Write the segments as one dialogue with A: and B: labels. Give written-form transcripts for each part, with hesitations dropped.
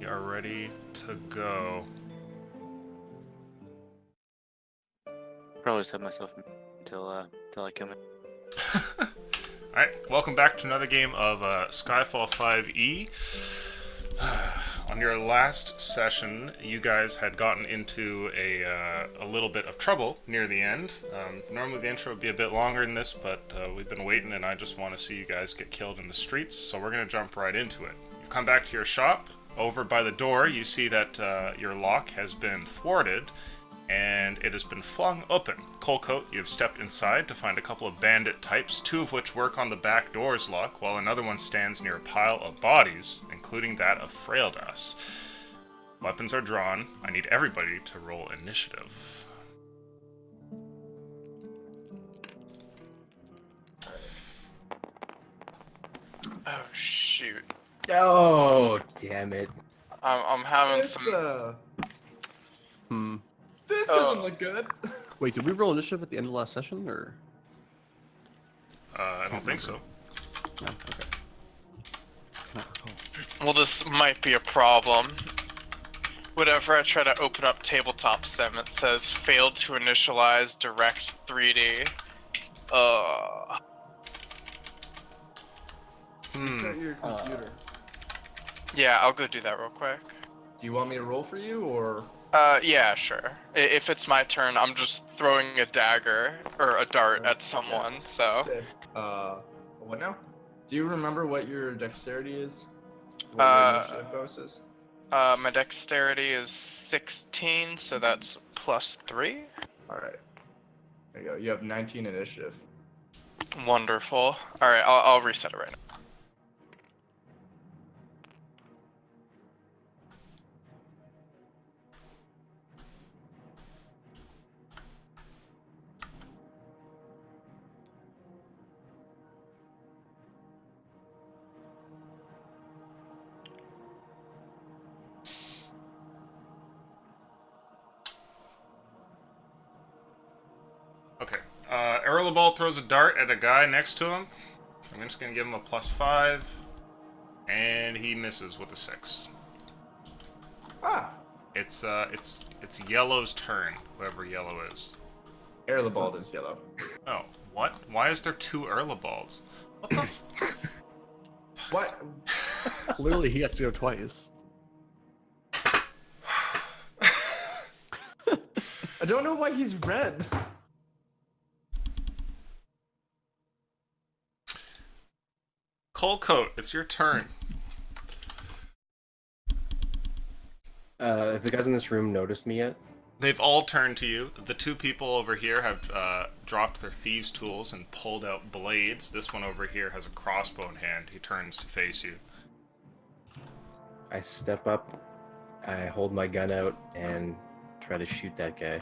A: are ready to go.
B: Probably set myself until I come in.
A: Alright, welcome back to another game of Skyfall 5e. On your last session, you guys had gotten into a little bit of trouble near the end. Normally the intro would be a bit longer than this, but we've been waiting and I just want to see you guys get killed in the streets, so we're going to jump right into it. You've come back to your shop. Over by the door, you see that your lock has been thwarted, and it has been flung open. Coalcoat, you've stepped inside to find a couple of bandit types, two of which work on the back door's lock, while another one stands near a pile of bodies, including that of Fraildas. Weapons are drawn. I need everybody to roll initiative.
C: Oh shoot!
D: Oh, damn it.
C: I'm having
E: This,
C: some.
E: this doesn't look good.
D: Wait, did we roll initiative at the end of the last session, or?
A: I don't think so.
D: No, okay. Cannot recall.
C: Well, this might be a problem. Whenever I try to open up Tabletop Sim, it says failed to initialize Direct 3D.
E: Reset your computer.
C: Yeah, I'll go do that real quick.
E: Do you want me to roll for you, or?
C: Yeah, sure. If it's my turn, I'm just throwing a dagger or a dart at someone. So.
E: Sick. What now? Do you remember what your dexterity is? What
C: Uh,
E: your initiative bonus is?
C: My dexterity is 16, so that's +3.
E: Alright. There you go. You have 19 initiative.
C: Wonderful. All right, I'll reset it right now.
A: Okay. Erlabald throws a dart at a guy next to him. I'm just going to give him a +5. And he misses with a 6.
E: Ah!
A: It's Yellow's turn, whoever Yellow is.
E: Erlabald is yellow.
A: Oh, what? Why is there two Erlabalds? What the f-
E: What?
D: Clearly, he has to go twice.
E: I don't know why he's red.
A: Coalcoat, it's your turn.
F: Have the guys in this room noticed me yet?
A: They've all turned to you. The two people over here have dropped their thieves' tools and pulled out blades. This one over here has a crossbow in hand. He turns to face you.
F: I step up, I hold my gun out, and try to shoot that guy.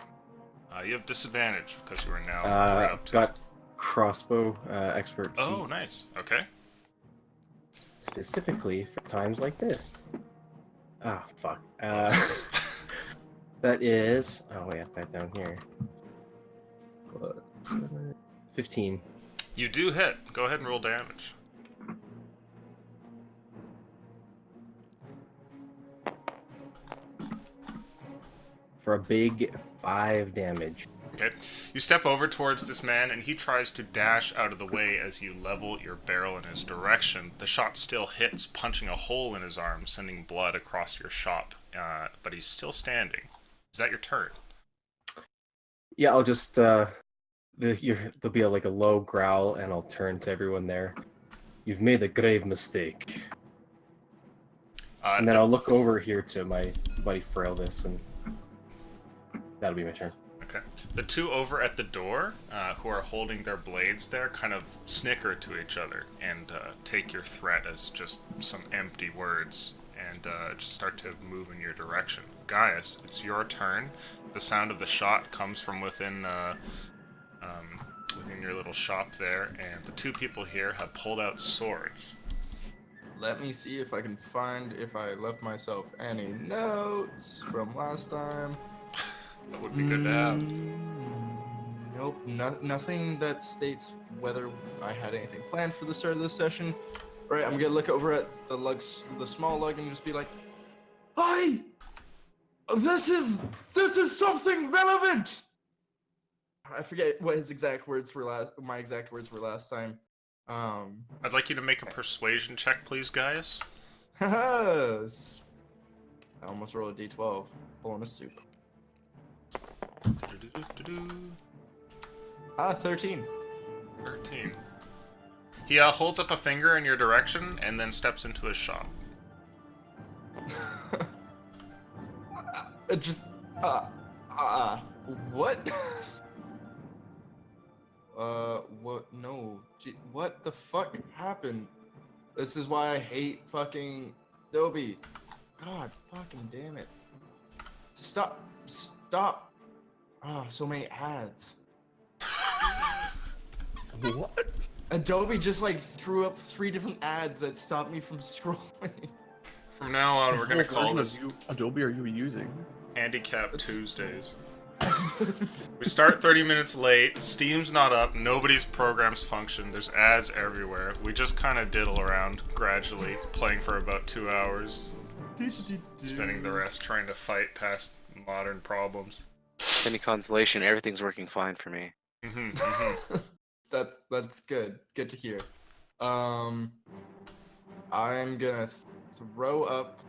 A: You have disadvantage because you are now right up to
F: Got crossbow expert feat,
A: Oh, nice. Okay.
F: specifically for times like this. Ah, fuck. That is... Oh, wait, back down here. 15.
A: You do hit. Go ahead and roll damage.
F: For a big 5 damage.
A: Okay. You step over towards this man, and he tries to dash out of the way as you level your barrel in his direction. The shot still hits, punching a hole in his arm, sending blood across your shop. But he's still standing. Is that your turn?
F: Yeah, I'll just... there'll be a low growl, and I'll turn to everyone there. You've made a grave mistake. And then I'll look over here to my buddy Fraildas, and that'll be my turn.
A: Okay. The two over at the door, who are holding their blades there, kind of snicker to each other and take your threat as just some empty words and just start to move in your direction. Gaius, it's your turn. The sound of the shot comes from within your little shop there, and the two people here have pulled out swords.
E: Let me see if I can find if I left myself any notes from last time.
A: That would be good to have.
E: Nope, nothing that states whether I had anything planned for the start of this session. Right, I'm gonna look over at the lugs, the small lug, and just be like, This is something relevant. I forget what his exact words were my exact words were last time.
A: I'd like you to make a persuasion check, please, guys.
E: I almost rolled a d12. Full in a soup. 13.
A: 13. He holds up a finger in your direction and then steps into his shop.
E: What? What? No. What the fuck happened? This is why I hate fucking Adobe. God fucking damn it. Stop. Oh, so many ads.
D: What?
E: Adobe just like threw up 3 different ads that stopped me from scrolling.
A: From now on, we're gonna
D: What
A: call
D: version
A: this
D: of Adobe are you using?
A: Handicap Tuesdays. We start 30 minutes late, Steam's not up, nobody's programs function, there's ads everywhere. We just kind of diddle around gradually, playing for about 2 hours, spending the rest trying to fight past modern problems.
B: Any consolation, everything's working fine for me.
E: That's good. Good to hear. I'm gonna throw up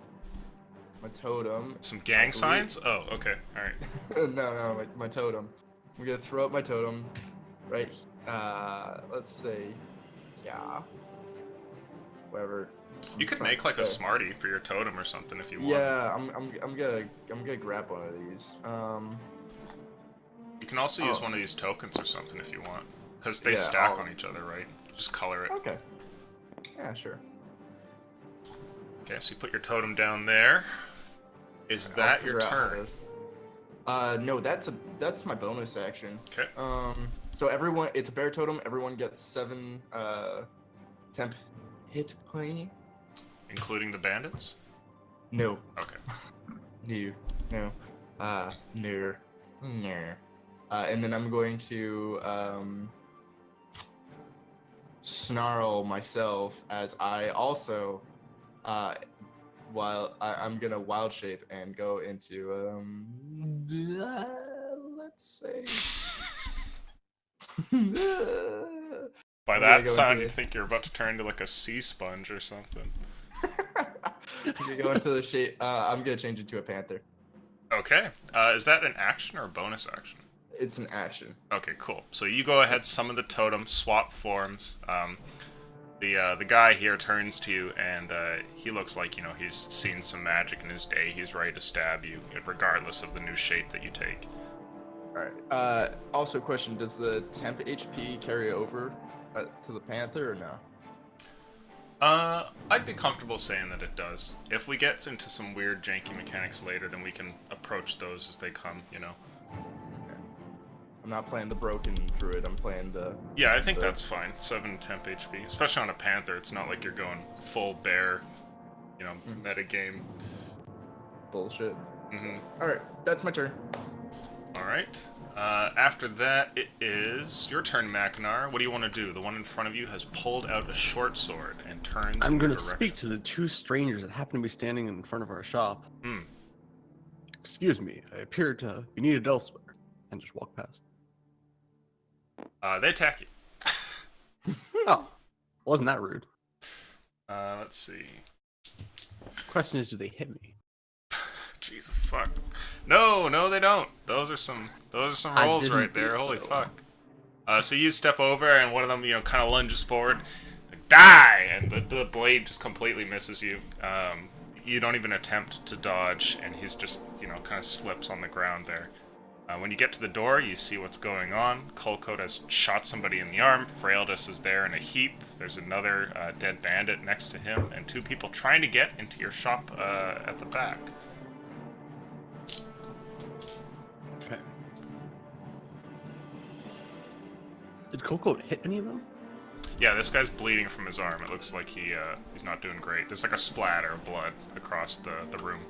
E: my totem.
A: Some gang signs? Oh, okay, alright.
E: No, my totem. I'm gonna throw up my totem. Right. Let's say, yeah. Whatever.
A: You could make like a Smartie for your totem or something if you want.
E: Yeah, I'm gonna grab one of these.
A: You can also use one of these tokens or something if you want. Because they stack on each other, right? Just color it.
E: Okay. Yeah, sure.
A: Okay, so you put your totem down there. Is that your turn?
E: No, that's my bonus action.
A: Okay.
E: So everyone, it's a bear totem. Everyone gets 7 temp hit point.
A: Including the bandits?
E: No.
A: Okay.
E: No. No. And then I'm going to snarl myself as I also I'm gonna wild shape and go into let's say
A: By that sound you'd think you're about to turn into like a sea sponge or something.
E: I'm gonna go into the shape. I'm gonna change it to a panther.
A: Okay. Is that an action or a bonus action?
E: It's an action.
A: Okay, cool. So you go ahead, summon the totem, swap forms. The guy here turns to you, and he looks like, he's seen some magic in his day. He's ready to stab you, regardless of the new shape that you take.
E: Alright. Also, question, does the temp HP carry over to the panther or no?
A: I'd be comfortable saying that it does. If we get into some weird janky mechanics later, then we can approach those as they come,
E: I'm not playing the broken druid, I'm playing the...
A: Yeah, I think that's fine. 7 temp HP. Especially on a panther, it's not like you're going full bear, meta game.
E: Bullshit.
A: Mm-hmm.
E: Alright, that's my turn.
A: Alright. After that, it is your turn, Mackinac. What do you want to do? The one in front of you has pulled out a short sword and turns
D: I'm
A: in your
D: gonna
A: direction.
D: speak to the 2 strangers that happen to be standing in front of our shop.
A: Hmm.
D: Excuse me, I appear to be needed elsewhere. And just walk past.
A: They attack you.
D: Oh, wasn't that rude?
A: Let's see.
D: Question is, do they hit me?
A: Jesus fuck. No, they don't. Those are some rolls right there. Holy fuck. So you step over and one of them, kind of lunges forward. Die! And the blade just completely misses you. You don't even attempt to dodge, and he's just, kind of slips on the ground there. When you get to the door, you see what's going on. Colcoat has shot somebody in the arm. Fraildus is there in a heap. There's another dead bandit next to him, and 2 people trying to get into your shop at the back.
D: Okay. Did Colcoat hit any of them?
A: Yeah, this guy's bleeding from his arm. It looks like he's not doing great. There's like a splatter of blood across the room.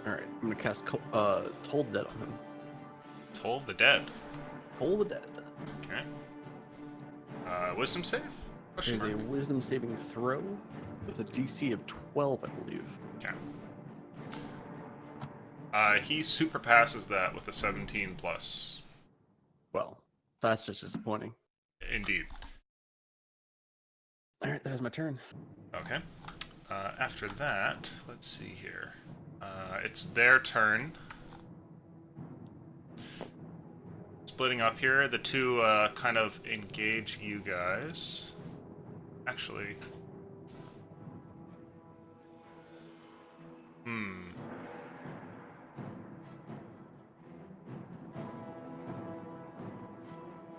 D: Alright, I'm gonna cast Toll the Dead on him.
A: Toll the Dead.
D: Toll the Dead.
A: Okay. Wisdom save?
D: It is a wisdom saving throw with a DC of 12, I believe.
A: Okay. He super passes that with a 17 plus.
D: Well, that's just disappointing.
A: Indeed.
D: Alright, that is my turn.
A: Okay. After that, let's see here. It's their turn. Splitting up here, the two kind of engage you guys. Actually...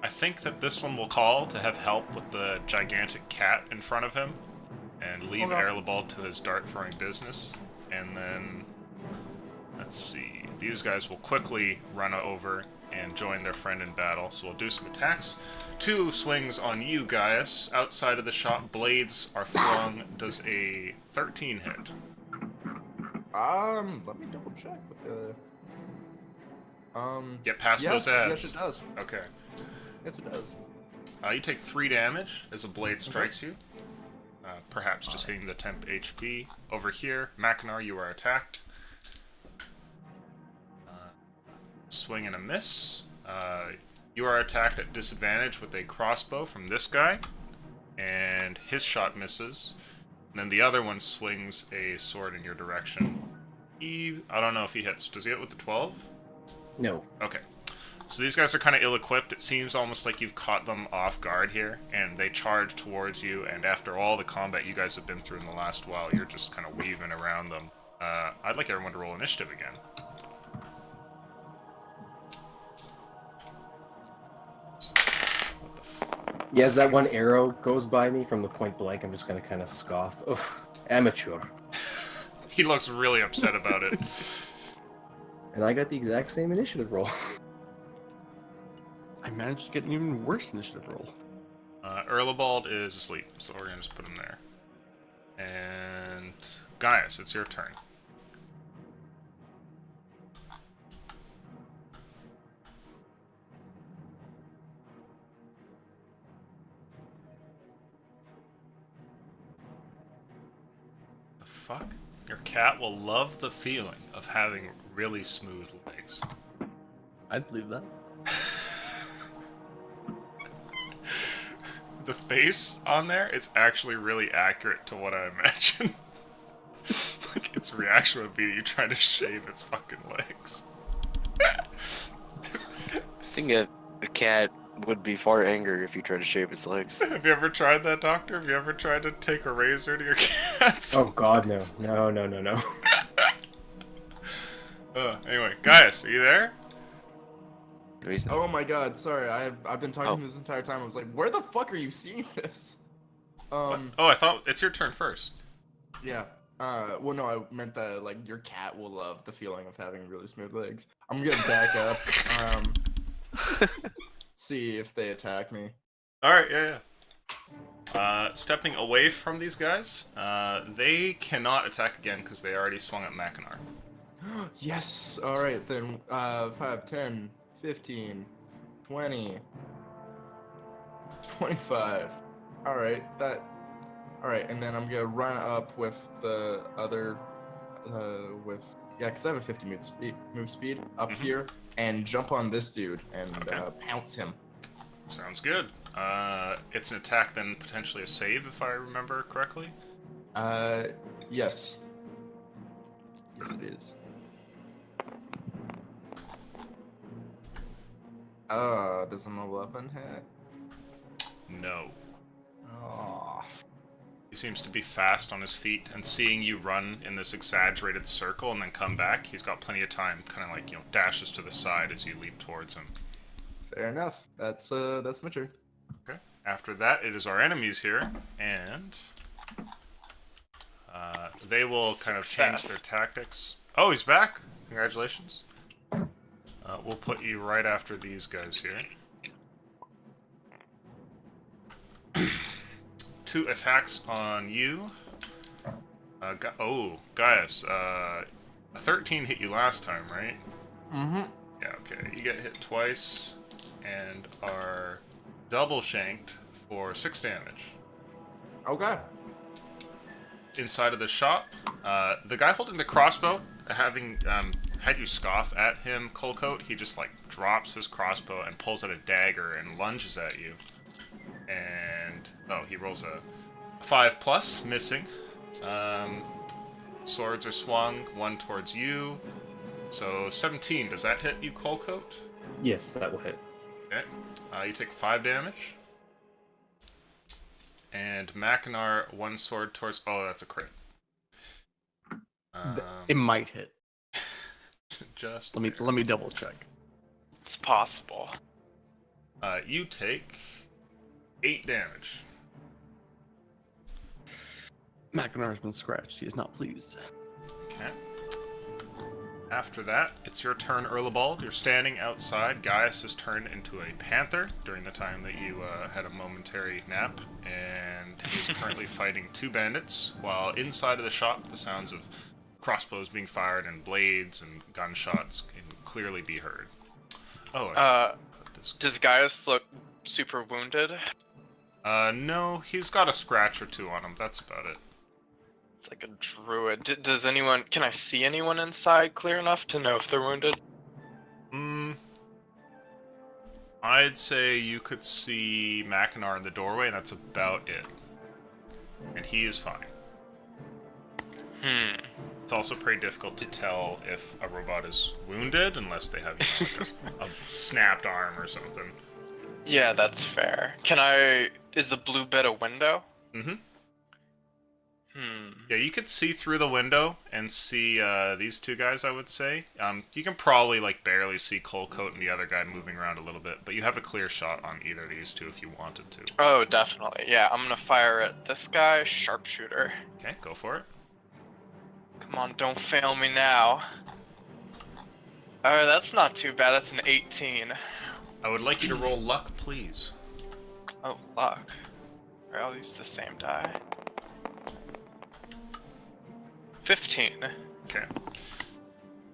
A: I think that this one will call to have help with the gigantic cat in front of him and leave Erlebald to his dart-throwing business. And then, let's see, these guys will quickly run over and join their friend in battle. So we'll do some attacks. 2 swings on you, Gaius. Outside of the shot, blades are flung. Does a 13 hit?
E: Let me double check with the.
A: Get past those ads.
E: Yes, it does.
A: Okay.
E: Yes, it does.
A: You take 3 damage as a blade strikes you. Perhaps just hitting the temp HP. Over here, Mackinac, you are attacked. Swing and a miss. You are attacked at disadvantage with a crossbow from this guy. And his shot misses. And then the other one swings a sword in your direction. I don't know if he hits. Does he hit with the 12?
F: No.
A: Okay. So these guys are kind of ill-equipped. It seems almost like you've caught them off guard here, and they charge towards you, and after all the combat you guys have been through in the last while, you're just kind of weaving around them. I'd like everyone to roll initiative again. What the
F: Yeah, as that one arrow goes by me from the point blank, I'm just gonna kind of scoff. Oh, amateur.
A: He looks really upset about it.
F: And I got the exact same initiative roll.
D: I managed to get an even worse initiative roll.
A: Erlebald is asleep, so we're gonna just put him there. And Gaius, it's your turn. The fuck? Your cat will love the feeling of having really smooth legs.
D: I'd believe that.
A: The face on there is actually really accurate to what I imagine. Like, its reaction would be you trying to shave its fucking legs.
B: I think a cat would be far angry if you tried to shave its legs.
A: Have you ever tried that, Doctor? Have you ever tried to take a razor to your cats?
F: Oh god, no. No.
A: Anyway, Gaius, are you there?
B: No, he's not.
E: Oh my god, sorry. I've been talking
B: Oh.
E: this entire time. I was like, where the fuck are you seeing this?
A: Oh, I thought it's your turn first.
E: Yeah. Well, no, I meant that like your cat will love the feeling of having really smooth legs. I'm gonna back up. See if they attack me.
A: Alright, yeah. Stepping away from these guys, they cannot attack again because they already swung at Mackinac.
E: Yes. All right then. 5, 10, 15, 20, 25. All right. All right, and then I'm gonna run up with the other, because I have a 50 move speed up here, and jump on this dude and
A: Okay.
E: pounce him.
A: Sounds good. It's an attack, then potentially a save, if I remember correctly.
E: Yes. Yes, it is. Does an 11 hit?
A: No.
E: Oh.
A: He seems to be fast on his feet, and seeing you run in this exaggerated circle and then come back, he's got plenty of time, kind of like, dashes to the side as you leap towards him.
E: Fair enough. That's my turn.
A: Okay. After that, it is our enemies here, and they will kind of change their tactics. Oh, he's back! Congratulations. We'll put you right after these guys here. 2 attacks on you. Gaius, a 13 hit you last time, right?
E: Mm-hmm.
A: Yeah, okay. You get hit twice and are double shanked for 6 damage.
E: Okay.
A: Inside of the shop, the guy holding the crossbow, having had you scoff at him, Colcoat, he just like drops his crossbow and pulls out a dagger and lunges at you. And he rolls a 5+, missing. Swords are swung, one towards you. So 17, does that hit you, Colcoat?
F: Yes, that will hit.
A: Okay. You take 5 damage. And Mackinac, one sword towards... Oh, that's a crit.
D: It might hit.
A: Just...
D: Let me double check.
C: It's possible.
A: You take 8 damage.
D: Mackinac has been scratched. He is not pleased.
A: Okay. After that, it's your turn, Erlebald. You're standing outside. Gaius has turned into a panther during the time that you had a momentary nap, and he's currently fighting 2 bandits, while inside of the shop, the sounds of crossbows being fired and blades and gunshots can clearly be heard. Oh, I should put this...
C: Does Gaius look super wounded?
A: No, he's got a scratch or 2 on him. That's about it.
C: It's like a druid. Does anyone... Can I see anyone inside clear enough to know if they're wounded?
A: I'd say you could see Mackinac in the doorway, and that's about it. And he is fine. It's also pretty difficult to tell if a robot is wounded unless they have a snapped arm or something.
C: Yeah, that's fair. Can I... Is the blue bit a window?
A: Mm-hmm. Yeah, you could see through the window and see these 2 guys, I would say. You can probably like barely see Colcoat and the other guy moving around a little bit, but you have a clear shot on either of these 2 if you wanted to.
C: Oh, definitely. Yeah, I'm gonna fire at this guy, sharpshooter.
A: Okay, go for it.
C: Come on, don't fail me now. Alright, that's not too bad. That's an 18.
A: I would like you to roll luck, please.
C: Oh, luck. Alright, I'll use the same die. 15.
A: Okay.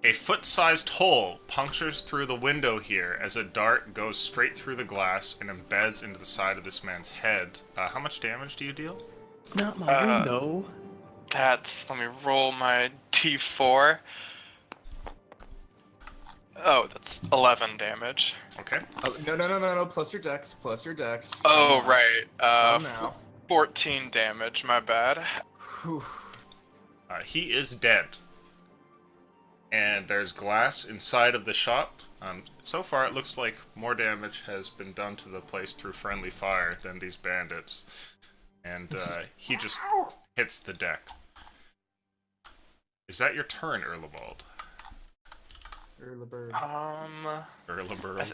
A: A foot-sized hole punctures through the window here as a dart goes straight through the glass and embeds into the side of this man's head. How much damage do you deal?
D: Not my window.
C: Let me roll my d4. Oh, that's 11 damage.
A: Okay.
E: Oh, no. Plus your dex.
C: Oh, right.
E: Now.
C: 14 damage, my bad.
E: Whew.
A: He is dead. And there's glass inside of the shop. So far, it looks like more damage has been done to the place through friendly fire than these bandits. And he just hits the deck. Is that your turn, Erlebald? Erlebird.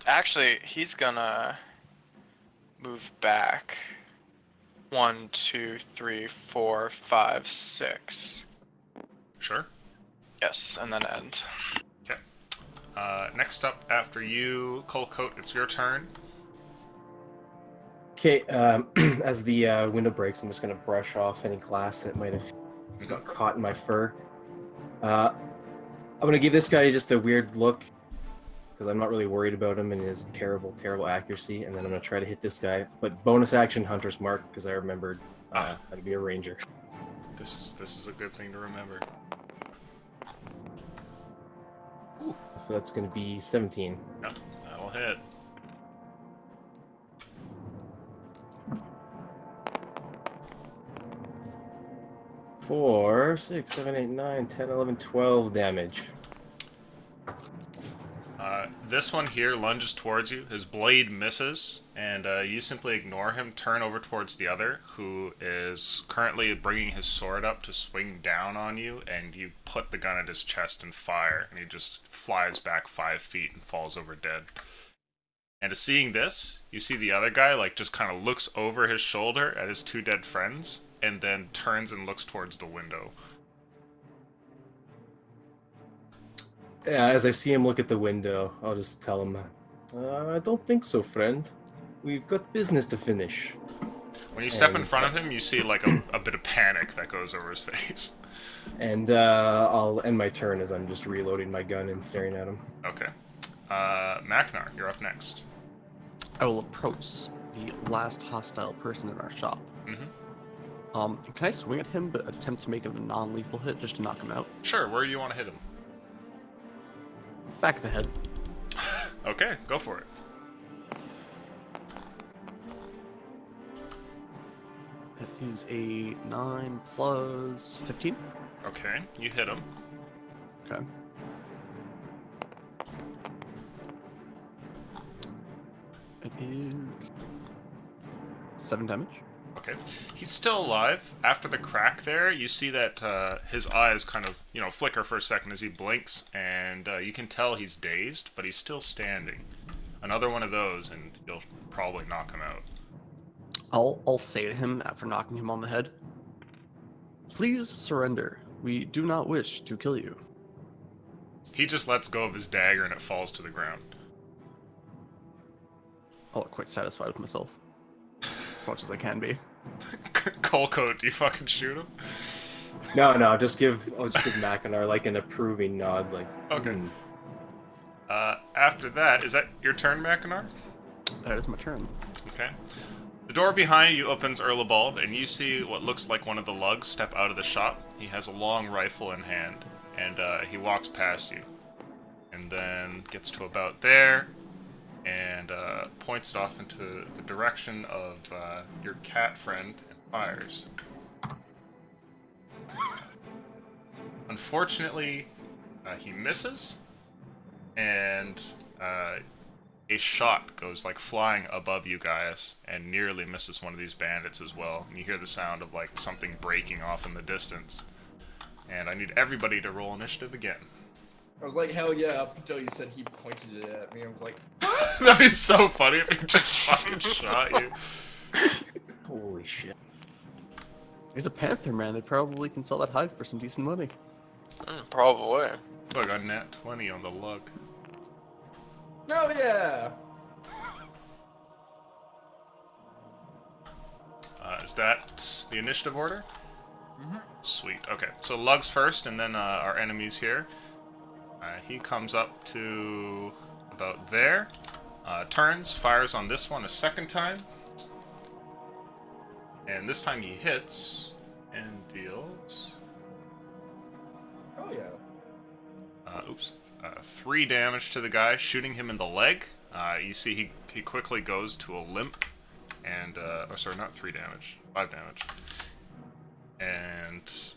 C: Actually, he's gonna move back. 1, 2, 3, 4, 5, 6.
A: Sure.
C: Yes, and then end.
A: Okay. Next up after you, Colcoat, it's your turn.
F: Okay, as the window breaks, I'm just going to brush off any glass that might have got caught in my fur. I'm going to give this guy just a weird look, because I'm not really worried about him and his terrible, terrible accuracy, and then I'm going to try to hit this guy. But bonus action, Hunter's Mark, because I remembered how to be a ranger.
A: This is a good thing to remember.
F: So that's going to be 17.
A: Yep, that'll hit.
F: Four, 6, 7, 8, 9, 10, 11, 12 damage.
A: This one here lunges towards you. His blade misses, and you simply ignore him, turn over towards the other, who is currently bringing his sword up to swing down on you, and you put the gun at his chest and fire, and he just flies back 5 feet and falls over dead. And seeing this, you see the other guy, like, just kind of looks over his shoulder at his 2 dead friends, and then turns and looks towards the window.
F: Yeah, as I see him look at the window, I'll just tell him, I don't think so, friend. We've got business to finish.
A: When you step in front of him, you see, like, a bit of panic that goes over his face.
F: And I'll end my turn as I'm just reloading my gun and staring at him.
A: Okay. Macknar, you're up next.
D: I will approach the last hostile person in our shop.
A: Mm-hmm.
D: Can I swing at him, but attempt to make it a non-lethal hit just to knock him out?
A: Sure, where do you want to hit him?
D: Back of the head.
A: Okay, go for it.
D: That is a 9 plus 15.
A: Okay, you hit him.
D: Okay. It is 7 damage.
A: Okay. He's still alive. After the crack there, you see that his eyes kind of, flicker for a second as he blinks, and you can tell he's dazed, but he's still standing. Another one of those, and you'll probably knock him out.
D: I'll say to him after knocking him on the head, "Please surrender. We do not wish to kill you."
A: He just lets go of his dagger, and it falls to the ground.
D: I look quite satisfied with myself. As much as I can be.
A: Colcoat, do you fucking shoot him?
F: No, I'll just give Mackinac like an approving nod, like.
A: Okay.
F: "Hmm."
A: After that, is that your turn, Mackinac?
D: That is my turn.
A: Okay. The door behind you opens Erlebald, and you see what looks like one of the lugs step out of the shop. He has a long rifle in hand, and he walks past you. And then gets to about there, and points it off into the direction of your cat friend, and fires. Unfortunately, he misses, and a shot goes like flying above you guys and nearly misses one of these bandits as well. And you hear the sound of like something breaking off in the distance. And I need everybody to roll initiative again.
E: I was like, hell yeah, up until you said he pointed it at me. I was like,
A: That'd be so funny if he just fucking shot you.
F: Holy shit.
D: He's a panther, man. They probably can sell that hide for some decent money.
C: Probably.
A: Look, a nat 20 on the lug.
E: no, yeah.
A: Is that the initiative order? Sweet. Okay, so lugs first, and then our enemies here. He comes up to about there. Turns, fires on this one a second time. And this time he hits and deals...
E: Oh yeah.
A: 3 damage to the guy, shooting him in the leg. You see he quickly goes to a limp. And, not 3 damage, 5 damage. And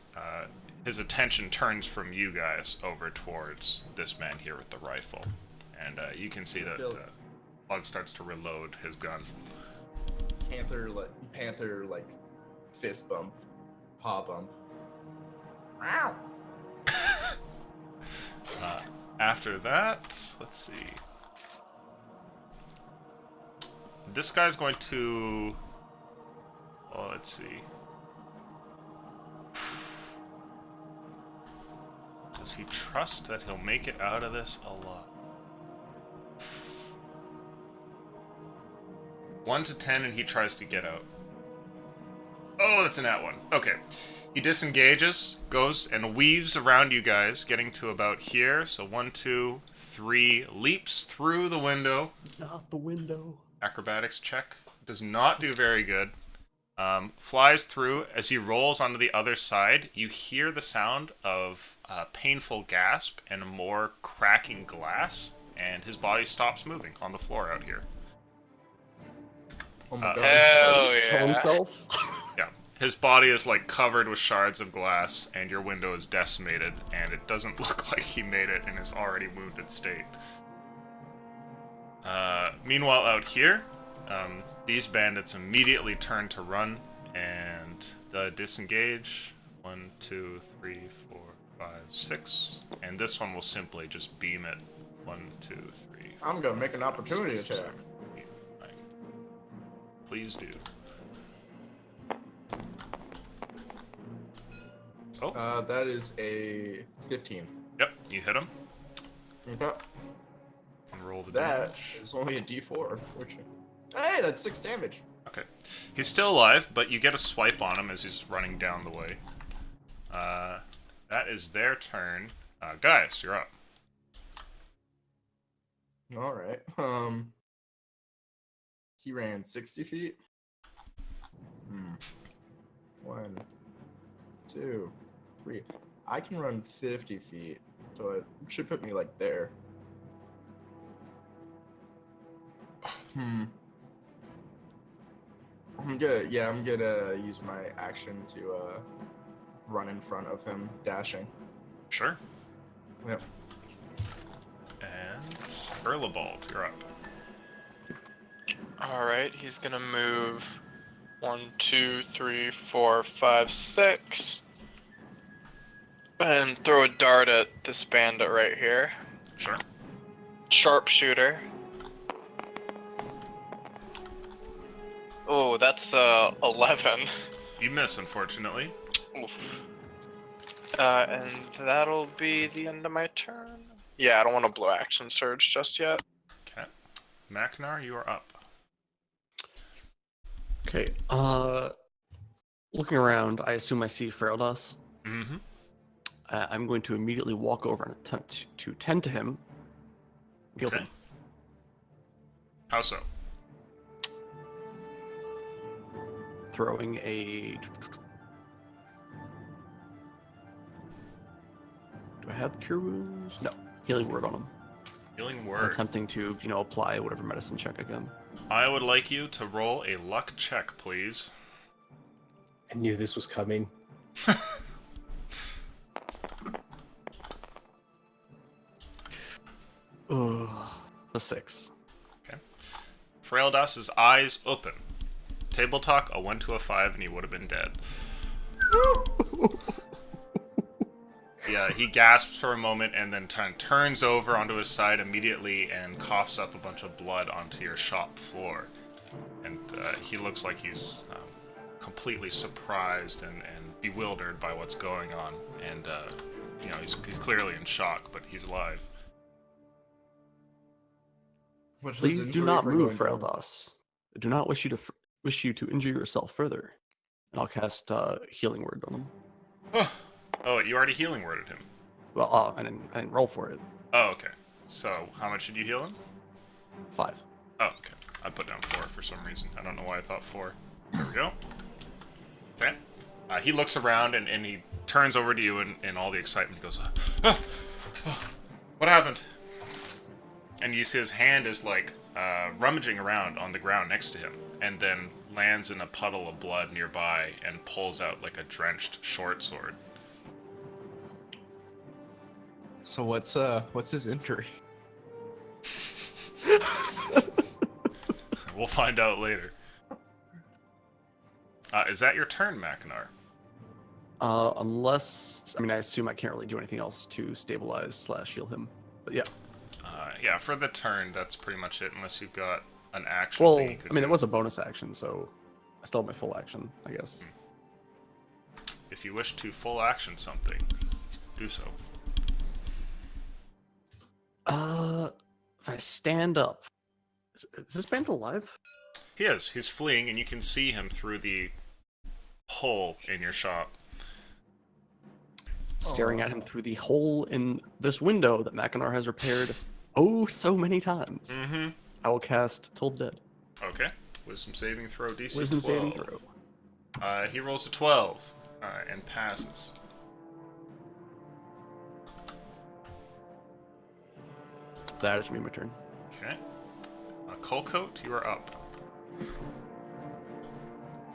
A: his attention turns from you guys over towards this man here with the rifle. And you can see that Lug starts to reload his gun.
E: Panther like fist bump, paw bump. Wow.
A: After that, let's see. This guy's going to... Oh, let's see. Does he trust that he'll make it out of this alive? 1 to 10, and he tries to get out. Oh, that's a nat 1. Okay. He disengages, goes and weaves around you guys, getting to about here. So 1, 2, 3, leaps through the window.
D: Not the window.
A: Acrobatics check. Does not do very good. Flies through. As he rolls onto the other side, you hear the sound of a painful gasp and more cracking glass, and his body stops moving on the floor out here.
E: Oh my god.
C: Hell
D: Kill
C: yeah.
D: himself.
A: Yeah. His body is like covered with shards of glass, and your window is decimated, and it doesn't look like he made it in his already wounded state. Meanwhile, out here, these bandits immediately turn to run, and disengage. 1, 2, 3, 4, 5, 6. And this one will simply just beam it. 1, 2, 3.
E: I'm gonna make an opportunity
A: 6,
E: attack.
A: 7, 8, 9. Please do. Oh,
E: That is a 15.
A: yep, you hit him.
E: Okay.
A: And roll the
E: That
A: damage.
E: is only a D4, unfortunately. Hey, that's 6 damage.
A: Okay. He's still alive, but you get a swipe on him as he's running down the way. That is their turn. Guys, you're up.
E: All right. He ran 60 feet. 1, 2, 3. I can run 50 feet, so it should put me like there. I'm gonna use my action to run in front of him, dashing.
A: Sure.
E: Yep.
A: And Erlabald, you're up.
C: Alright, he's gonna move 1, 2, 3, 4, 5, 6. And throw a dart at this bandit right here.
A: Sure.
C: Sharpshooter. Oh, that's 11.
A: You miss, unfortunately.
C: Oof. And that'll be the end of my turn. Yeah, I don't want to blow action surge just yet.
A: Okay. Macknar, you are up.
D: Okay. Looking around, I assume I see Feraldas.
A: Mm-hmm.
D: I'm going to immediately walk over and attempt to tend to him. Heal
A: Okay.
D: him.
A: How so?
D: Throwing a. Do I have cure wounds? No. Healing word on him.
A: Healing
D: I'm
A: word.
D: attempting to, apply whatever medicine check I can.
A: I would like you to roll a luck check, please.
F: I knew this was coming.
D: Ugh. A 6.
A: Fraildas's eyes open. Table talk, a 1 to a 5, and he would have been dead. Yeah, he gasps for a moment and then turns over onto his side immediately and coughs up a bunch of blood onto your shop floor. And he looks like he's completely surprised and bewildered by what's going on. And, he's clearly in shock, but he's alive.
E: What's his
D: Please do
E: injury
D: not
E: for
D: move,
E: going down?
D: Feraldas. I do not wish you to injure yourself further. And I'll cast healing word on him.
A: Oh, you already healing worded him.
D: Well, I didn't roll for it.
A: Oh, okay. So, how much did you heal him?
D: 5.
A: Oh, okay. I put down 4 for some reason. I don't know why I thought 4. There we go. Okay. He looks around and he turns over to you in all the excitement. He goes, what happened? And you see his hand is like rummaging around on the ground next to him, and then lands in a puddle of blood nearby and pulls out like a drenched short sword.
E: So what's his injury?
A: We'll find out later. Is that your turn, Macknar?
D: Unless, I assume I can't really do anything else to stabilize / heal him. But yeah.
A: Yeah, for the turn, that's pretty much it, unless you've got an action
D: Well,
A: thing you could
D: it
A: do.
D: was a bonus action, so I still have my full action, I guess.
A: If you wish to full action something, do so.
D: If I stand up, is this bandit alive?
A: He is. He's fleeing, and you can see him through the hole in your shop.
D: Staring at him through the hole in this window that Mackinac has repaired so many times.
A: Mm-hmm.
D: I will cast Toll the Dead.
A: Okay. Wisdom saving throw, DC
D: Wisdom
A: 12.
D: saving throw.
A: He rolls a 12 and passes.
D: That is me, my turn.
A: Okay. Colcoat, you are up.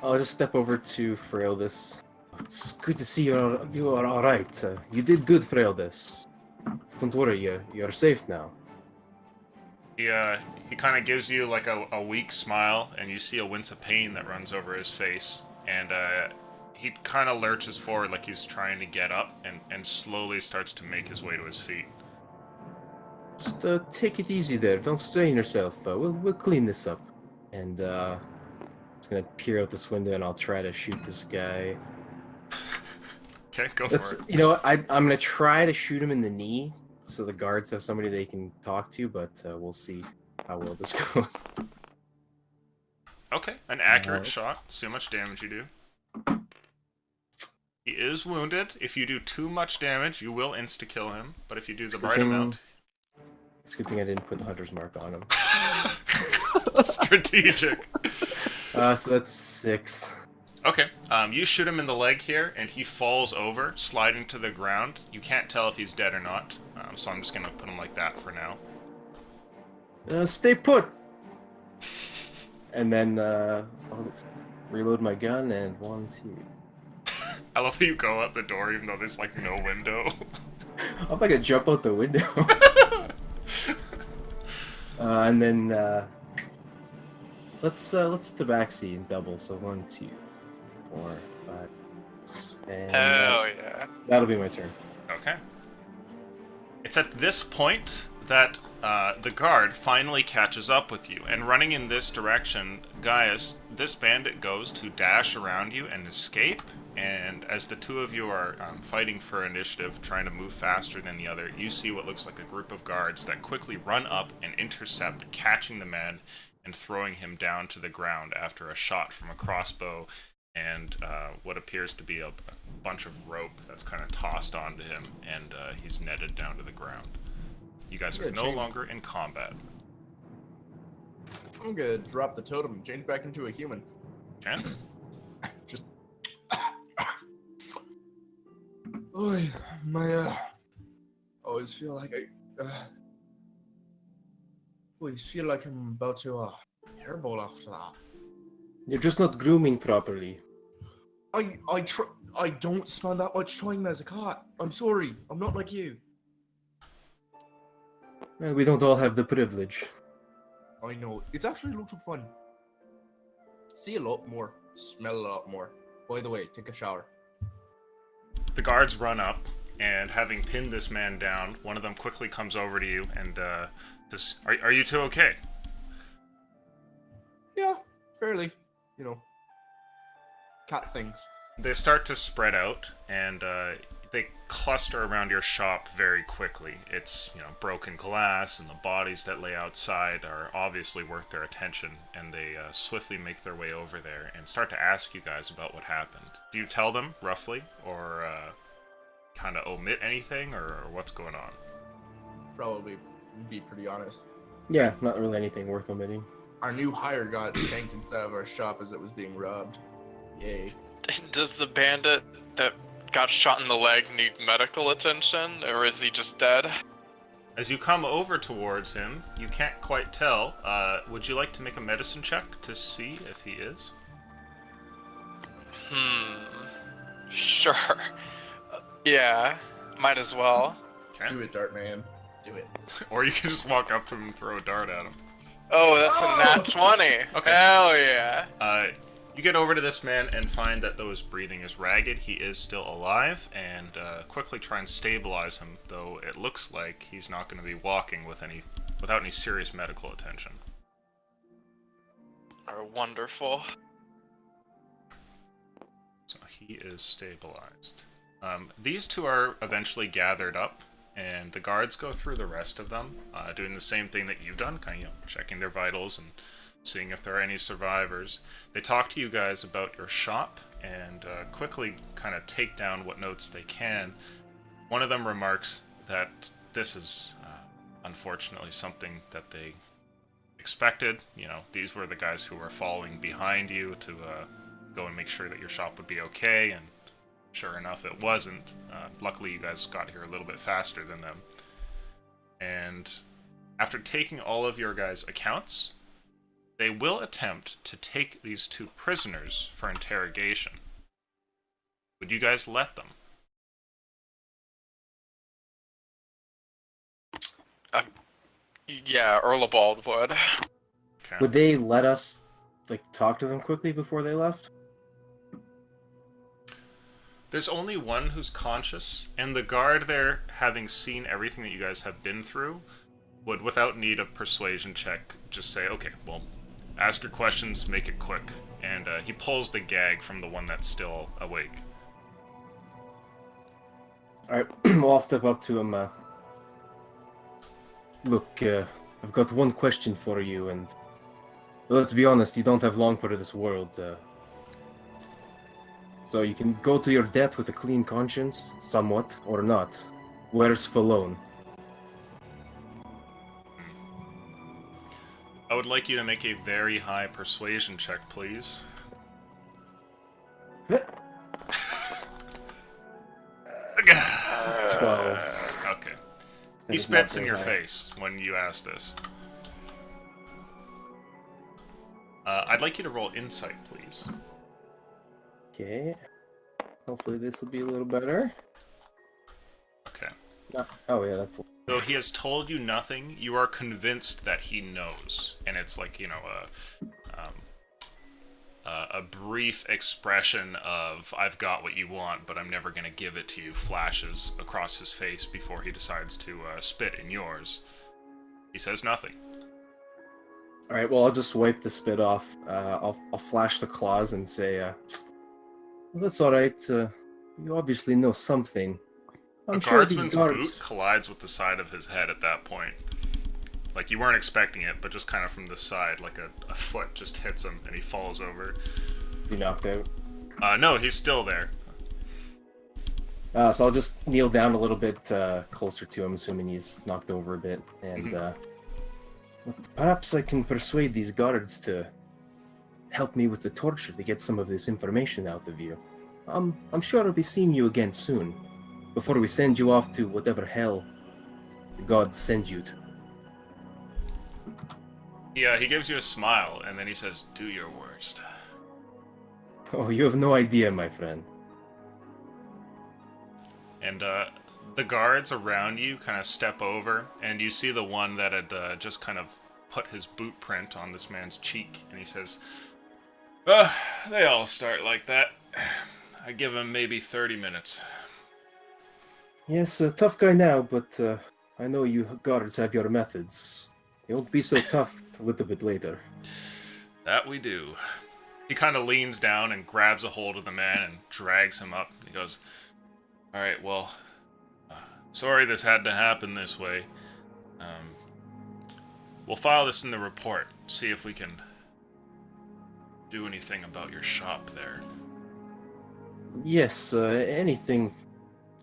F: I'll just step over to Fraildus. It's good to see you are all right. You did good, Fraildus. Don't worry, you're safe now.
A: He kind of gives you like a weak smile, and you see a wince of pain that runs over his face. And he kind of lurches forward like he's trying to get up, and slowly starts to make his way to his feet.
F: Just take it easy there. Don't strain yourself. We'll clean this up. And just gonna peer out this window, and I'll try to shoot this guy.
A: Okay, go
F: That's
A: for it.
F: you know what, I'm gonna try to shoot him in the knee, so the guards have somebody they can talk to. But we'll see how well this goes.
A: Okay, an accurate
F: Alright.
A: shot. See how much damage you do. He is wounded. If you do too much damage, you will insta-kill him. But if you do the right amount...
F: It's a good thing I didn't put the hunter's mark on him.
A: Strategic.
F: So that's 6.
A: Okay, you shoot him in the leg here, and he falls over, sliding to the ground. You can't tell if he's dead or not, so I'm just gonna put him like that for now.
F: Stay put. And then let's reload my gun and 1, 2.
A: I love how you go out the door even though there's like no window.
F: I'm not gonna jump out the window. And then let's tabaxi and double. So 1, 2, 4, 5, 6, and
C: Hell yeah.
F: that'll be my turn.
A: Okay. It's at this point that the guard finally catches up with you, and running in this direction, Gaius, this bandit goes to dash around you and escape, and as the two of you are fighting for initiative, trying to move faster than the other, you see what looks like a group of guards that quickly run up and intercept, catching the man and throwing him down to the ground after a shot from a crossbow and what appears to be a bunch of rope that's kind of tossed onto him, and he's netted down to the ground. You guys are no longer in combat.
E: I'm gonna drop the totem and change back into a human.
A: Okay?
E: Just. Oy, my always feel like always feel like I'm about to hairball after that.
F: You're just not grooming properly.
E: I don't spend that much time as a cat. I'm sorry. I'm not like you.
F: Well, we don't all have the privilege.
E: I know. It's actually a lot of fun. See a lot more. Smell a lot more. By the way, take a shower.
A: The guards run up, and having pinned this man down, one of them quickly comes over to you and says, are you two okay?
E: Yeah, fairly. You know, cat things.
A: They start to spread out, and they cluster around your shop very quickly. It's, broken glass, and the bodies that lay outside are obviously worth their attention, and they swiftly make their way over there and start to ask you guys about what happened. Do you tell them, roughly, or kind of omit anything, or what's going on?
E: Probably be pretty honest.
F: Yeah, not really anything worth omitting.
E: Our new hire got shanked inside of our shop as it was being robbed. Yay.
C: Does the bandit that got shot in the leg need medical attention, or is he just dead?
A: As you come over towards him, you can't quite tell. Would you like to make a medicine check to see if he is?
C: Sure. Yeah, might as well.
A: Okay.
E: Do it, Dart Man. Do it.
A: Or you can just walk up to him and throw a dart at him.
C: Oh, that's a nat 20.
A: Okay.
C: Hell yeah.
A: You get over to this man and find that though his breathing is ragged, he is still alive, and quickly try and stabilize him, though it looks like he's not going to be walking without any serious medical attention.
C: Oh, wonderful.
A: So he is stabilized. These two are eventually gathered up, and the guards go through the rest of them, doing the same thing that you've done, kind of checking their vitals and seeing if there are any survivors. They talk to you guys about your shop and quickly kind of take down what notes they can. One of them remarks that this is unfortunately something that they expected. These were the guys who were following behind you to go and make sure that your shop would be okay, and sure enough, it wasn't. Luckily, you guys got here a little bit faster than them. And after taking all of your guys' accounts, they will attempt to take these two prisoners for interrogation. Would you guys let them?
C: Yeah, Erlebald would.
A: Okay.
F: Would they let us talk to them quickly before they left?
A: There's only one who's conscious, and the guard there, having seen everything that you guys have been through, would, without need of persuasion check, just say, okay, well, ask your questions, make it quick. And he pulls the gag from the one that's still awake.
F: Alright, well, I'll step up to him. Look, I've got one question for you, and let's be honest, you don't have long for this world. So you can go to your death with a clean conscience, somewhat, or not. Where's Falone?
A: I would like you to make a very high persuasion check, please.
F: 12.
A: Okay. He
F: That's
A: spits
F: not
A: in your
F: very high.
A: face when you ask this. I'd like you to roll insight, please.
F: Okay. Hopefully this will be a little better.
A: Okay.
F: Oh yeah, that's.
A: Though he has told you nothing, you are convinced that he knows, and it's like, you know, a brief expression of "I've got what you want, but I'm never going to give it to you" flashes across his face before he decides to spit in yours. He says nothing.
F: All right. Well, I'll just wipe the spit off. I'll flash the claws and say, "Well, that's all right. You obviously know something. I'm
A: A
F: sure these
A: guardsman's
F: guards."
A: boot collides with the side of his head at that point. Like, you weren't expecting it, but just kind of from the side, like a foot just hits him, and he falls over.
F: He knocked out.
A: No, he's still there.
F: So I'll just kneel down a little bit closer to him, assuming he's knocked over a bit, and look, perhaps I can persuade these guards to help me with the torture to get some of this information out of you. I'm sure I'll be seeing you again soon, before we send you off to whatever hell the gods send you to.
A: Yeah, he gives you a smile, and then he says, "Do your worst."
F: Oh, you have no idea, my friend.
A: And the guards around you kind of step over, and you see the one that had just kind of put his boot print on this man's cheek, and he says, "They all start like that. I give him maybe 30 minutes.
F: Yes, a tough guy now, but I know you guards have your methods. They won't be so tough a little bit later."
A: That we do. He kind of leans down and grabs a hold of the man and drags him up. He goes, "All right, well, sorry this had to happen this way. We'll file this in the report, see if we can do anything about your shop there."
F: Yes, anything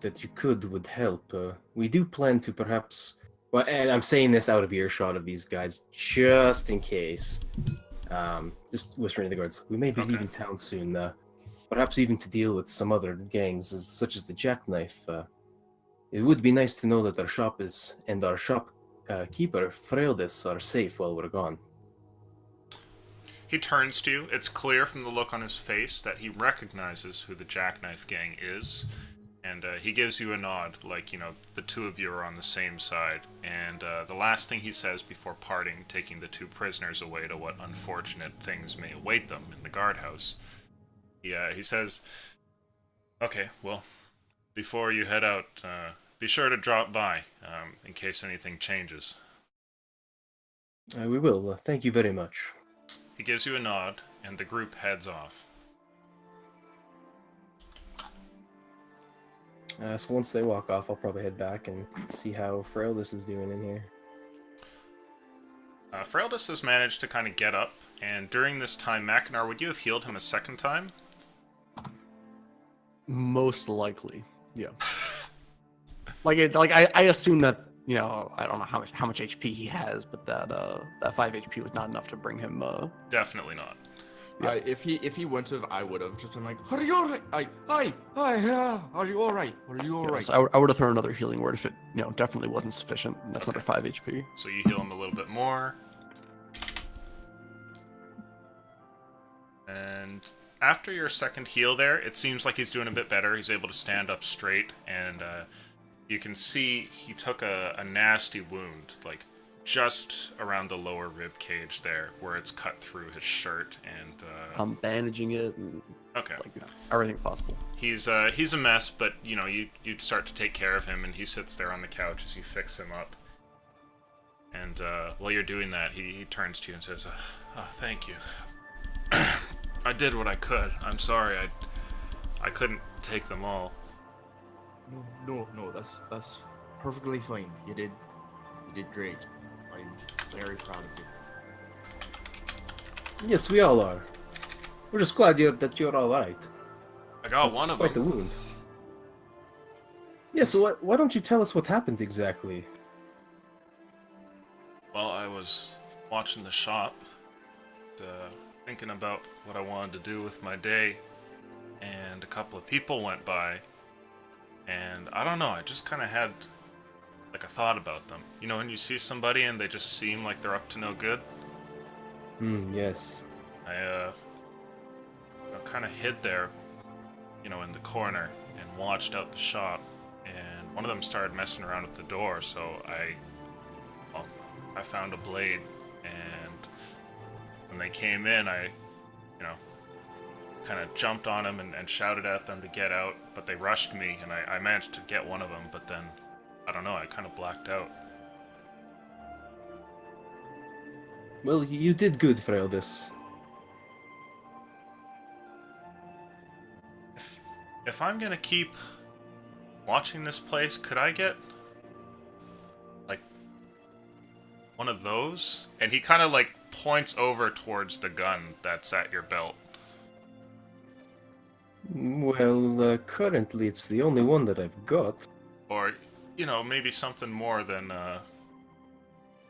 F: that you could would help. We do plan to perhaps... Well, and I'm saying this out of earshot of these guys, just in case. Just whispering to the guards. We may be
A: Okay.
F: leaving town soon, perhaps even to deal with some other gangs, such as the Jackknife. It would be nice to know that our shop is, and our shopkeeper, Freldis, are safe while we're gone.
A: He turns to you. It's clear from the look on his face that he recognizes who the Jackknife Gang is. And he gives you a nod, like, you know, the two of you are on the same side. And the last thing he says before parting, taking the two prisoners away to what unfortunate things may await them in the guardhouse, he says, "Okay, well, before you head out, be sure to drop by, in case anything changes."
F: We will. Thank you very much.
A: He gives you a nod, and the group heads off.
F: So once they walk off, I'll probably head back and see how Freldis is doing in here.
A: Freldis has managed to kind of get up, and during this time, Mackinac, would you have healed him a second time?
D: Most likely, yeah. I assume that, you know, I don't know how much HP he has, but that 5 HP was not enough to bring him.
A: Definitely not.
D: Yeah.
E: If he wouldn't have, I would have just been like, "Are you alright? Hi, are you alright? Are you alright?"
D: So I would have thrown another healing word if it, you know, definitely wasn't sufficient. And that's another 5 HP.
A: So you heal him a little bit more. And after your second heal there, it seems like he's doing a bit better. He's able to stand up straight, and you can see he took a nasty wound, like just around the lower rib cage there, where it's cut through his shirt, and
D: I'm bandaging it and
A: okay.
D: like, you know, everything possible.
A: He's a mess, but you know, you'd start to take care of him, and he sits there on the couch as you fix him up. And while you're doing that, he turns to you and says, "Oh, thank you. I did what I could. I'm sorry. I couldn't take them all."
E: No, that's perfectly fine. You did great. I'm very proud of you.
F: Yes, we all are. We're just glad that you're all right.
A: I got
F: That's
A: one of
F: quite
A: them.
F: the wound. Yeah, so why don't you tell us what happened exactly?
A: Well, I was watching the shop, thinking about what I wanted to do with my day, and a couple of people went by, and I don't know, I just kind of had like a thought about them. You know, when you see somebody and they just seem like they're up to no good?
F: Yes.
A: I kind of hid there, in the corner and watched out the shop. And one of them started messing around with the door, so I found a blade, and when they came in, I, kind of jumped on them and shouted at them to get out, but they rushed me, and I managed to get one of them, but then, I don't know, I kind of blacked out.
F: Well, you did good, Freldis.
A: If I'm gonna keep watching this place, could I get, like, one of those? And he kind of, like, points over towards the gun that's at your belt.
F: Well, currently it's the only one that I've got.
A: Or, maybe something more than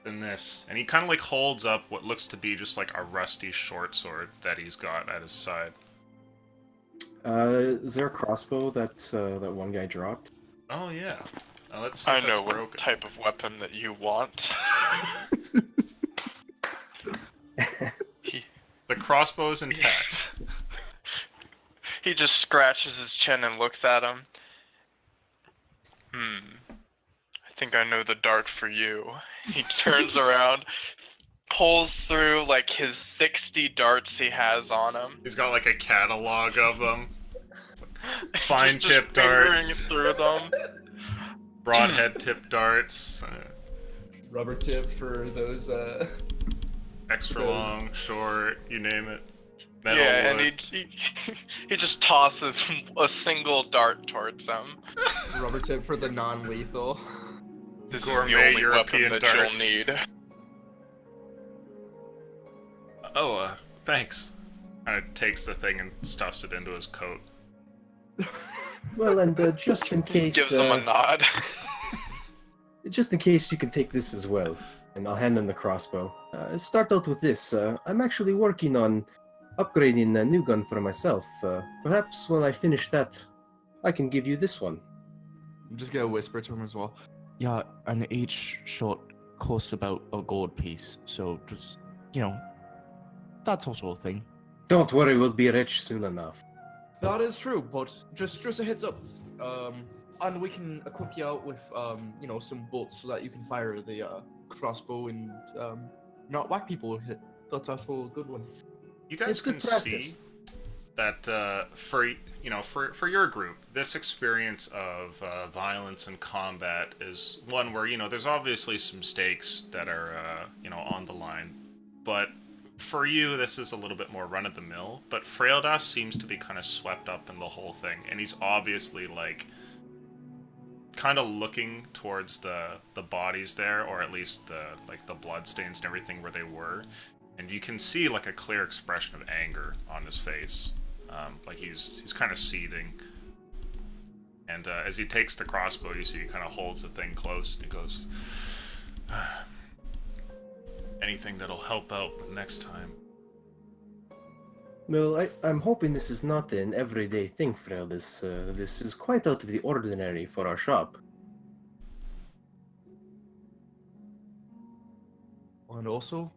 A: this. And he kind of, like, holds up what looks to be just, like, a rusty short sword that he's got at his side.
F: Is there a crossbow that that one guy dropped?
A: Oh, yeah. Let's see
C: I
A: if that's
C: know what
A: broken.
C: type of weapon that you want.
A: The crossbow's intact.
C: He just scratches his chin and looks at him. I think I know the dart for you. He turns around, pulls through like his 60 darts he has on him.
A: He's got like a catalog of them. Fine
C: Just
A: tip darts,
C: fingering through them.
A: broadhead tip darts,
E: Rubber tip for those.
A: extra
E: Those-
A: long, short, you name it. Metal
C: Yeah,
A: wood.
C: and he just tosses a single dart towards them.
E: Rubber tip for the non-lethal.
C: This
A: Gourmet
C: is the only
A: European
C: weapon that
A: darts.
C: you'll need.
A: Oh, thanks. Kind of takes the thing and stuffs it into his coat.
F: Well, and just in case,
C: Gives him a nod.
F: just in case you can take this as well, and I'll hand him the crossbow. Start out with this. I'm actually working on upgrading a new gun for myself. Perhaps when I finish that, I can give you this one.
E: I'm just gonna whisper to him as well.
G: Yeah, and each shot costs about a gold piece, so just, that sort of thing.
F: Don't worry, we'll be rich soon enough.
E: That is true, but just a heads up. And we can equip you out with some bolts so that you can fire the crossbow and not whack people with it. That's also a good one.
A: You guys
F: It's good
A: can see
F: practice.
A: that for your group, this experience of violence and combat is one where there's obviously some stakes that are on the line, but for you this is a little bit more run of the mill. But Fraildas seems to be kind of swept up in the whole thing, and he's obviously like kind of looking towards the bodies there, or at least the blood stains and everything where they were. And you can see like a clear expression of anger on his face, like he's kind of seething. And as he takes the crossbow, you see he kind of holds the thing close and he goes, "Anything that'll help out next time."
F: Well, I'm hoping this is not an everyday thing, Freldis. This is quite out of the ordinary for our shop.
E: And also,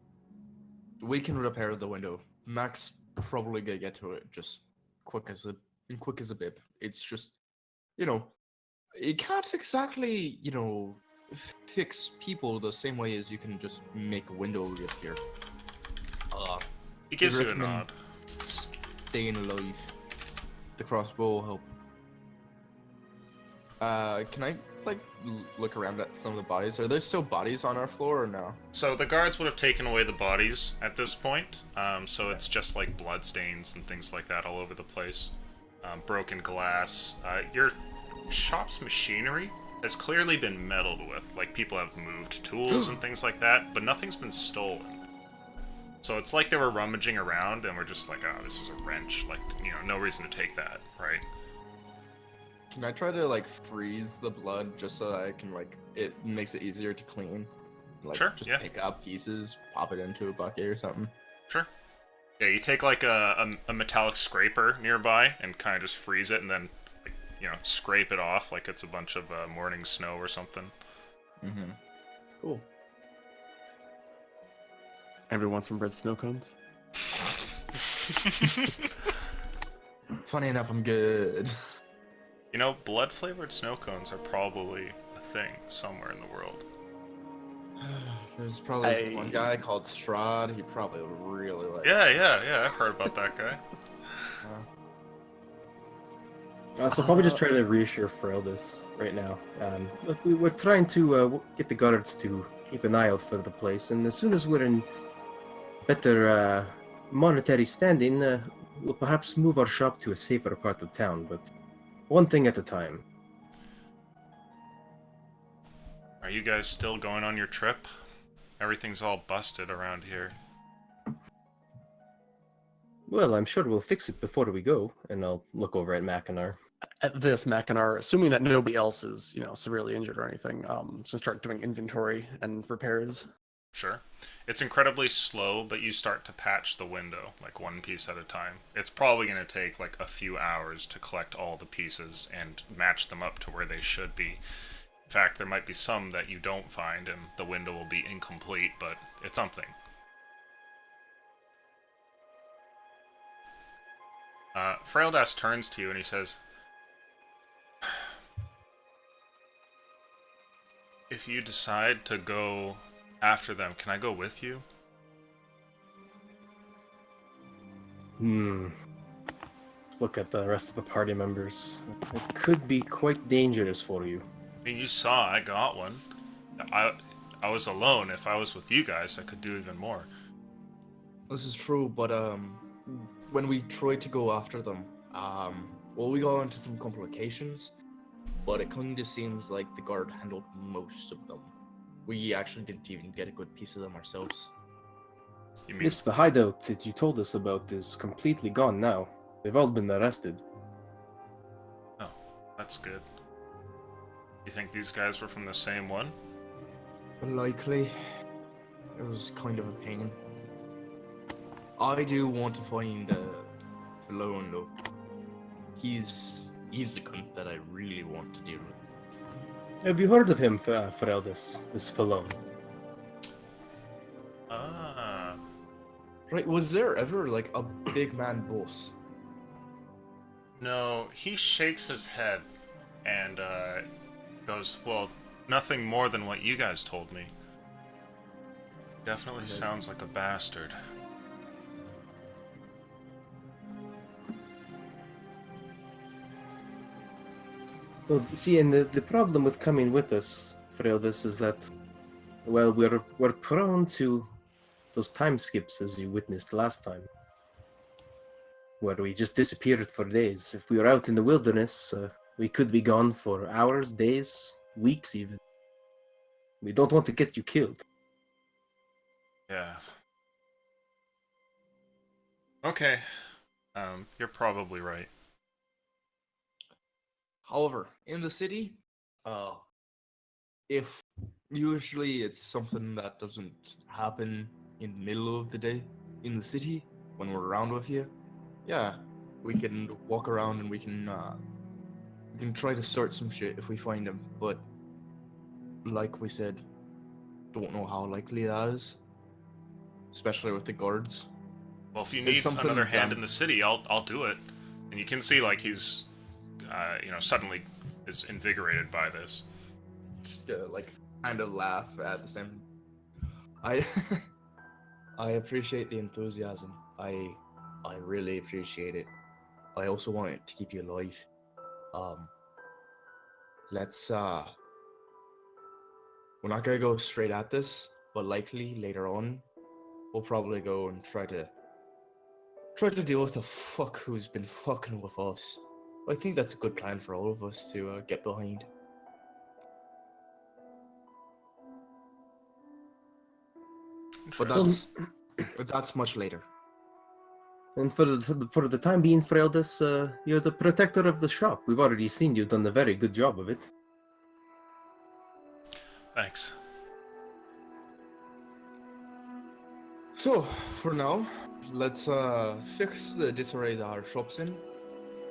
E: we can repair the window. Max probably gonna get to it just quick as a bib. It's just, you can't exactly, fix people the same way as you can just make a window reappear.
A: He gives you a
E: recommend-
A: nod.
E: Staying alive. The crossbow will help. Can I look around at some of the bodies? Are there still bodies on our floor or no?
A: So the guards would have taken away the bodies at this point, so it's just like blood stains and things like that all over the place. Broken glass. Your shop's machinery has clearly been meddled with. Like, people have moved tools and things like that, but nothing's been stolen. So it's like they were rummaging around and we're just like, oh, this is a wrench. Like, no reason to take that, right?
E: Can I try to freeze the blood just so that I can it makes it easier to clean?
A: Sure,
E: Just
A: yeah.
E: pick up pieces, pop it into a bucket or something.
A: Sure. Yeah, you take like a metallic scraper nearby and kind of just freeze it and then, scrape it off like it's a bunch of morning snow or something.
E: Mm-hmm. Cool.
D: Everyone want some red snow cones?
E: Funny enough, I'm good.
A: You know, blood-flavored snow cones are probably a thing somewhere in the world.
E: There's probably this one guy called Strahd. He probably would really like.
A: Yeah, I've heard about that guy.
F: So probably just try to reassure Feraldus right now. Look, we're trying to get the guards to keep an eye out for the place, and as soon as we're in better monetary standing, we'll perhaps move our shop to a safer part of town, but one thing at a time.
A: Are you guys still going on your trip? Everything's all busted around here.
F: Well, I'm sure we'll fix it before we go, and I'll look over at Mackinac.
D: At this, Mackinac, assuming that nobody else is, severely injured or anything, to start doing inventory and repairs.
A: Sure. It's incredibly slow, but you start to patch the window, like one piece at a time. It's probably going to take like a few hours to collect all the pieces and match them up to where they should be. In fact, there might be some that you don't find, and the window will be incomplete, but it's something. Fraildas turns to you and he says, if you decide to go after them, can I go with you?
F: Let's look at the rest of the party members. It could be quite dangerous for you.
A: I mean, you saw I got one. I was alone. If I was with you guys, I could do even more.
E: This is true, but when we tried to go after them, we got into some complications, but it kind of seems like the guard handled most of them. We actually didn't even get a good piece of them ourselves.
A: You mean
F: Yes, the hideout that you told us about is completely gone now. They've all been arrested.
A: Oh, that's good. You think these guys were from the same one?
E: Likely. It was kind of a pain. I do want to find Malone though. He's the cunt that I really want to deal with.
F: Have you heard of him, Feraldus, this Falone?
A: Ah.
E: Right, was there ever like a big man boss?
A: No, he shakes his head and goes, well, nothing more than what you guys told me. Definitely sounds like a bastard.
F: Well, see, and the problem with coming with us, Feraldus, is that, well, we're prone to those time skips as you witnessed last time, where we just disappeared for days. If we were out in the wilderness, we could be gone for hours, days, weeks even. We don't want to get you killed.
A: Yeah. Okay. You're probably right.
E: However, in the city, if usually it's something that doesn't happen in the middle of the day in the city when we're around with you, yeah, we can walk around and we can try to sort some shit if we find them. But like we said, don't know how likely that is, especially with the guards.
A: Well, if you
E: It's
A: need
E: something
A: another hand
E: that-
A: in the city, I'll do it. And you can see like he's, suddenly is invigorated by this.
E: Just like kind of laugh at the same. I appreciate the enthusiasm. I really appreciate it. I also want it to keep you alive. Let's we're not gonna go straight at this, but likely later on, we'll probably go and try to deal with the fuck who's been fucking with us. I think that's a good plan for all of us to get behind. But that's much later.
F: And for the time being, Feraldus, you're the protector of the shop. We've already seen you've done a very good job of it.
A: Thanks.
E: So, for now, let's fix the disarray that our shop's in.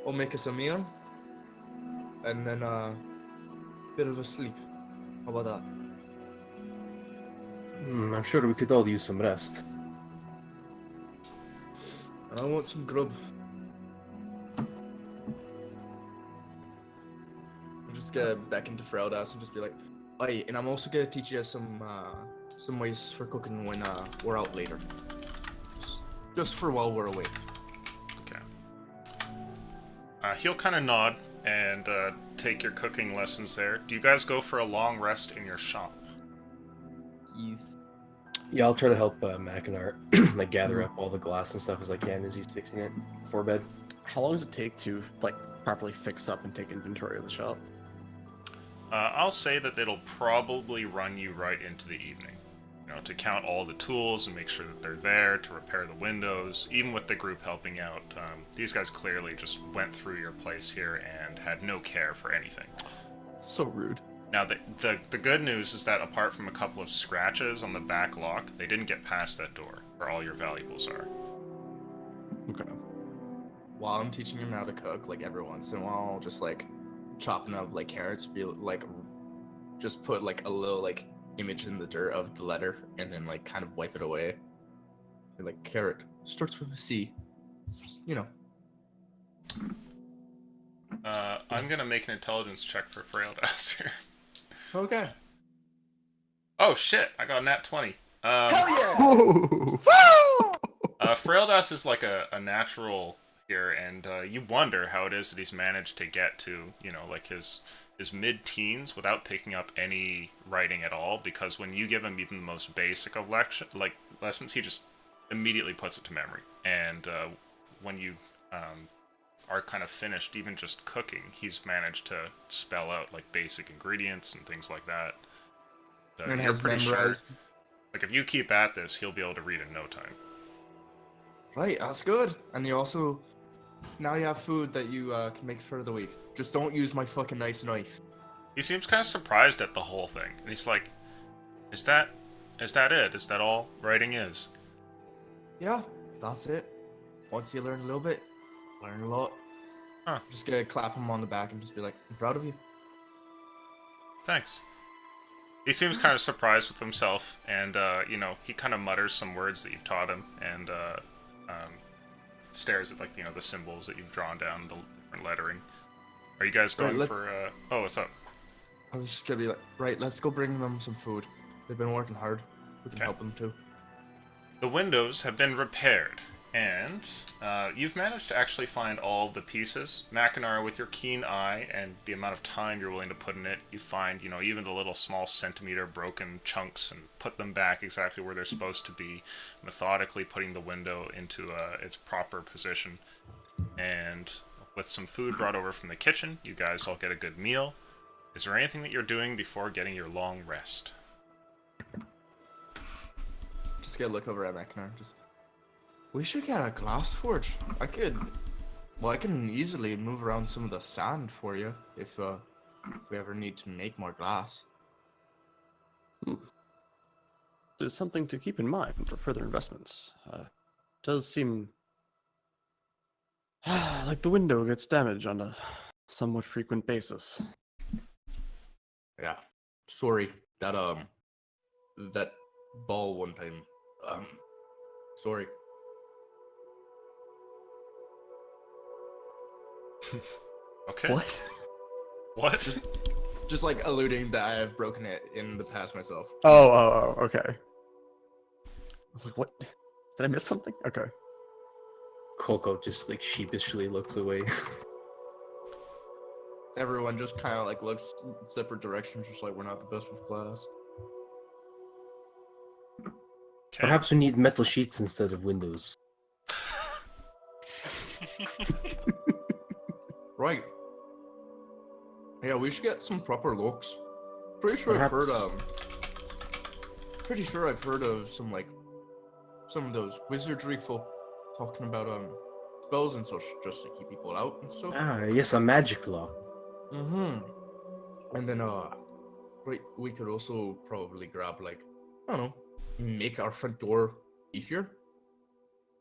E: We'll make us a meal, and then bit of a sleep. How about that?
F: I'm sure we could all use some rest.
E: And I want some grub. I'm just gonna back into Fraudas and just be like, "Aye," and I'm also gonna teach you some ways for cooking when we're out later. Just for while we're away.
A: Okay. He'll kind of nod and take your cooking lessons there. Do you guys go for a long rest in your shop?
F: Yeah, I'll try to help Mackinac like gather up all the glass and stuff as I can as he's fixing it before bed.
D: How long does it take to like properly fix up and take inventory of the shop?
A: I'll say that it'll probably run you right into the evening. You know, to count all the tools and make sure that they're there, to repair the windows, even with the group helping out. These guys clearly just went through your place here and had no care for anything.
D: So rude.
A: Now, the good news is that apart from a couple of scratches on the back lock, they didn't get past that door, where all your valuables are.
D: Okay.
E: While I'm teaching him how to cook, like every once in a while, I'll just like chopping up like carrots, be like, just put like a little like image in the dirt of the letter, and then like kind of wipe it away. Be like, carrot starts with a C. Just, you know.
A: I'm gonna make an intelligence check for Fraildas here.
E: Okay.
A: Oh shit, I got a nat 20.
E: Hell yeah!
A: Fraildas is like a natural here, and you wonder how it is that he's managed to get to, you know, like his mid-teens without picking up any writing at all, because when you give him even the most basic of lessons, he just immediately puts it to memory. And when you are kind of finished, even just cooking, he's managed to spell out like basic ingredients and things like that. So
E: And
A: you're
E: has
A: pretty sure,
E: memorized.
A: like if you keep at this, he'll be able to read in no time.
E: Right, that's good. And you also, now you have food that you can make for the week. Just don't use my fucking nice knife.
A: He seems kind of surprised at the whole thing, and he's like, "Is that it? Is that all writing is?"
E: Yeah, that's it. Once you learn a little bit, learn a lot.
A: Huh.
E: Just gonna clap him on the back and just be like, I'm proud of you.
A: Thanks. He seems kind of surprised with himself, and you know, he kind of mutters some words that you've taught him, and stares at like, you know, the symbols that you've drawn down, the different lettering. Are you guys going for? Oh, what's up?
E: I was just gonna be like, right, let's go bring them some food. They've been working hard. We can
A: Okay.
E: help them too.
A: The windows have been repaired, and you've managed to actually find all the pieces. Mackinac, with your keen eye and the amount of time you're willing to put in it, you find, you know, even the little small centimeter broken chunks and put them back exactly where they're supposed to be, methodically putting the window into its proper position. And with some food brought over from the kitchen, you guys all get a good meal. Is there anything that you're doing before getting your long rest?
E: Just gonna look over at Mackinac. Just, we should get a glass forge. I can easily move around some of the sand for you if we ever need to make more glass.
D: There's something to keep in mind for further investments. Does seem like the window gets damaged on a somewhat frequent basis.
E: Yeah. Sorry, that ball one time. Sorry.
A: Okay.
D: What?
A: What?
E: Just like alluding that I have broken it in the past myself.
D: Oh, okay. I was like, what? Did I miss something? Okay.
F: Coco just like sheepishly looks away.
E: Everyone just kind of like looks separate directions, just like we're not the best with glass.
A: Okay.
F: Perhaps we need metal sheets instead of windows.
E: Right. Yeah, we should get some proper looks. Pretty sure
F: Perhaps.
E: I've heard of some of those wizardry folk talking about spells and such just to keep people out and stuff.
F: Ah, yes, a magic lock.
E: Mm-hmm. And then right, we could also probably grab like, I don't know, make our front door easier.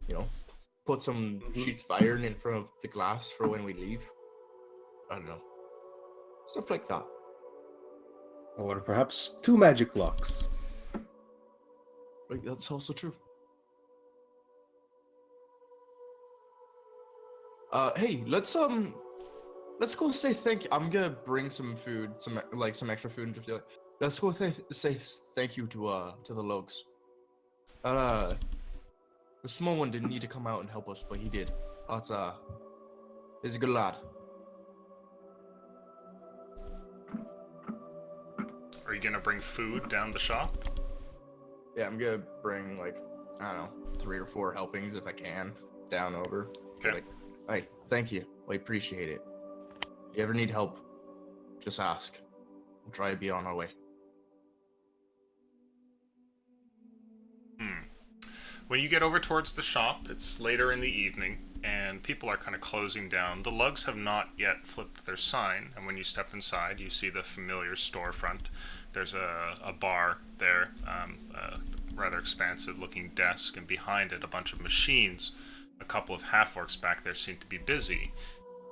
E: You know, put some sheets of iron in front of the glass for when we leave. I don't know. Stuff like that.
F: Or perhaps 2 magic locks.
E: Right, that's also true. Hey, let's go say thank. I'm gonna bring some food, some extra food, and just be like, let's go say thank you to the lugs. The small one didn't need to come out and help us, but he did. He's a good lad.
A: Are you gonna bring food down the shop?
E: Yeah, I'm gonna bring like, I don't know, 3 or 4 helpings if I can down over.
A: Okay.
E: Like, hey, thank you. We appreciate it. If you ever need help, just ask. We'll try to be on our way.
A: When you get over towards the shop, it's later in the evening, and people are kind of closing down. The lugs have not yet flipped their sign, and when you step inside, you see the familiar storefront. There's a bar there, a rather expansive-looking desk, and behind it, a bunch of machines. A couple of half-orcs back there seem to be busy,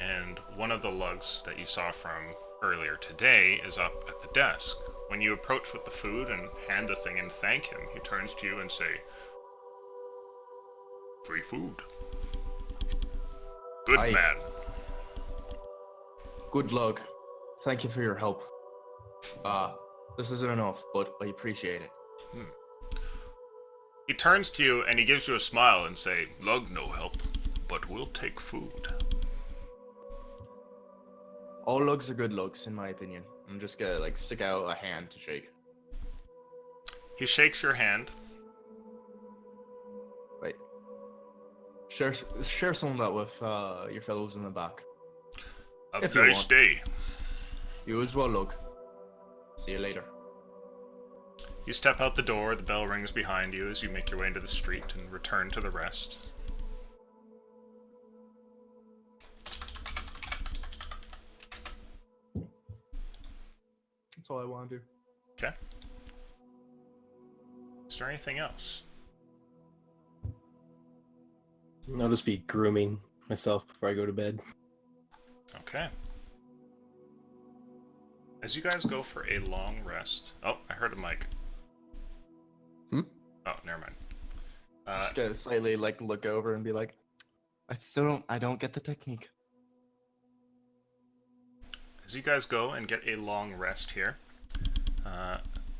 A: and one of the lugs that you saw from earlier today is up at the desk. When you approach with the food and hand the thing and thank him, he turns to you and say, "Free food. Good
E: Aye.
A: man."
E: Good luck. Thank you for your help. This isn't enough, but I appreciate it.
A: He turns to you and he gives you a smile and say, "Lug no help, but we'll take food."
E: All lugs are good lugs, in my opinion. I'm just gonna like stick out a hand to shake.
A: He shakes your hand.
E: Right. Share some of that with your fellows in the back.
A: Have
E: If
A: a
E: you
A: nice
E: want.
A: day.
E: You as well, Lug. See you later.
A: You step out the door, the bell rings behind you as you make your way into the street and return to the rest.
E: That's all I want to do.
A: Okay. Is there anything else?
F: I'll just be grooming myself before I go to bed.
A: Okay. As you guys go for a long rest... Oh, I heard a mic.
D: Hmm?
A: Oh, never mind.
E: Just gonna slightly like look over and be like,
G: I don't get the technique.
A: As you guys go and get a long rest here,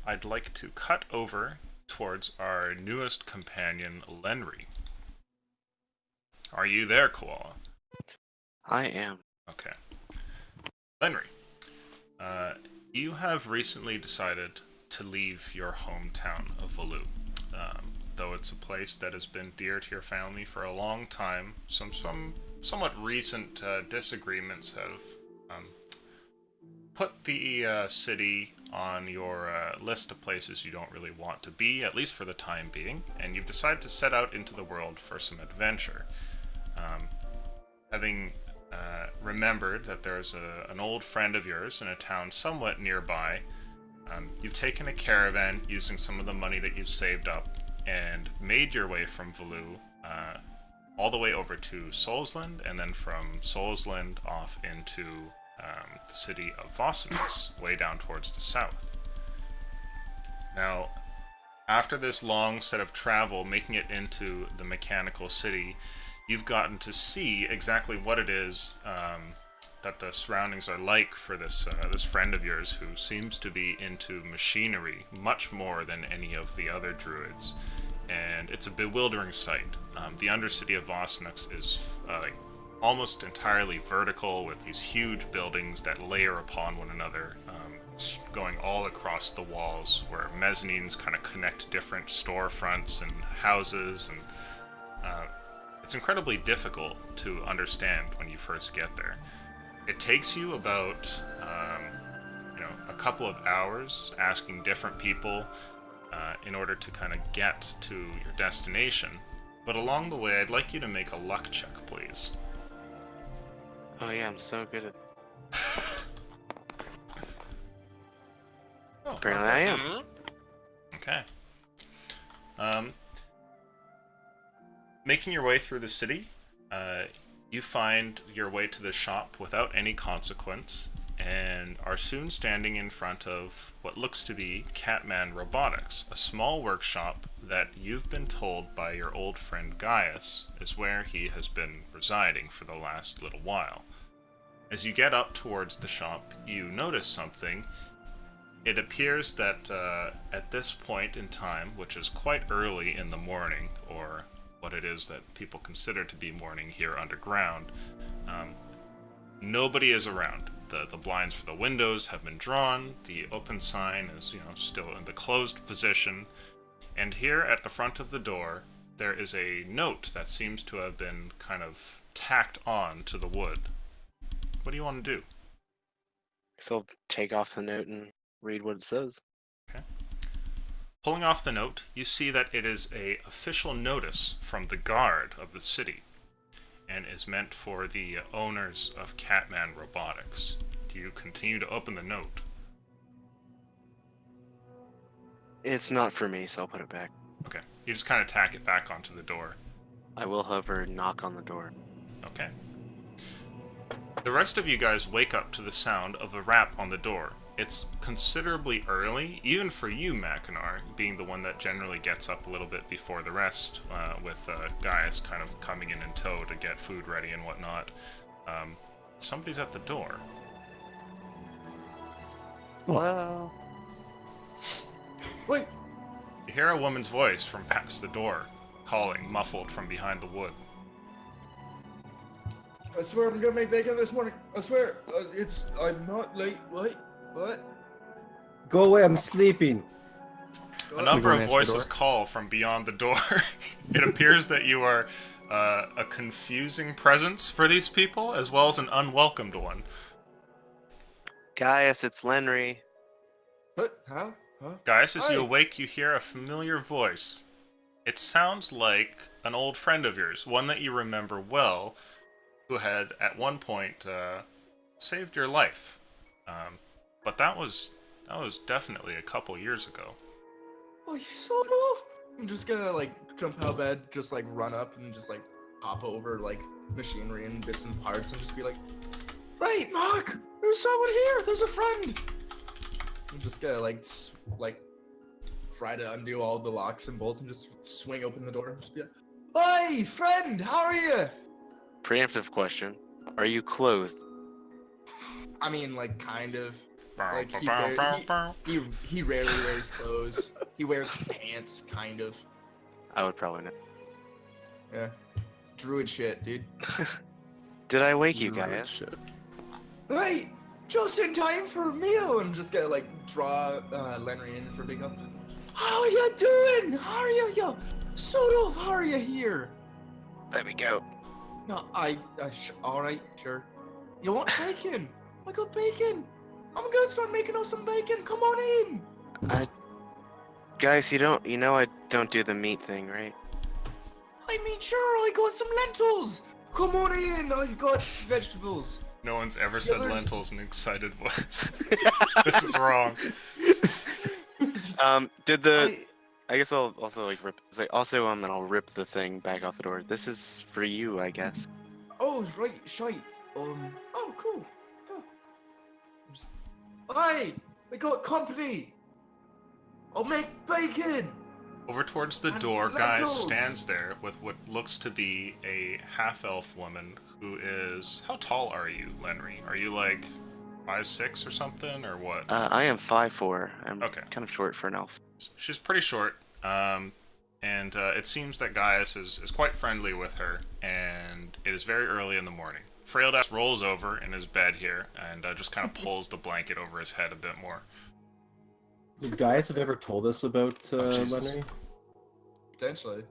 A: I'd like to cut over towards our newest companion, Lenry. Are you there, Koala?
B: I am.
A: Okay. Lenry, you have recently decided to leave your hometown of Volu. Though it's a place that has been dear to your family for a long time, some somewhat recent disagreements have put the city on your list of places you don't really want to be, at least for the time being, and you've decided to set out into the world for some adventure. Having remembered that there's an old friend of yours in a town somewhat nearby, you've taken a caravan using some of the money that you've saved up and made your way from Volu all the way over to Solsland, and then from Solsland off into the city of Vossnitz, way down towards the south. Now, after this long set of travel, making it into the mechanical city, you've gotten to see exactly what it is that the surroundings are like for this friend of yours who seems to be into machinery much more than any of the other druids. And it's a bewildering sight. The undercity of Vossnitz is almost entirely vertical, with these huge buildings that layer upon one another, going all across the walls, where mezzanines kind of connect different storefronts and houses, and it's incredibly difficult to understand when you first get there. It takes you about a couple of hours asking different people in order to kind of get to your destination. But along the way, I'd like you to make a luck check, please.
B: Oh yeah, I'm so good at.
A: Oh,
B: Apparently, I am.
C: Mhm.
A: okay. Making your way through the city, you find your way to the shop without any consequence, and are soon standing in front of what looks to be Catman Robotics, a small workshop that you've been told by your old friend Gaius is where he has been residing for the last little while. As you get up towards the shop, you notice something. It appears that at this point in time, which is quite early in the morning, or what it is that people consider to be morning here underground, nobody is around. The blinds for the windows have been drawn, the open sign is, still in the closed position, and here at the front of the door, there is a note that seems to have been kind of tacked on to the wood. What do you want to do?
B: So I'll take off the note and read what it says.
A: Okay. Pulling off the note, you see that it is a official notice from the guard of the city, and is meant for the owners of Catman Robotics. Do you continue to open the note?
B: It's not for me, so I'll put it back.
A: Okay. You just kind of tack it back onto the door.
B: I will, however, knock on the door.
A: Okay. The rest of you guys wake up to the sound of a rap on the door. It's considerably early, even for you, Mackinac, being the one that generally gets up a little bit before the rest, with Gaius kind of coming in tow to get food ready and whatnot. Somebody's at the door.
B: Hello?
E: Wait,
A: You hear a woman's voice from past the door, calling, muffled from behind the wood.
E: I swear I'm gonna make bacon this morning. I swear, I'm not late. What?
F: Go away, I'm sleeping.
A: A number
D: go
A: of
D: answer the
A: voices
D: door?
A: call from beyond the door. It appears that you are a confusing presence for these people, as well as an unwelcomed one.
B: Gaius, it's Lenry.
E: What? How? Huh?
A: Guys, as you
E: Hi.
A: awake, you hear a familiar voice. It sounds like an old friend of yours, one that you remember well, who had at one point saved your life. But that was definitely a couple years ago.
E: Oh, you sort of. I'm just gonna jump out of bed, just run up and just hop over machinery and bits and parts and just be like, right, Mark, there's someone here. There's a friend. I'm just gonna try to undo all the locks and bolts and just swing open the door and just be like, hi, friend, how are you?
B: Preemptive question. Are you clothed?
E: I mean, kind of.
A: Bow,
E: He,
A: bow, bow, bow.
E: he rarely wears clothes. He wears pants, kind of.
B: I would probably know.
E: Yeah. Druid shit, dude.
B: Did I wake you,
D: Druid
B: Gaius?
D: shit.
E: Right! Just in time for a meal! I'm just gonna draw Lenry in for a big up. How are you doing? How are you? Yo, sort of, how are you here?
B: Let me go.
E: No, alright, sure. You want bacon? I got bacon! I'm gonna start making us some bacon, come on in!
B: Guys, you know I don't do the meat thing, right?
E: I mean, sure, I got some lentils! Come on in, I've got vegetables.
A: No one's ever said
E: other-
A: lentils in an excited voice. This is wrong.
B: Did the... I guess I'll also rip... and I'll rip the thing back off the door. This is for you, I guess.
E: Oh, right, shite. Oh, cool. Huh. Hi, we got company. I'll make bacon.
A: Over towards the
E: And
A: door, Guy
E: lentils.
A: stands there with what looks to be a half-elf woman who is... How tall are you, Lenry? Are you 5'6" or something, or what?
B: I am 5'4". I'm
A: Okay.
B: kind of short for an elf.
A: She's pretty short, and it seems that Gaius is quite friendly with her, and it is very early in the morning. Fraildas rolls over in his bed here, and just kind of pulls the blanket over his head a bit more.
F: Would guys have ever told us about
A: Jesus.
F: Lenry?
E: Potentially.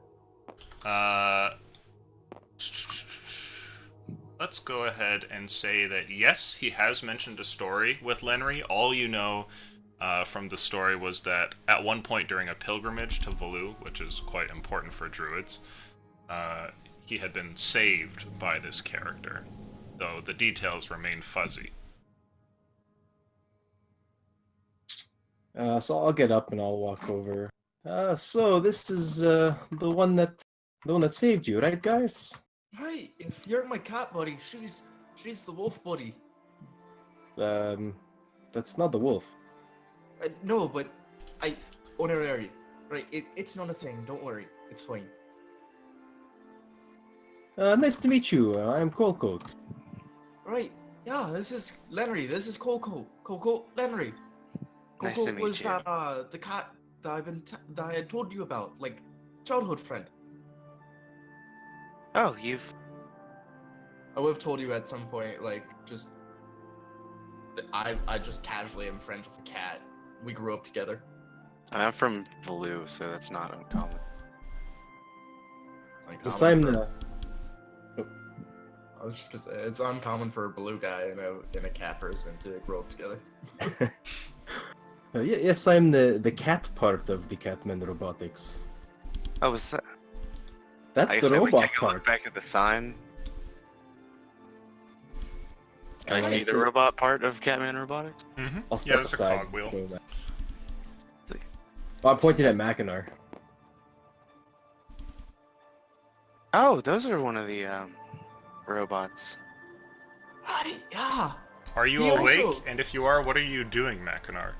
A: Let's go ahead and say that yes, he has mentioned a story with Lenry. All you know from the story was that at one point during a pilgrimage to Volu, which is quite important for druids, he had been saved by this character, though the details remain fuzzy.
F: So I'll get up and I'll walk over. So this is the one that saved you, right, guys?
E: Right, if you're my cat buddy, she's the wolf buddy.
F: That's not the wolf.
E: No, but honorary. Right, it's not a thing. Don't worry, it's fine.
F: Nice to meet you. I'm Colcoat.
E: Right, yeah, this is Lenry. This is Coco. Coco Lenry.
B: Nice
E: Coco
B: to meet
E: was
B: you.
E: that the cat that that I had told you about, like childhood friend.
B: Oh,
E: I would have told you at some point, like just that I just casually am friends with the cat. We grew up together.
B: I'm from Valoo, so that's not uncommon.
E: It's
F: Yes,
E: uncommon
F: I'm
E: for-
F: the.
E: I was just gonna say it's uncommon for a blue guy and a cat person to grow up together.
F: Yes, I'm the cat part of the Catman Robotics.
B: Oh, was that?
F: That's
B: I guess
F: the
B: I would
F: robot
B: take a look
F: part.
B: back at the sign. Can I
F: Oh, I
B: see the
F: see.
B: robot part of Catman Robotics?
A: Mm-hmm.
F: I'll
A: Yeah,
F: step
A: there's a
F: aside.
A: cogwheel.
F: Oh, I'm pointing at Mackinac.
B: Oh, those are one of the robots.
E: Right, yeah.
A: Are you
E: He
A: awake?
E: also-
A: And if you are, what are you doing, Mackinac?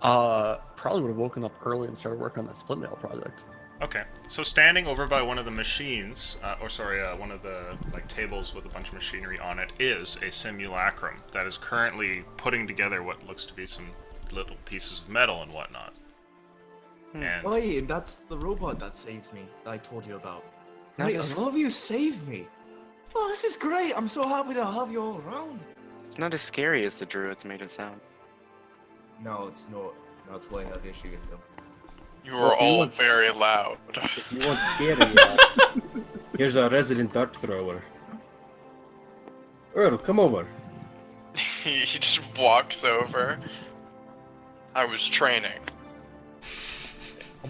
D: Probably would have woken up early and started working on that split mail project.
A: Okay, so standing over by one of the machines, one of the tables with a bunch of machinery on it, is a simulacrum that is currently putting together what looks to be some little pieces of metal and whatnot. And
E: Oi, and that's the robot that saved me that I told you about.
B: Now
E: Wait,
B: this-
E: I love you saved me. Oh, this is great. I'm so happy to have you all around.
B: It's not as scary as the druids made it sound.
E: No, it's not. That's why I have issue with them.
C: You
F: Well,
C: were
F: if you
C: all
F: want-
C: very loud.
F: If you want scary, here's a resident dart thrower. Earl, come over.
C: He just walks over. I was training.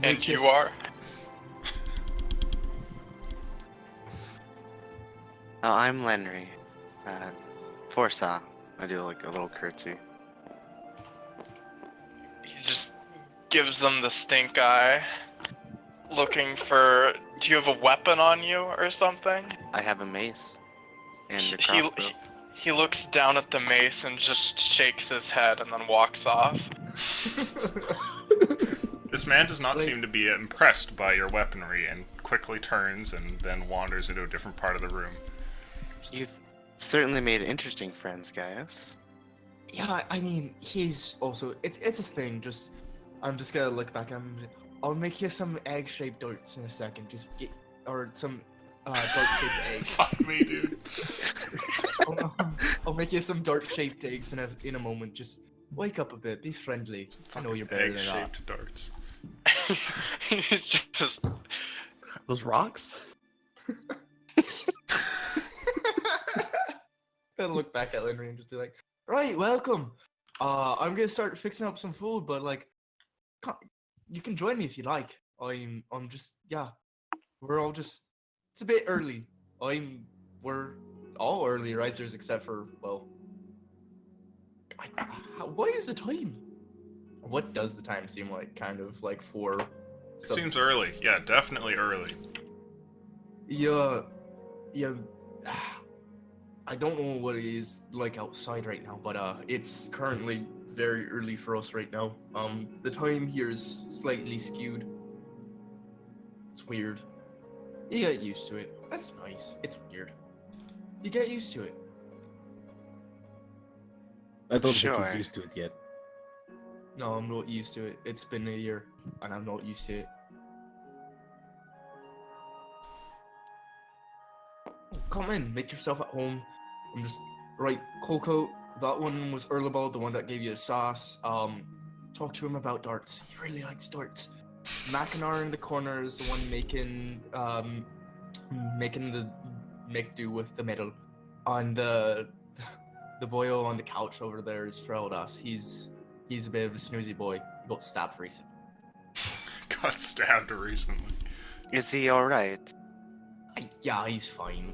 C: And you are?
B: Oh, I'm Lenry. Forsa. I do like a little curtsy.
C: He just gives them the stink eye. Looking for... Do you have a weapon on you or something?
B: I have a mace and a
C: He-
B: crossbow.
C: He looks down at the mace and just shakes his head and then walks off.
A: this man does not
E: Like-
A: seem to be impressed by your weaponry and quickly turns and then wanders into a different part of the room.
B: You've certainly made interesting friends, Gaius.
E: Yeah, I mean, he's also. It's a thing. Just, I'm just gonna look back. I'll make you some egg-shaped darts in a second. Just get, or some dart-shaped eggs.
A: Fuck me, dude.
E: I'll make you some dart-shaped eggs in a moment. Just wake up a bit. Be friendly. I know you're better than that.
A: Egg-shaped darts.
C: He just...
D: Those rocks?
E: Gotta look back at Lenry and just be like, right, welcome. I'm gonna start fixing up some food, but like, you can join me if you like. I'm just, yeah. We're all just, it's a bit early. We're all early risers except for, well, what is the time? What does the time seem like? Kind of like 4.
A: It seems early. Yeah, definitely early.
E: Yeah. I don't know what it is like outside right now, but it's currently very early for us right now. The time here is slightly skewed. It's weird. You get used to it. That's nice. It's weird. You get used to it.
F: I don't think
B: Sure.
F: he's used to it yet.
E: No, I'm not used to it. It's been a year, and I'm not used to it. Oh, come in, make yourself at home. I'm just right, Coco. That one was Erlebald, the one that gave you a sauce. Talk to him about darts. He really likes darts. Mackinac in the corner is the one making the make do with the metal. And the boyo on the couch over there is Freldas. He's a bit of a snoozy boy. He got stabbed recently.
A: Got stabbed recently.
B: Is he alright?
E: Yeah, he's fine.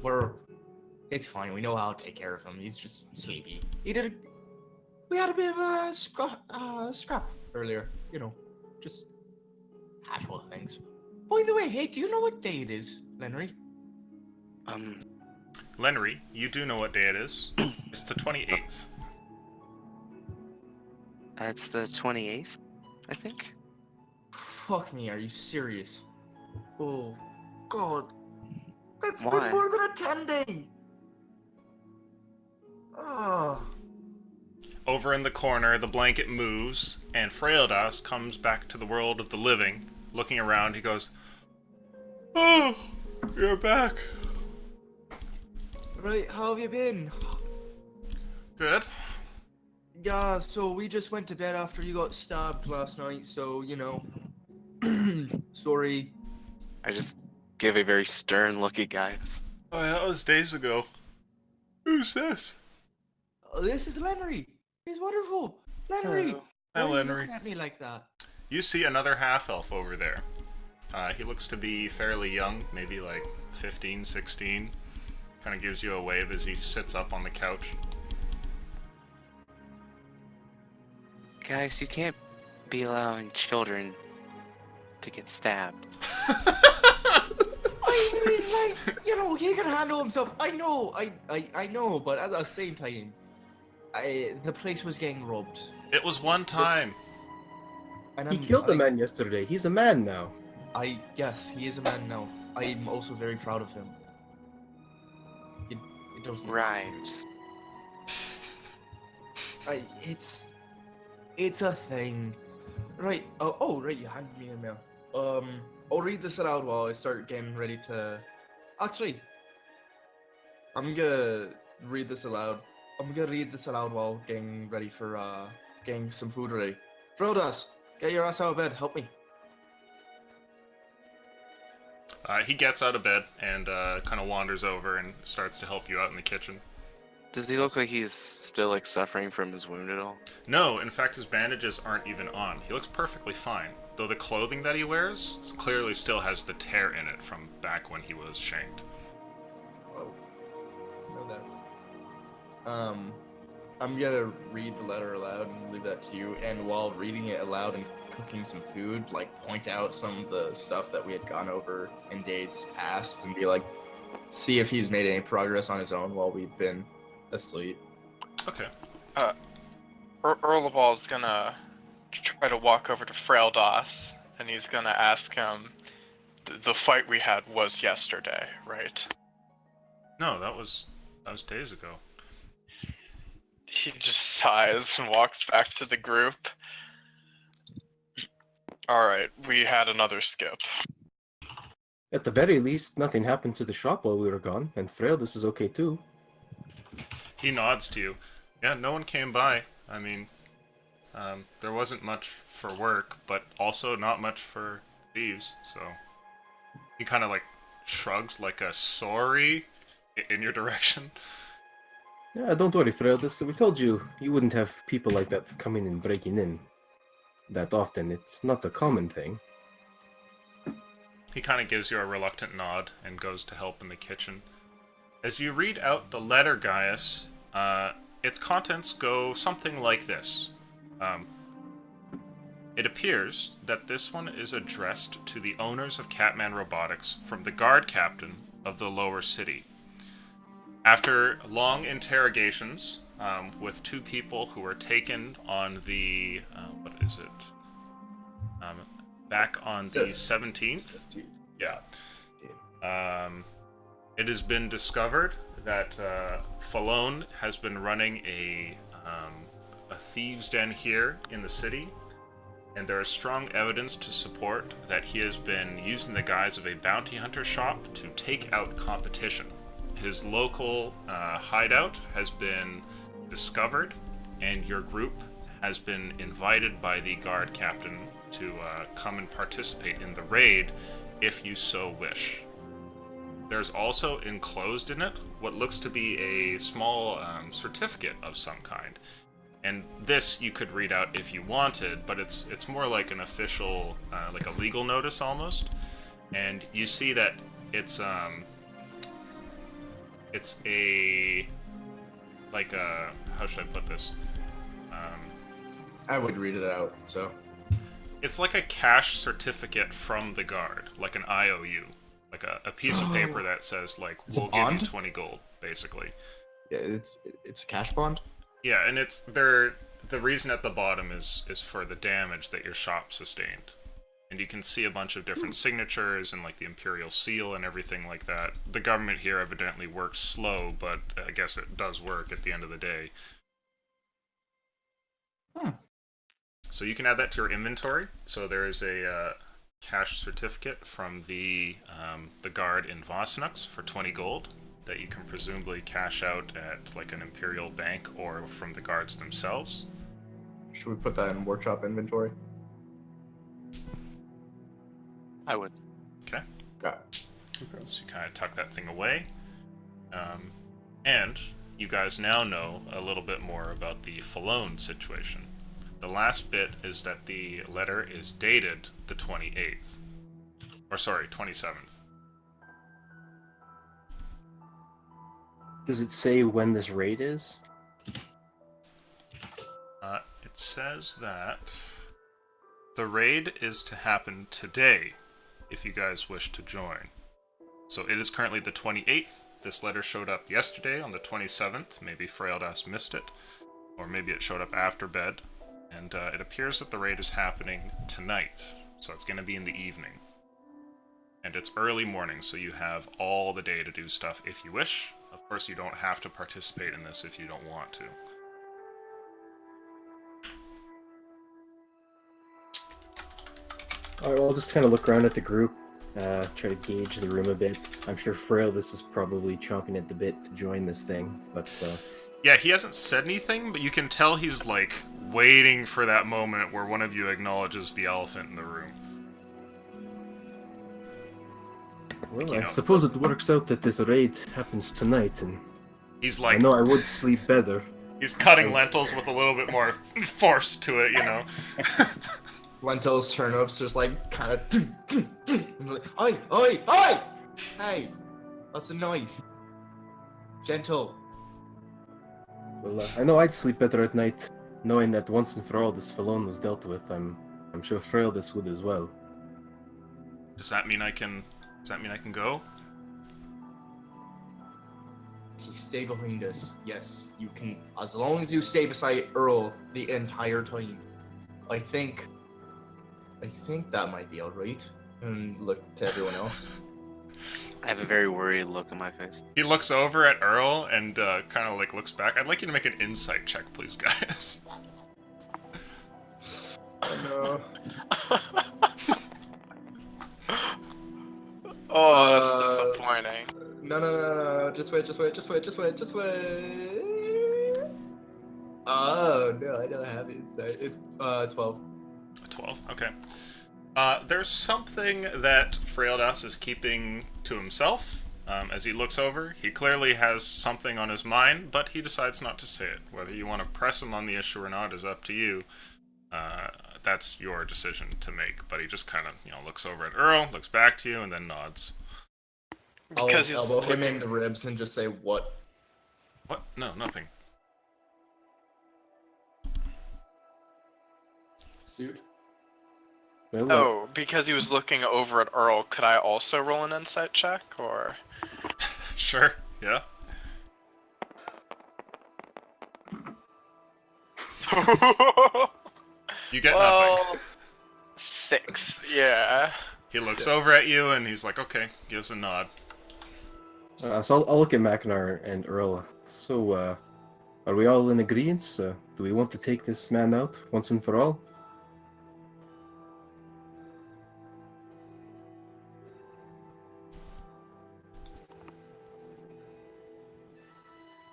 E: It's fine. We know how to take care of him. He's just sleepy. We had a bit of a scrap earlier. You know, just casual things. By the way, hey, do you know what day it is, Lenry?
A: Lenry, you do know what day it is. It's the 28th.
B: It's the 28th, I think.
E: Fuck me, are you serious? Oh, God. That's
B: Why?
E: been more than a 10-day! Oh.
A: Over in the corner, the blanket moves, and Fraildas comes back to the world of the living. Looking around, he goes, "Oh, you're back.
E: Right, how have you been?
A: Good.
E: Yeah, so we just went to bed after you got stabbed last night, so, you know. Sorry.
B: I just give a very stern look at Gaius.
A: Oh, yeah, that was days ago. Who's this?"
E: This is Lenry. He's wonderful. Lenry.
B: Hello.
A: Hi,
E: Why are you
A: Lenry.
E: looking at me like that?
A: You see another half-elf over there. He looks to be fairly young, maybe like 15, 16. Kind of gives you a wave as he sits up on the couch.
B: Guys, you can't be allowing children to get stabbed.
E: I mean, like, you know, he can handle himself. I know, I know, but at the same time, the place was getting robbed.
A: It was one time.
E: And
F: He killed the man yesterday. He's a man now.
E: Yes, he is a man now. I'm also very proud of him. It doesn't.
B: Right.
E: It's a thing. Right. Oh, right. You handed me a mail. I'll read this aloud while I start getting ready to. Actually, I'm gonna read this aloud. I'm gonna read this aloud while getting ready for getting some food ready. Frodas, get your ass out of bed. Help me.
A: He gets out of bed and kind of wanders over and starts to help you out in the kitchen.
B: Does he look like he's still like suffering from his wound at all?
A: No, in fact, his bandages aren't even on. He looks perfectly fine, though the clothing that he wears clearly still has the tear in it from back when he was shanked.
E: Oh, know that. I'm gonna read the letter aloud and leave that to you. And while reading it aloud and cooking some food, like point out some of the stuff that we had gone over in days past, and be like, see if he's made any progress on his own while we've been asleep.
A: Okay.
C: Erlebald's gonna try to walk over to Fraildas, and he's gonna ask him, the fight we had was yesterday, right?
A: No, that was days ago.
C: He just sighs and walks back to the group. Alright, we had another skip.
F: At the very least, nothing happened to the shop while we were gone, and Frail, this is okay too.
A: He nods to you. Yeah, no one came by. I mean, there wasn't much for work, but also not much for thieves, so... He kind of, like, shrugs like a sorry in your direction.
F: Yeah, don't worry, Frail. We told you wouldn't have people like that coming and breaking in that often. It's not a common thing.
A: He kind of gives you a reluctant nod and goes to help in the kitchen. As you read out the letter, Gaius, its contents go something like this. It appears that this one is addressed to the owners of Catman Robotics from the guard captain of the lower city. After long interrogations with two people who were taken on the... what is it? Back on the 17th? Yeah. It has been discovered that Falone has been running a thieves' den here in the city, and there is strong evidence to support that he has been using the guise of a bounty hunter shop to take out competition. His local hideout has been discovered, and your group has been invited by the guard captain to come and participate in the raid if you so wish. There's also enclosed in it what looks to be a small certificate of some kind. And this you could read out if you wanted, but it's more like an official, like a legal notice almost. And you see that it's a, like a, how should I put this?
E: I would read it out, so.
A: It's like a cash certificate from the guard, like an IOU. Like a piece of paper that says, like,
E: It's a
A: we'll give you
E: bond?
A: 20 gold, basically.
E: it's a cash bond.
A: Yeah, and the reason at the bottom is for the damage that your shop sustained. And you can see a bunch of different signatures and like the Imperial Seal and everything like that. The government here evidently works slow, but I guess it does work at the end of the day. So you can add that to your inventory. So there is a cash certificate from the guard in Vosnux for 20 gold that you can presumably cash out at like an Imperial bank or from the guards themselves.
E: Should we put that in workshop inventory?
B: I would.
A: Okay.
E: Okay.
A: So you kind of tuck that thing away. And you guys now know a little bit more about the Falone situation. The last bit is that the letter is dated the 28th. Or sorry, 27th.
F: Does it say when this raid is?
A: It says that the raid is to happen today, if you guys wish to join. So it is currently the 28th. This letter showed up yesterday on the 27th. Maybe Fraildas missed it. Or maybe it showed up after bed. And it appears that the raid is happening tonight. So it's going to be in the evening. And it's early morning, so you have all the day to do stuff if you wish. Of course, you don't have to participate in this if you don't want to.
F: Alright, well, I'll just kind of look around at the group, try to gauge the room a bit. I'm sure Frail, this is probably chomping at the bit to join this thing, but
A: Yeah, he hasn't said anything, but you can tell he's, like, waiting for that moment where one of you acknowledges the elephant in the room.
F: well,
A: You
F: I
A: know.
F: suppose it works out that this raid happens tonight, and
A: He's
F: I
A: like,
F: know I would sleep better.
A: he's cutting lentils with a little bit more force to it, you know?
E: Lentils, turnips, just like kind of. Like, oi, oi, oi! Hey, that's a knife. Gentle.
F: Well, I know I'd sleep better at night, knowing that once and for all this Falone was dealt with. I'm sure Frail this would as well.
A: Does that mean I can go?
E: Please stay behind us. Yes, you can, as long as you stay beside Earl the entire time. I think that might be alright. And look to everyone else.
B: I have a very worried look on my face.
A: He looks over at Earl and kind of like looks back. I'd like you to make an insight check, please, guys.
E: Oh
C: Oh, that's disappointing.
E: no. Just wait. Oh, no, I don't have insight. It's 12.
A: 12, okay. There's something that Fraildas is keeping to himself as he looks over. He clearly has something on his mind, but he decides not to say it. Whether you want to press him on the issue or not is up to you. That's your decision to make. But he just kind of, looks over at Earl, looks back to you, and then nods.
C: Because he's
E: I'll elbow him
C: looking-
E: in the ribs and just say, what?
A: What? No, nothing.
E: Oh. Suit?
F: Well,
C: Oh, because he was looking over at Earl, could I also roll an insight check, or?
A: Sure, yeah. You get
C: Well,
A: nothing.
C: 6, yeah.
A: He looks over at you and he's like, okay, gives a nod.
F: so I'll look at Mackinac and Earl. So, are we all in agreement? Do we want to take this man out once and for all?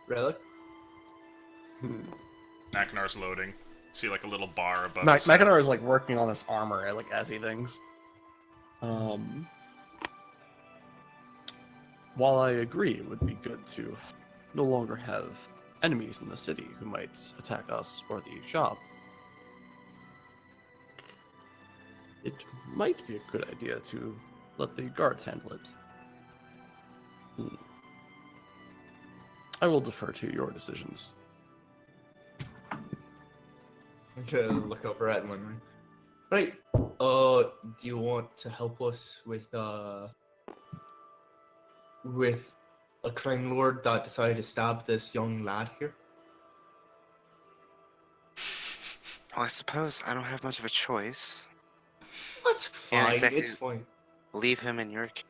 E: Relic?
A: Mackinar's loading. See like a little bar above. his head.
D: Mackinac is like working on this armor, like as he thinks. While I agree, it would be good to no longer have enemies in the city who might attack us or the shop. It might be a good idea to let the guards handle it. I will defer to your decisions.
E: I'm gonna look over at one. Right. Do you want to help us with a crime lord that decided to stab this young lad here?
B: Well, I suppose I don't have much of a choice.
E: That's
B: Can't
E: fine.
B: exactly
E: It's fine.
B: leave him in your care.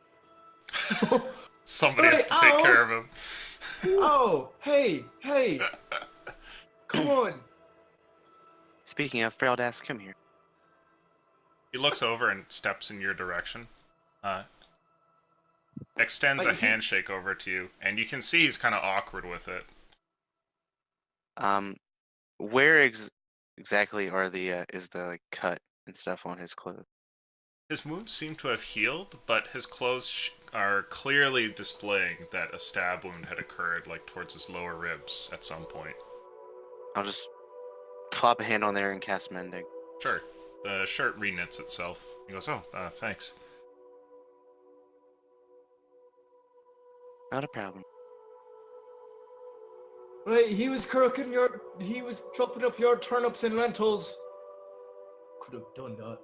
A: Somebody has to take care of him.
E: Oh, hey, hey! Come on.
B: Speaking of, Feraldas, come here.
A: He looks over and steps in your direction. Extends a handshake over to you, and you can see he's kind of awkward with it.
B: Where exactly are the is the like, cut and stuff on his clothes?
A: His wounds seem to have healed, but his clothes are clearly displaying that a stab wound had occurred, like towards his lower ribs at some point.
B: I'll just plop a hand on there and cast mending.
A: Sure. The shirt reknits itself. He goes, "Oh, thanks."
B: Not a problem.
E: Right, he was chopping up your turnips and lentils. Could have done that.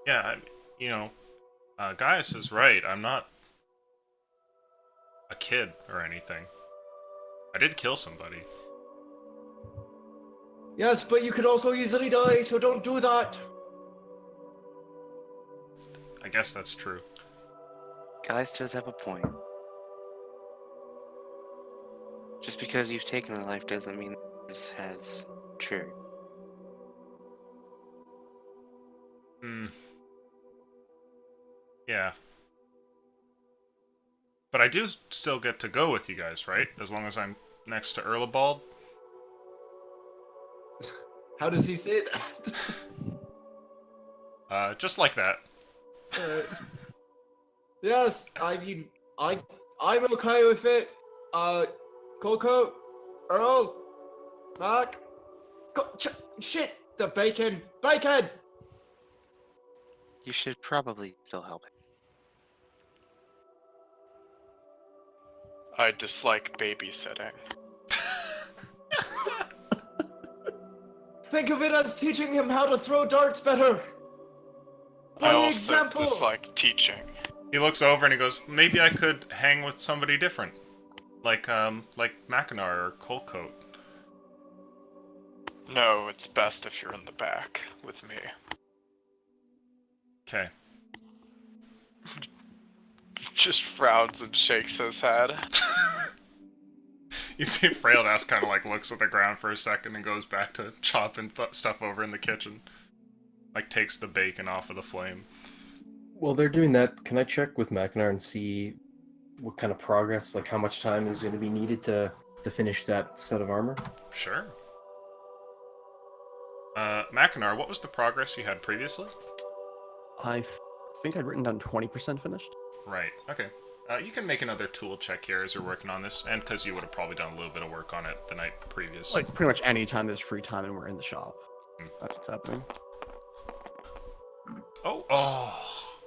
A: Yeah, Gaius is right. I'm not a kid or anything. I did kill somebody.
E: Yes, but you could also easily die, so don't do that.
A: I guess that's true.
B: Guys does have a point. Just because you've taken a life doesn't mean this has true.
A: Yeah. But I do still get to go with you guys, right? As long as I'm next to Erlebald.
E: How does he say that?
A: Just like that.
E: Yes, I mean, I'm okay with it. Coco, Earl, Mac, shit, the bacon.
B: You should probably still help him.
C: I dislike babysitting.
E: Think of it as teaching him how to throw darts better.
C: I
E: By
C: also
E: example.
C: dislike teaching.
A: He looks over and he goes, "Maybe I could hang with somebody different. Like Mackinac or Colcoat."
C: No, it's best if you're in the back with me.
A: Okay.
C: Just frowns and shakes his head.
A: You see Fraildass kind of like looks at the ground for a second and goes back to chopping stuff over in the kitchen. Like takes the bacon off of the flame.
F: While they're doing that, can I check with Mackinac and see what kind of progress, like how much time is going to be needed to finish that set of armor?
A: Sure. Mackinac, what was the progress you had previously?
D: I think I'd written down 20% finished.
A: Right, okay. You can make another tool check here as you're working on this, and because you would have probably done a little bit of work on it the night previous.
D: Like, pretty much any time there's free time and we're in the shop. That's what's happening.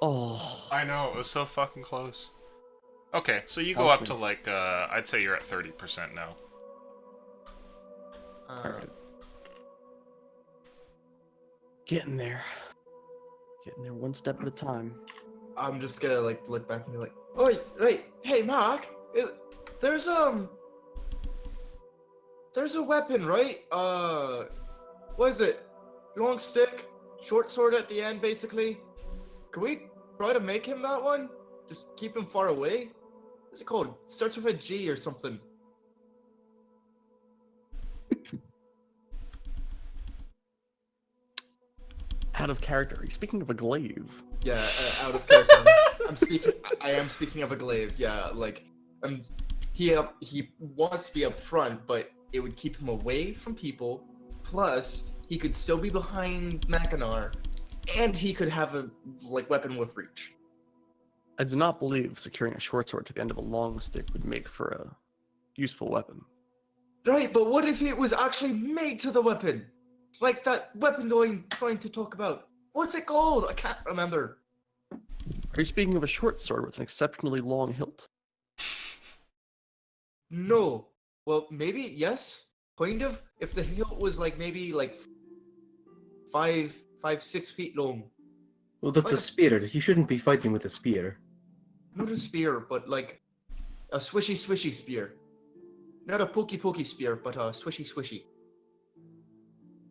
A: Oh, I know, it was so fucking close. Okay, so you go up to like, I'd say you're at 30% now.
D: Alright. Getting there one step at a time.
E: I'm just gonna like look back and be like, "Oh, right, hey, Mark, there's a weapon, right? What is it? Long stick, short sword at the end, basically. Can we try to make him that one? Just keep him far away. What's it called? It starts with a G or something."
D: Out of character. Are you speaking of a glaive?
E: Yeah, out of character. I am speaking of a glaive. Yeah, like, he wants to be up front, but it would keep him away from people. Plus, he could still be behind Mackinac, and he could have a weapon with reach.
D: I do not believe securing a short sword to the end of a long stick would make for a useful weapon.
E: Right, but what if it was actually made to the weapon? Like that weapon I'm trying to talk about. What's it called? I can't remember.
D: Are you speaking of a short sword with an exceptionally long hilt?
E: No. Well, maybe, yes. Kind of. If the hilt was maybe 6 feet long.
F: Well, that's a spear. He shouldn't be fighting with a spear.
E: not a spear, but like a swishy spear. Not a pokey spear, but a swishy.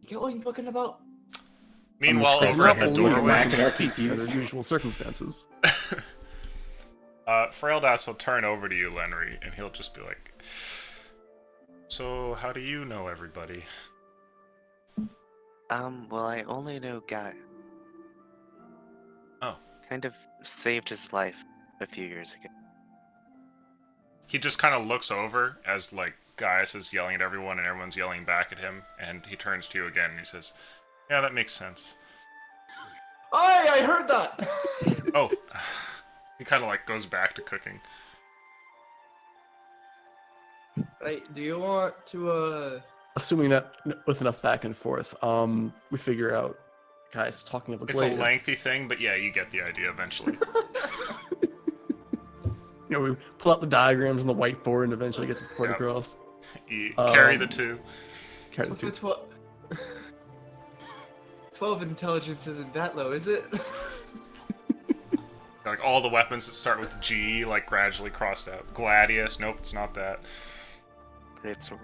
E: You get what I'm talking about?
A: Meanwhile,
F: I'm
A: over at the
F: scratching my head
A: doorway,
F: back in our
D: Under
F: PPUs.
D: usual circumstances.
A: Fraildas will turn over to you, Lenry, and he'll just be like, "So, how do you know everybody?"
B: Well, I only know Guy.
A: Oh.
B: Kind of saved his life a few years ago.
A: He just kind of looks over as, like, Gaius is yelling at everyone and everyone's yelling back at him, and he turns to you again and he says, "Yeah, that makes sense."
E: I heard that!
A: Oh. He kind of, like, goes back to cooking.
E: Right, do you want to,
D: Assuming that with enough back and forth, we figure out guys talking of a
A: It's a
D: glade.
A: lengthy thing, but yeah, you get the idea eventually.
D: We pull out the diagrams on the whiteboard and eventually get the point
A: Yep.
D: across.
A: You carry the
D: Um,
A: two.
D: Carry the two.
E: 12 intelligence isn't that low, is it?
A: Like, all the weapons that start with G, like, gradually crossed out. Gladius, nope, it's not that.
B: Great sword.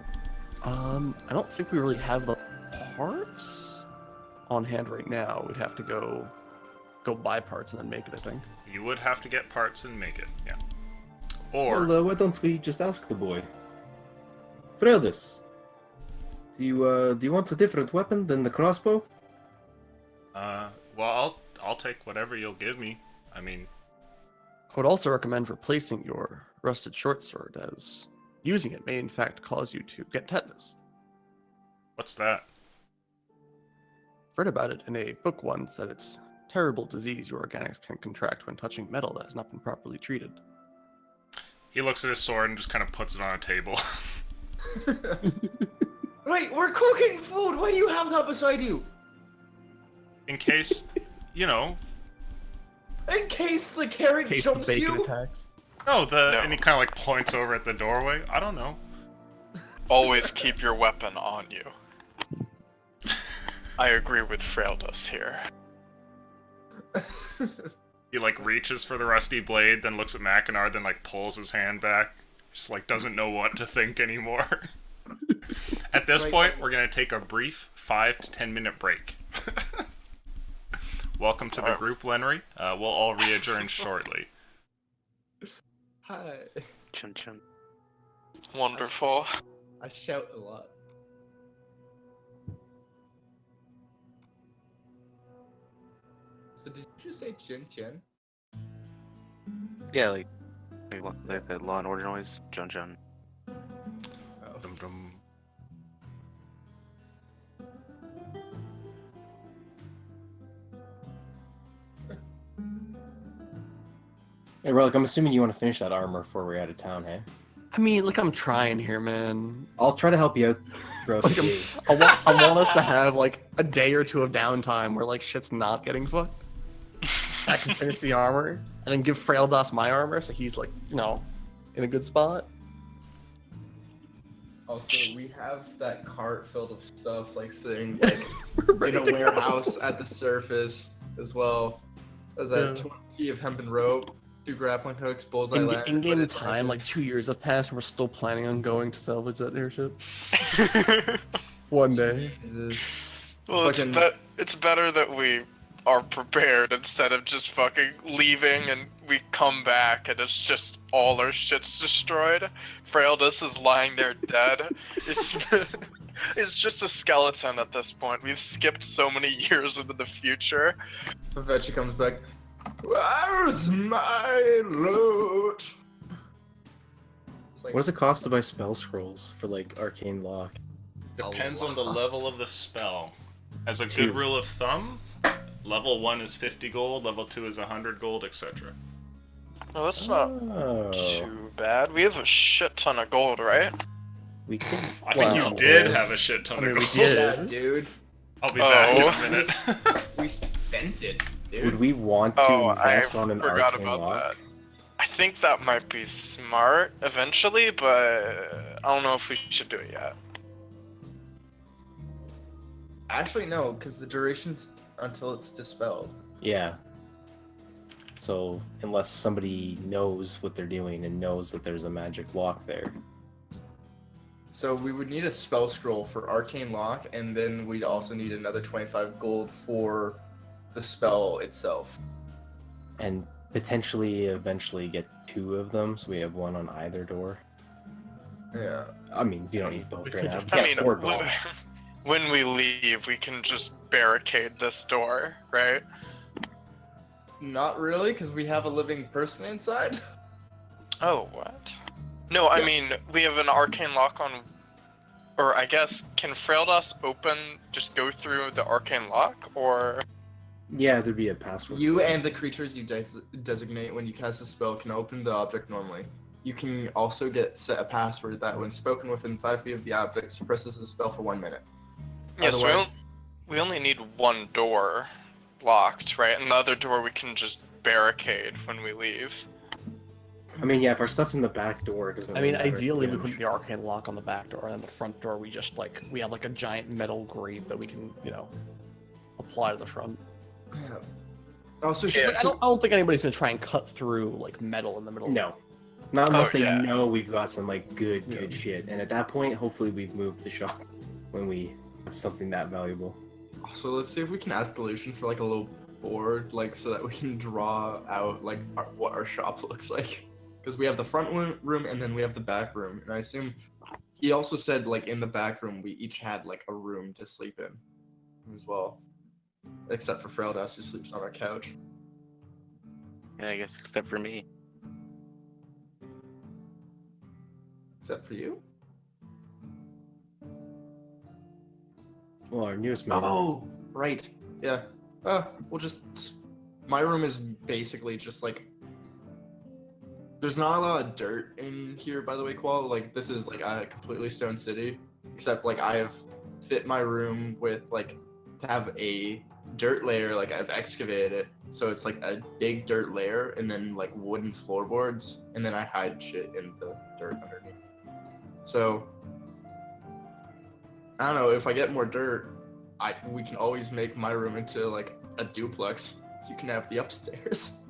D: I don't think we really have the parts on hand right now. We'd have to go buy parts and then make it, I think.
A: You would have to get parts and make it, yeah. Or,
F: Well, why don't we just ask the boy? Freldis, do you want a different weapon than the crossbow?
A: well, I'll take whatever you'll give me. I mean,
D: I would also recommend replacing your rusted short sword, as using it may in fact cause you to get tetanus.
A: what's that?
D: Read about it in a book once that it's a terrible disease your organics can contract when touching metal that has not been properly treated.
A: He looks at his sword and just kind of puts it on a table.
E: Right, we're cooking food! Why do you have that beside you?
A: In case, you know...
E: In case the carrot
D: Case the
E: jumps
D: bacon
E: you?
D: attacks.
A: No,
C: No.
A: and he kind of, like, points over at the doorway. I don't know.
C: Always keep your weapon on you. I agree with Fraildos here.
A: He, like, reaches for the rusty blade, then looks at Mackinac, then, like, pulls his hand back. Just, like, doesn't know what to think anymore. At this point, we're gonna take a brief 5 to 10 minute break. Welcome to the group, Lenry. We'll all re-adjourn shortly.
E: Hi.
B: Chun chun.
C: Wonderful.
E: I shout a lot. So did you just say chin chin?
B: Yeah, like the Law and Order noise. Chun chun.
E: Oh.
A: Dum dum.
F: Hey, Relic, I'm assuming you want to finish that armor before we're out of town, hey?
D: I mean, like, I'm trying here, man.
F: I'll try to help you out throughout the
D: Like,
F: day.
D: I want us to have, like, a day or two of downtime where, like, shit's not getting fucked. I can finish the armor, and then give Fraildas my armor, so he's, like, you know, in a good spot.
E: Also, we have that cart filled with stuff like sitting like in a warehouse at the surface as well. There's that 20 feet of hemp and rope, 2 grappling hooks, bullseye ladder.
D: In-game
E: but
D: time, like, 2 years have passed, and we're still planning on going to salvage that airship. One day.
E: Jesus.
C: Well,
E: Fucking-
C: it's better that we are prepared instead of just fucking leaving and we come back and it's just all our shit's destroyed. Fraildas is lying there dead. It's just a skeleton at this point. We've skipped so many years into the future.
E: Vetchi comes back. Where's my loot? It's like,
F: What does it cost to buy spell scrolls for, like, Arcane Lock?
A: Depends on the level of the spell. As a
F: Two.
A: good rule of thumb, level 1 is 50 gold, level 2 is 100 gold, etc.
C: Well, that's not
F: Oh,
C: too bad. We have a shit ton of gold, right?
F: we can.
A: I think
D: Wow.
A: you did have a shit ton
D: I mean,
A: of
D: we
A: gold.
D: did.
E: yeah, dude.
A: I'll be back in
C: Oh.
A: a minute.
E: We spent it, dude.
F: Would we want to
C: Oh, I
F: invest on an
C: forgot
F: Arcane
C: about
F: Lock?
C: that. I think that might be smart eventually, but I don't know if we should do it yet.
E: Actually, no, because the duration's until it's dispelled.
F: Yeah. So unless somebody knows what they're doing and knows that there's a magic lock there.
E: So we would need a spell scroll for Arcane Lock, and then we'd also need another 25 gold for the spell itself.
F: And potentially eventually get 2 of them, so we have 1 on either door.
E: Yeah.
F: I mean, you don't need both right now.
C: I mean,
F: 4 gold.
C: when we leave, we can just barricade this door, right?
E: Not really, because we have a living person inside.
C: Oh, what? No, I mean, we have an arcane lock on... Or I guess, can Fraildas just go through the arcane lock, or...
F: Yeah, there'd be a password.
E: You and the creatures you designate when you cast a spell can open the object normally. You can also set a password that when spoken within 5 feet of the object, suppresses the spell for 1 minute.
C: Yeah, so
E: Otherwise-
C: we only need one door locked, right? And the other door we can just barricade when we leave.
F: I mean, yeah, if our stuff's in the back door, it doesn't
D: I mean,
F: really matter.
D: ideally, we
F: Yeah.
D: put the arcane lock on the back door, and then the front door, we just we have like a giant metal grate that we can, apply to the front.
E: Yeah. Also,
C: Yeah.
D: But I don't think anybody's gonna try and cut through like metal in the middle.
F: No. Not unless they
C: yeah.
F: know we've got some good shit. And at that point, hopefully we've moved the shop when we have something that valuable.
E: So let's see if we can ask Illusion for a little board, so that we can draw out what our shop looks like. Because we have the front room and then we have the back room, and I assume he also said in the back room we each had a room to sleep in as well, except for Fraildas who sleeps on our couch.
B: Yeah, I guess except for me.
E: Except for you?
F: Well, our newest member.
E: Oh, right. Yeah. We'll just. My room is basically just There's not a lot of dirt in here, by the way, Qual. This is a completely stone city, except I have fit my room with to have a dirt layer. I've excavated it, so it's a big dirt layer, and then wooden floorboards, and then I hide shit in the dirt underneath. So I don't know, if I get more dirt, we can always make my room into a duplex. You can have the upstairs.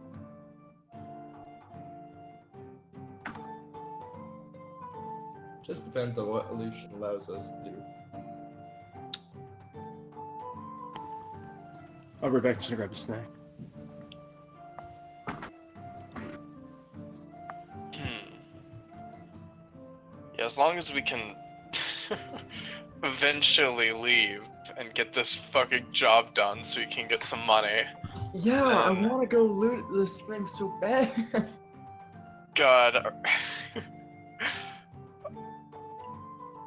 E: Just depends on what Illusion allows us to do.
F: I'll be back to grab a snack.
C: Yeah, as long as we can eventually leave and get this fucking job done so we can get some money.
E: Yeah, I want to go loot this thing so bad.
C: God.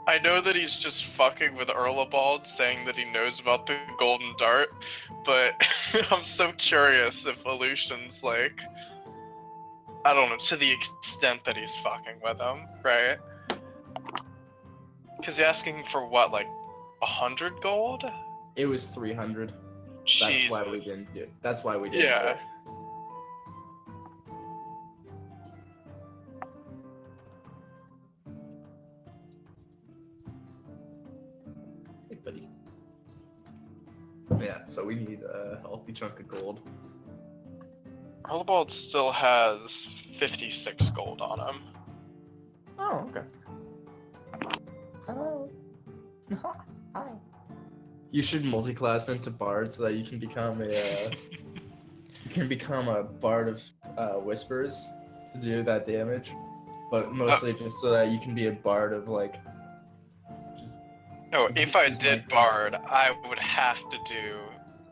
C: I know that he's just fucking with Erlabald, saying that he knows about the golden dart, but I'm so curious if Illusion's I don't know, to the extent that he's fucking with him, right? Because he's asking for what, 100 gold?
E: It was 300.
C: Jesus.
E: That's why we didn't do it. That's why we didn't do
C: Yeah.
E: it. Hey, buddy. Yeah, so we need a healthy chunk of gold.
C: Erlabald still has 56 gold on him.
E: Oh, okay. Hello. Hi. You should multi-class into bard so that you can become a bard of whispers to do that damage, but mostly just so that you can be a bard of just.
C: No, if I
E: Just
C: did Bard, I would have to do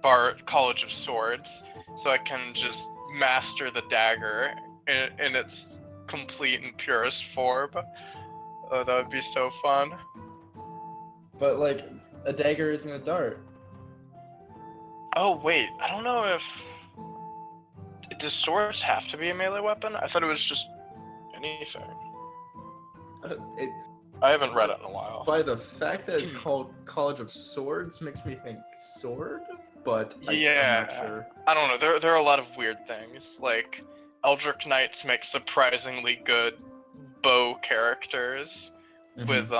C: Bard College of Swords, so I can just master the dagger in its complete and purest form. Oh, that would be so fun.
E: But a dagger isn't a dart.
C: Oh wait, I don't know if does swords have to be a melee weapon? I thought it was just anything. I haven't read it in a while.
E: By the fact that it's called College of Swords makes me think sword, but I'm
C: Yeah.
E: not sure.
C: I don't know. There are a lot of weird things. Eldritch Knights make surprisingly good bow characters with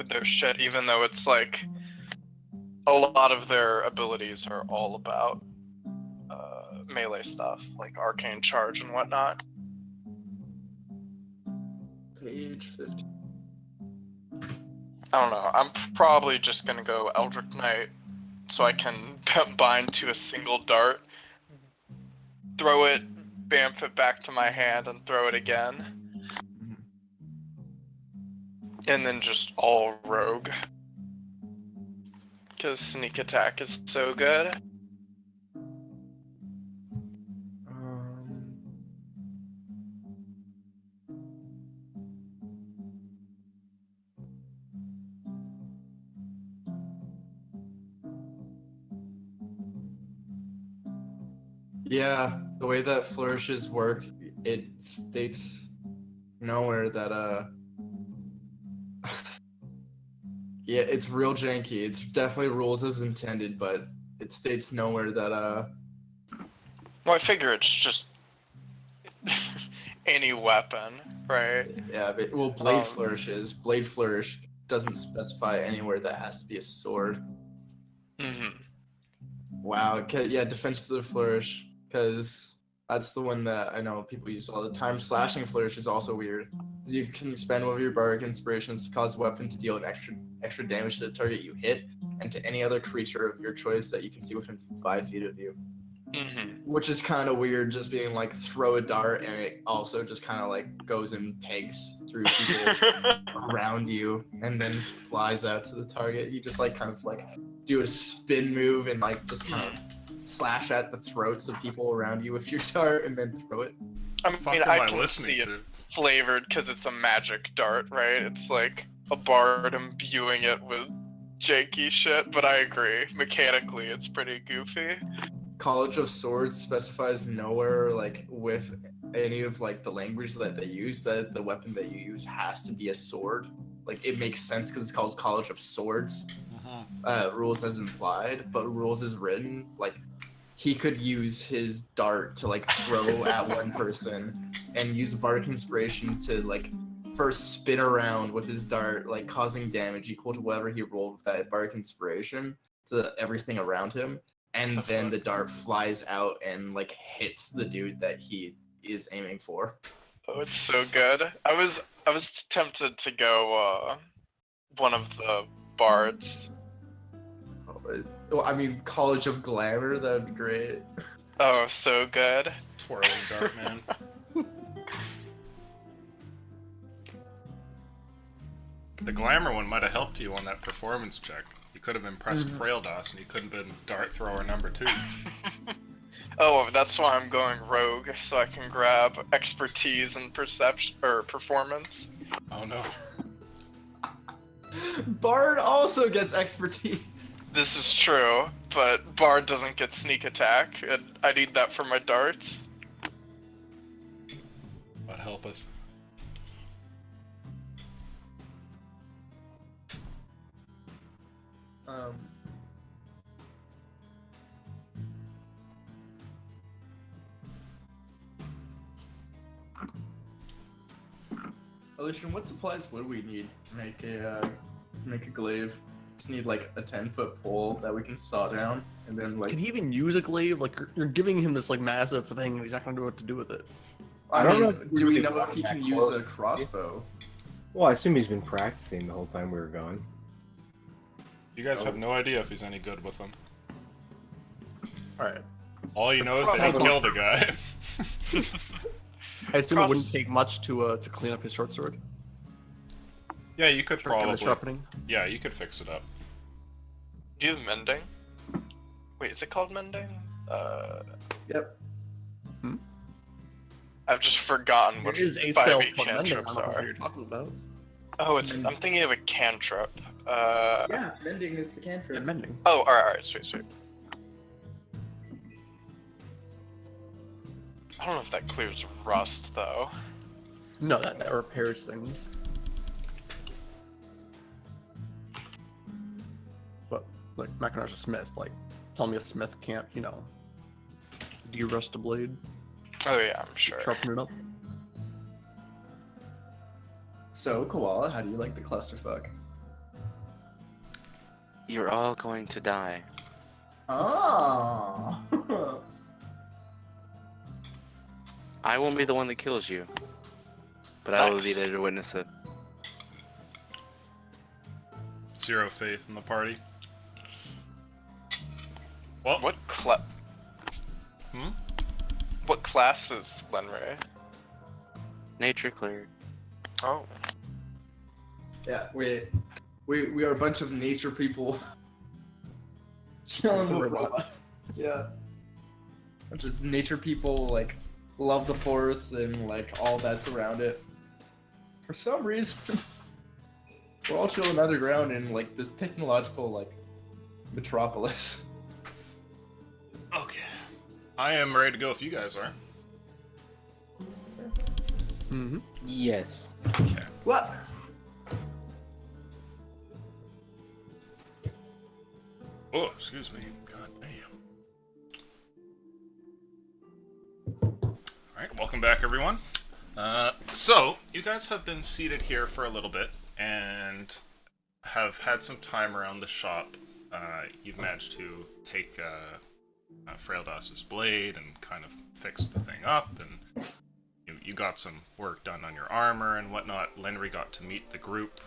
C: their shit, even though it's a lot of their abilities are all about melee stuff, like arcane charge and whatnot.
E: Page 50.
C: I don't know. I'm probably just gonna go Eldritch Knight, so I can bind to a single dart, throw it, bamf it back to my hand, and throw it again. And then just all rogue. Because sneak attack is so good.
E: Yeah, the way that flourishes work, it states nowhere that yeah, it's real janky. It's definitely rules as intended, but it states nowhere that
C: Well, I figure it's just any weapon, right?
E: yeah, but, well, blade
C: Um,
E: flourishes. Blade flourish doesn't specify anywhere that has to be a sword.
C: Mm-hmm.
E: Wow, yeah, defensive flourish, because that's the one that I know people use all the time. Slashing flourish is also weird. You can expend one of your bardic inspirations to cause a weapon to deal an extra damage to the target you hit, and to any other creature of your choice that you can see within 5 feet of you.
C: Mm-hmm.
E: Which is kind of weird, just being like throw a dart, and it also just kind of like goes and pegs through people around you, and then flies out to the target. You just like kind of like do a spin move and like just kind of slash at the throats of people around you with your dart, and then throw it.
C: I
A: Fuck
C: mean,
A: am
C: I
A: I
C: can
A: listening
C: see
A: to?
C: it flavored because it's a magic dart, right? It's like a bard imbuing it with janky shit, but I agree. Mechanically, it's pretty goofy.
E: College of Swords specifies nowhere like with any of like the language that they use that the weapon that you use has to be a sword. Like it makes sense because it's called College of Swords. Rules as implied, but rules as written, like he could use his dart to like throw at one person and use bardic inspiration to like first spin around with his dart, like causing damage equal to whatever he rolled with that bardic inspiration to everything around him, and then the dart flies out and like hits the dude that he is aiming for.
C: Oh, it's so good. I was tempted to go one of the bards.
E: Well, I mean, College of Glamour, that would be great.
C: Oh, so good.
A: Twirling dart, man. The glamour one might have helped you on that performance check. You could have impressed Fraildos, and you couldn't have been dart thrower number 2.
C: Oh, that's why I'm going rogue, so I can grab expertise and perception or performance.
A: Oh no.
E: Bard also gets expertise.
C: This is true, but bard doesn't get sneak attack, and I need that for my darts.
A: God help us.
E: Alicia, what supplies would we need to make a glaive? Just need like a 10-foot pole that we can saw down, and then like
D: Can he even use a glaive? Like you're giving him this like massive thing, and he's not gonna know what to do with it.
E: I
F: don't
E: mean,
F: know if
E: do we
F: we
E: know
F: got
E: if he
F: that
E: can use
F: close.
E: a crossbow?
F: Well, I assume he's been practicing the whole time we were gone.
A: You guys have no idea if he's any good with them.
D: All right.
A: All you know is that he
C: Probably.
A: killed a guy.
D: I assume it wouldn't
C: Cross-
D: take much to clean up his short sword.
A: Yeah, you could
D: Give it a
A: probably.
D: sharpening.
A: Yeah, you could fix it up.
C: Do you have mending? Wait, is it called mending?
E: Yep.
C: I've just forgotten what
D: It is a
C: 5e
D: spell called mending. I
C: cantrips
D: don't know what
C: are.
D: you're talking about.
C: Oh, I'm thinking of a cantrip.
E: Yeah, mending is the cantrip.
D: Yeah, mending.
C: Oh, alright, sweet. I don't know if that clears rust, though.
D: No, that repairs things. But like Macintosh a smith, like tell me a smith can't, de-rust a blade,
C: Oh yeah, I'm sure.
D: sharpen it up.
E: So, Koala, how do you like the clusterfuck?
B: You're all going to die.
E: Oh.
B: I won't be the one that kills you, but I will be
C: Nice.
B: there to witness it.
A: Zero faith in the party. Well,
C: What
A: Hmm?
C: What class is Lenray?
B: Nature clear.
C: Oh.
E: Yeah, we are a bunch of nature people. Chilling
D: Don't worry
E: with
D: about
E: robots. Yeah. Bunch of nature people like love the forest and like all that's around it. For some reason, we're all chilling underground in like this technological like metropolis.
A: okay. I am ready to go if you guys are.
D: Mm-hmm.
F: Yes.
A: Okay.
E: What?
A: Oh, excuse me. God damn. Alright, welcome back, everyone. So, you guys have been seated here for a little bit and have had some time around the shop. You've managed to take Fraildas's blade and kind of fix the thing up, and you got some work done on your armor and whatnot. Lenry got to meet the group.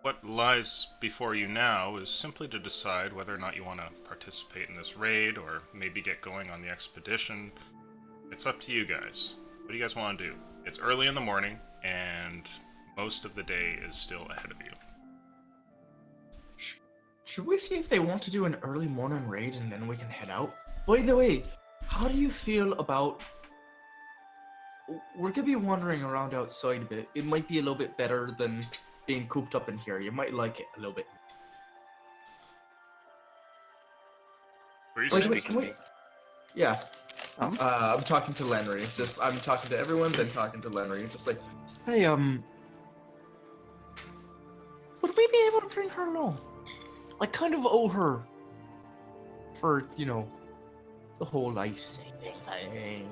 A: What lies before you now is simply to decide whether or not you want to participate in this raid or maybe get going on the expedition. It's up to you guys. What do you guys want to do? It's early in the morning, and most of the day is still ahead of you.
G: Should we see if they want to do an early morning raid and then we can head out? By the way, how do you feel about... We're gonna be wandering around outside a bit. It might be a little bit better than being cooped up in here. You might like it a little bit.
A: What are you
G: By the
A: saying?
G: way, can we... Yeah.
B: Oh.
G: I'm talking to Lenry. I'm talking to everyone, then talking to Lenry. Just like, hey, would we be able to bring her along? I kind of owe her for, the whole ice saving thing.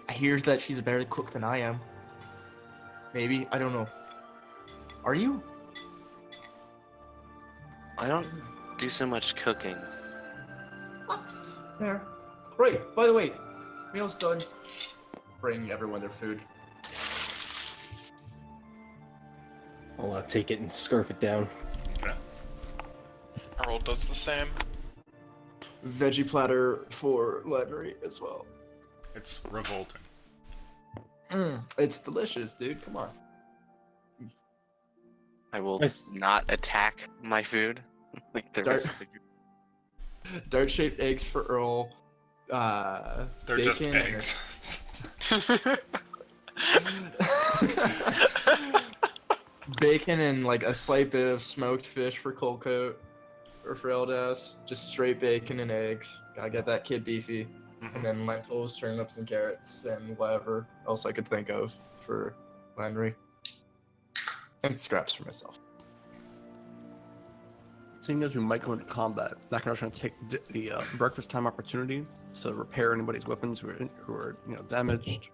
G: I hear that she's a better cook than I am. Maybe, I don't know. Are you?
B: I don't do so much cooking.
G: That's fair. Right, by the way, meal's done. Bring everyone their food.
F: I'll take it and scarf it down.
A: Okay.
C: Earl does the same.
G: Veggie platter for Lenry as well.
A: It's revolting.
G: It's delicious, dude. Come on.
B: I will
F: Nice.
B: not attack my food like the rest of the group.
G: Dart-shaped eggs for Earl.
A: They're
G: bacon
A: just
G: and-
A: eggs.
G: Bacon and like a slight bit of smoked fish for Cold-Coat or Fraildas. Just straight bacon and eggs. Gotta get that kid beefy. And then lentils, turnips, and carrots, and whatever else I could think of for Lenry. And scraps for myself.
D: Seeing as we might go into combat, that can also take the breakfast time opportunity to repair anybody's weapons who are damaged,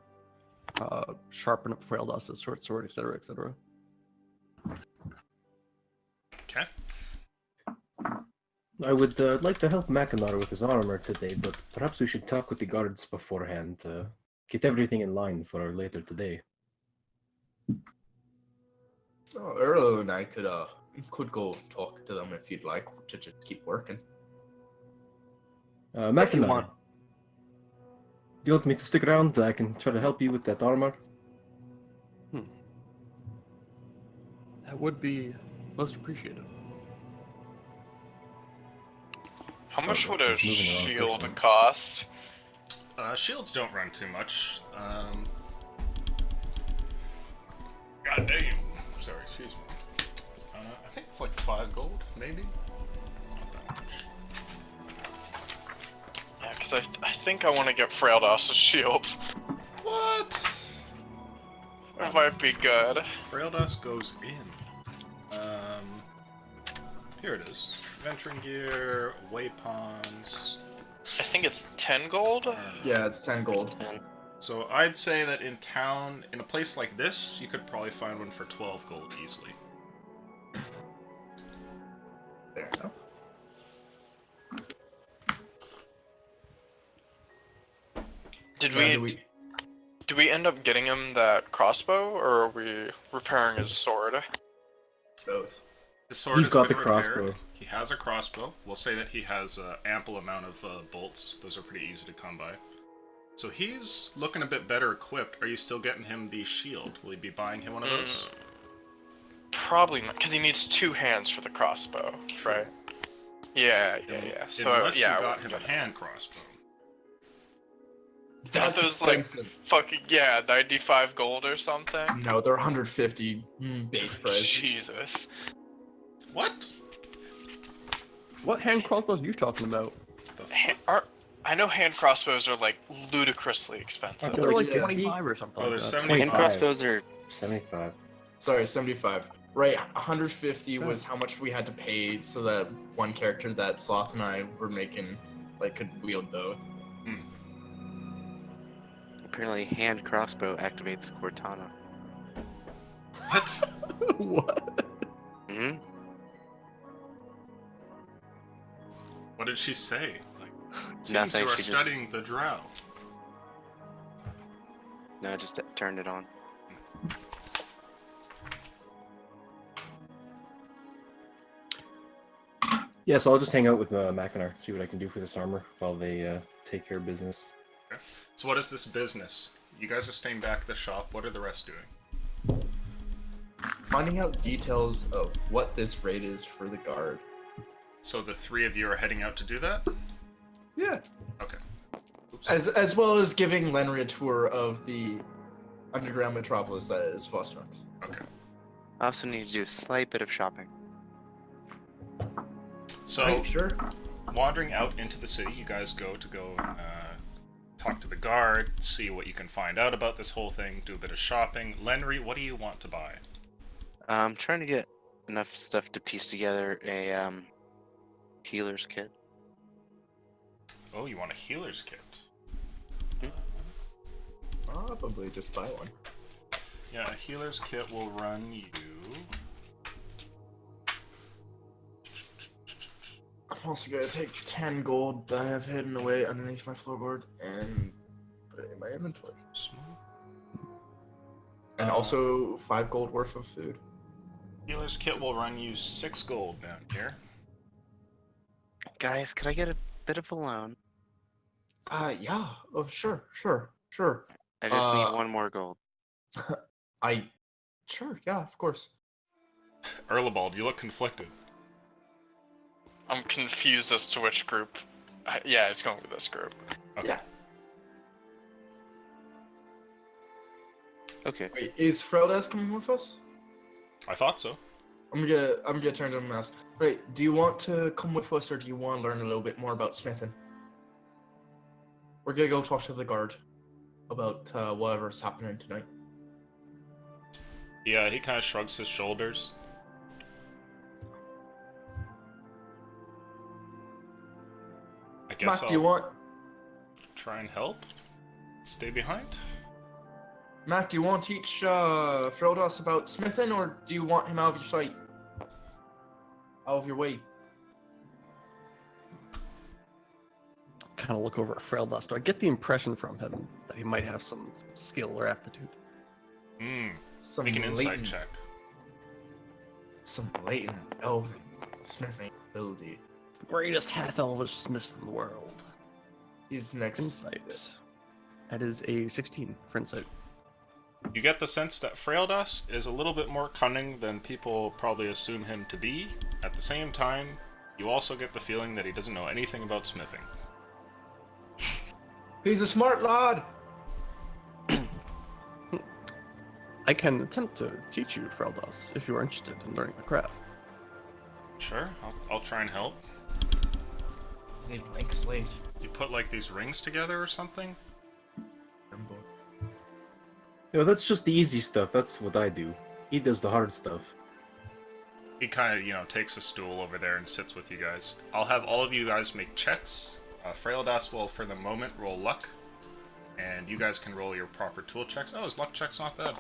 D: sharpen up Fraildas's short sword, etc., etc.
A: Okay.
F: I would like to help Mackinac with his armor today, but perhaps we should talk with the guards beforehand to get everything in line for later today.
G: Oh, Earl and I could go talk to them if you'd like to just keep working.
F: Mackinac,
G: want.
F: do you want me to stick around? I can try to help you with that armor.
D: That would be most appreciated.
C: How much
F: Oh,
C: would a
F: he's moving around
C: shield
F: quickly.
C: cost?
A: Shields don't run too much. God damn. Sorry, excuse me. I think it's like 5 gold, maybe? Not that much.
C: Yeah, because I think I want to get Fraildas's shield.
A: What?
C: It might be good.
A: Fraildas goes in. Here it is. Venturing gear, waypawns.
C: I think it's 10 gold?
G: Yeah, it's 10 gold.
B: And
A: So I'd say that in town, in a place like this, you could probably find one for 12 gold easily.
G: Fair enough.
C: Did
E: Yeah,
C: we do we end up getting him that crossbow, or are we repairing his sword?
E: both?
A: His sword
F: He's
A: has
F: got
A: been
F: the
A: repaired.
F: crossbow.
A: He has a crossbow. We'll say that he has an ample amount of bolts. Those are pretty easy to come by. So he's looking a bit better equipped. Are you still getting him the shield? Will you be buying him one of those?
C: Probably not, because he needs 2 hands for the crossbow, right? Yeah. So
A: Unless
C: yeah,
A: you
C: I
A: got
C: wouldn't
A: him a
C: get
A: hand crossbow.
C: Aren't
E: That's
C: those like
E: expensive.
C: fucking 95 gold or something?
E: No, they're 150 base price.
C: Jesus.
A: What?
D: What hand crossbows are you talking about?
A: The
C: I know hand crossbows are like ludicrously expensive.
F: They're
D: They're like
E: yeah.
D: 25 or something.
A: Oh,
D: like
A: there's
D: that.
A: 75.
B: Hand crossbows are
F: 75.
E: Sorry, 75. Right, 150 was how much we had to pay so that one character that Sloth and I were making could wield both.
B: apparently hand crossbow activates Cortana.
A: What?
D: What?
B: Hmm.
A: What did she say? Like, it seems
B: Nothing,
A: you are
B: she just-
A: studying the drow.
B: No, just turned it on.
F: Yeah, so I'll just hang out with Mackinac, see what I can do for this armor while they take care of business.
A: Okay. So what is this business? You guys are staying back at the shop. What are the rest doing?
E: Finding out details of what this raid is for the guard.
A: So the 3 of you are heading out to do that?
E: Yeah.
A: Okay. Oops.
E: As well as giving Lenry a tour of the underground metropolis that is Fosterons.
A: Okay.
B: I also need to do a slight bit of shopping.
A: So,
E: Right, sure.
A: wandering out into the city, you guys go and talk to the guard, see what you can find out about this whole thing, do a bit of shopping. Lenry, what do you want to buy?
B: I'm trying to get enough stuff to piece together a healer's kit.
A: Oh, you want a healer's kit?
E: Probably just buy one.
A: Yeah, a healer's kit will run you...
E: I'm also gonna take 10 gold that I have hidden away underneath my floorboard and put it in my inventory. And also 5 gold worth of food.
A: Healer's kit will run you 6 gold down here.
B: Guys, could I get a bit of a loan?
E: Yeah. Oh, sure.
B: I just need 1 more gold.
E: Sure, yeah, of course.
A: Erlebald, you look conflicted.
C: I'm confused as to which group. Yeah, it's going with this group.
A: Okay.
E: Yeah.
B: Okay.
E: Wait, is Freldas coming with us?
A: I thought so.
E: I'm gonna turn to him and ask. Right, do you want to come with us, or do you want to learn a little bit more about smithing? We're gonna go talk to the guard about whatever's happening tonight.
A: Yeah, he kind of shrugs his shoulders. I guess
E: Mac, do you want?
A: try and help. Stay behind.
E: Mac, do you want to teach Freldas about smithing, or do you want him out of your sight? Out of your way?
D: Kind of look over at Frail Dust. Do I get the impression from him that he might have some skill or aptitude?
E: Some
A: Make an insight
E: latent-
A: check.
E: Some latent elven smithing ability.
D: The greatest half-elvish smiths in the world.
E: He's next.
D: Insight. That is a 16 for insight.
A: You get the sense that Fraildas is a little bit more cunning than people probably assume him to be. At the same time, you also get the feeling that he doesn't know anything about smithing.
E: He's a smart lad.
D: I can attempt to teach you, Freldas, if you are interested in learning the craft.
A: Sure, I'll try and help.
E: He's a blank slate.
A: You put like these rings together or something?
F: You know, that's just the easy stuff. That's what I do. He does the hard stuff.
A: He kind of, takes a stool over there and sits with you guys. I'll have all of you guys make checks. Fraildas will, for the moment, roll luck. And you guys can roll your proper tool checks. Oh, his luck check's not bad.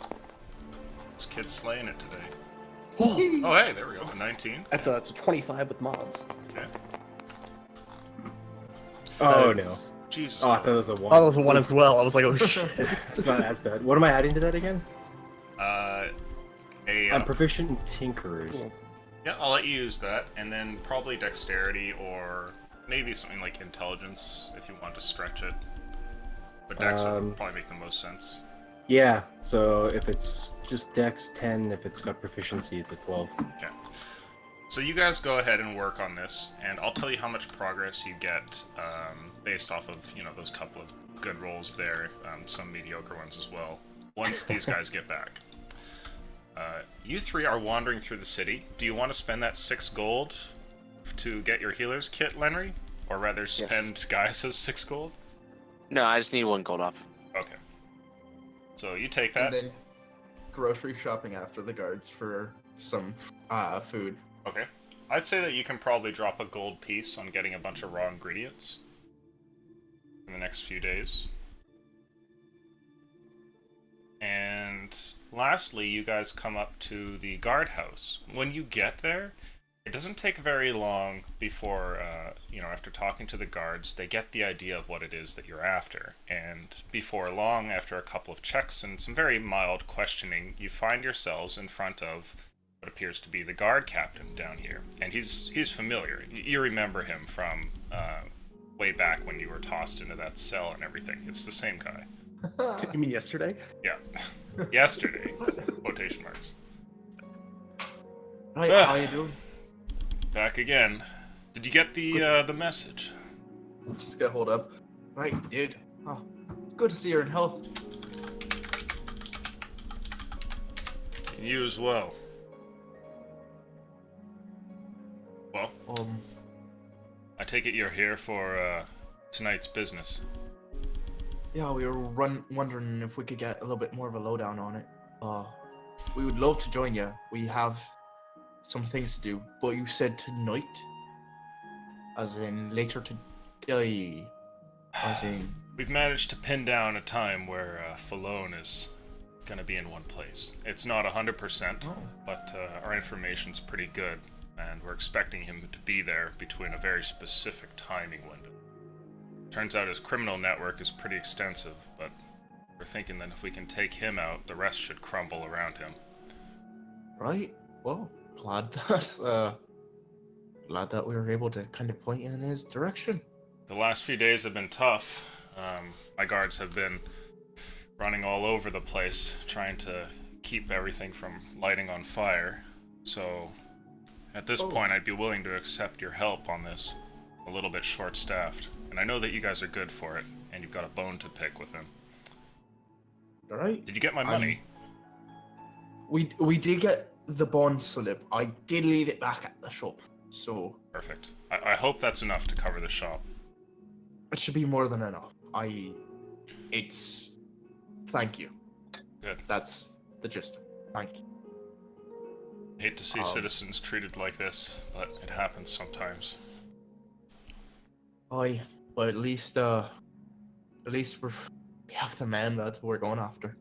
A: This kid's slaying it today. Oh, hey, there we go. 19.
D: It's a 25 with mods.
A: Okay.
F: Oh
D: That
F: no.
D: is
A: Jesus.
F: Oh, I thought it was a 1.
D: Oh, that was a 1 as well. I was like, oh shit.
F: It's not as bad. What am I adding to that again? I'm proficient in tinkerers.
D: Cool.
A: Yeah, I'll let you use that, and then probably dexterity or maybe something like intelligence if you want to stretch it. But dex would probably make the most sense.
F: Yeah, so if it's just dex 10, if it's got proficiency, it's a 12.
A: Okay. So you guys go ahead and work on this, and I'll tell you how much progress you get based off of, you know, those couple of good rolls there, some mediocre ones as well, once these guys get back. You three are wandering through the city. Do you want to spend that 6 gold to get your healer's kit, Lenry? Or rather spend Gaius's 6 gold?
B: No, I just need 1 gold off.
A: Okay. So you take that.
G: And then grocery shopping after the guards for some food.
A: Okay. I'd say that you can probably drop a gold piece on getting a bunch of raw ingredients in the next few days. And lastly, you guys come up to the guardhouse. When you get there, it doesn't take very long before, you know, after talking to the guards, they get the idea of what it is that you're after. And before long, after a couple of checks and some very mild questioning, you find yourselves in front of what appears to be the guard captain down here. And he's familiar. You remember him from way back when you were tossed into that cell and everything. It's the same guy.
D: You mean yesterday?
A: Yeah. Yesterday. Quotation marks.
G: Right, how you doing?
A: Back again. Did you get the message?
G: Just get hold up. Right, dude. Oh, it's good to see you're in health.
A: And you as well. Well, I take it you're here for tonight's business.
G: Yeah, we were wondering if we could get a little bit more of a lowdown on it. We would love to join you. We have some things to do, but you said tonight? As in later today? As in...
A: We've managed to pin down a time where Falone is gonna be in one place. It's not 100%, but our information's pretty good, and we're expecting him to be there between a very specific timing window. Turns out his criminal network is pretty extensive, but we're thinking that if we can take him out, the rest should crumble around him.
G: Right. Well, glad that we were able to kind of point you in his direction.
A: The last few days have been tough. My guards have been running all over the place, trying to keep everything from lighting on fire. So, at this point, I'd be willing to accept your help on this. A little bit short-staffed. And I know that you guys are good for it, and you've got a bone to pick with him.
G: Alright.
A: Did you get my money?
G: We did get the bond slip. I did leave it back at the shop, so...
A: Perfect. I hope that's enough to cover the shop.
G: It should be more than enough. Thank you.
A: Good.
G: That's the gist. Thank you.
A: Hate to see citizens treated like this, but it happens sometimes.
G: But at least we have the man that we're going after.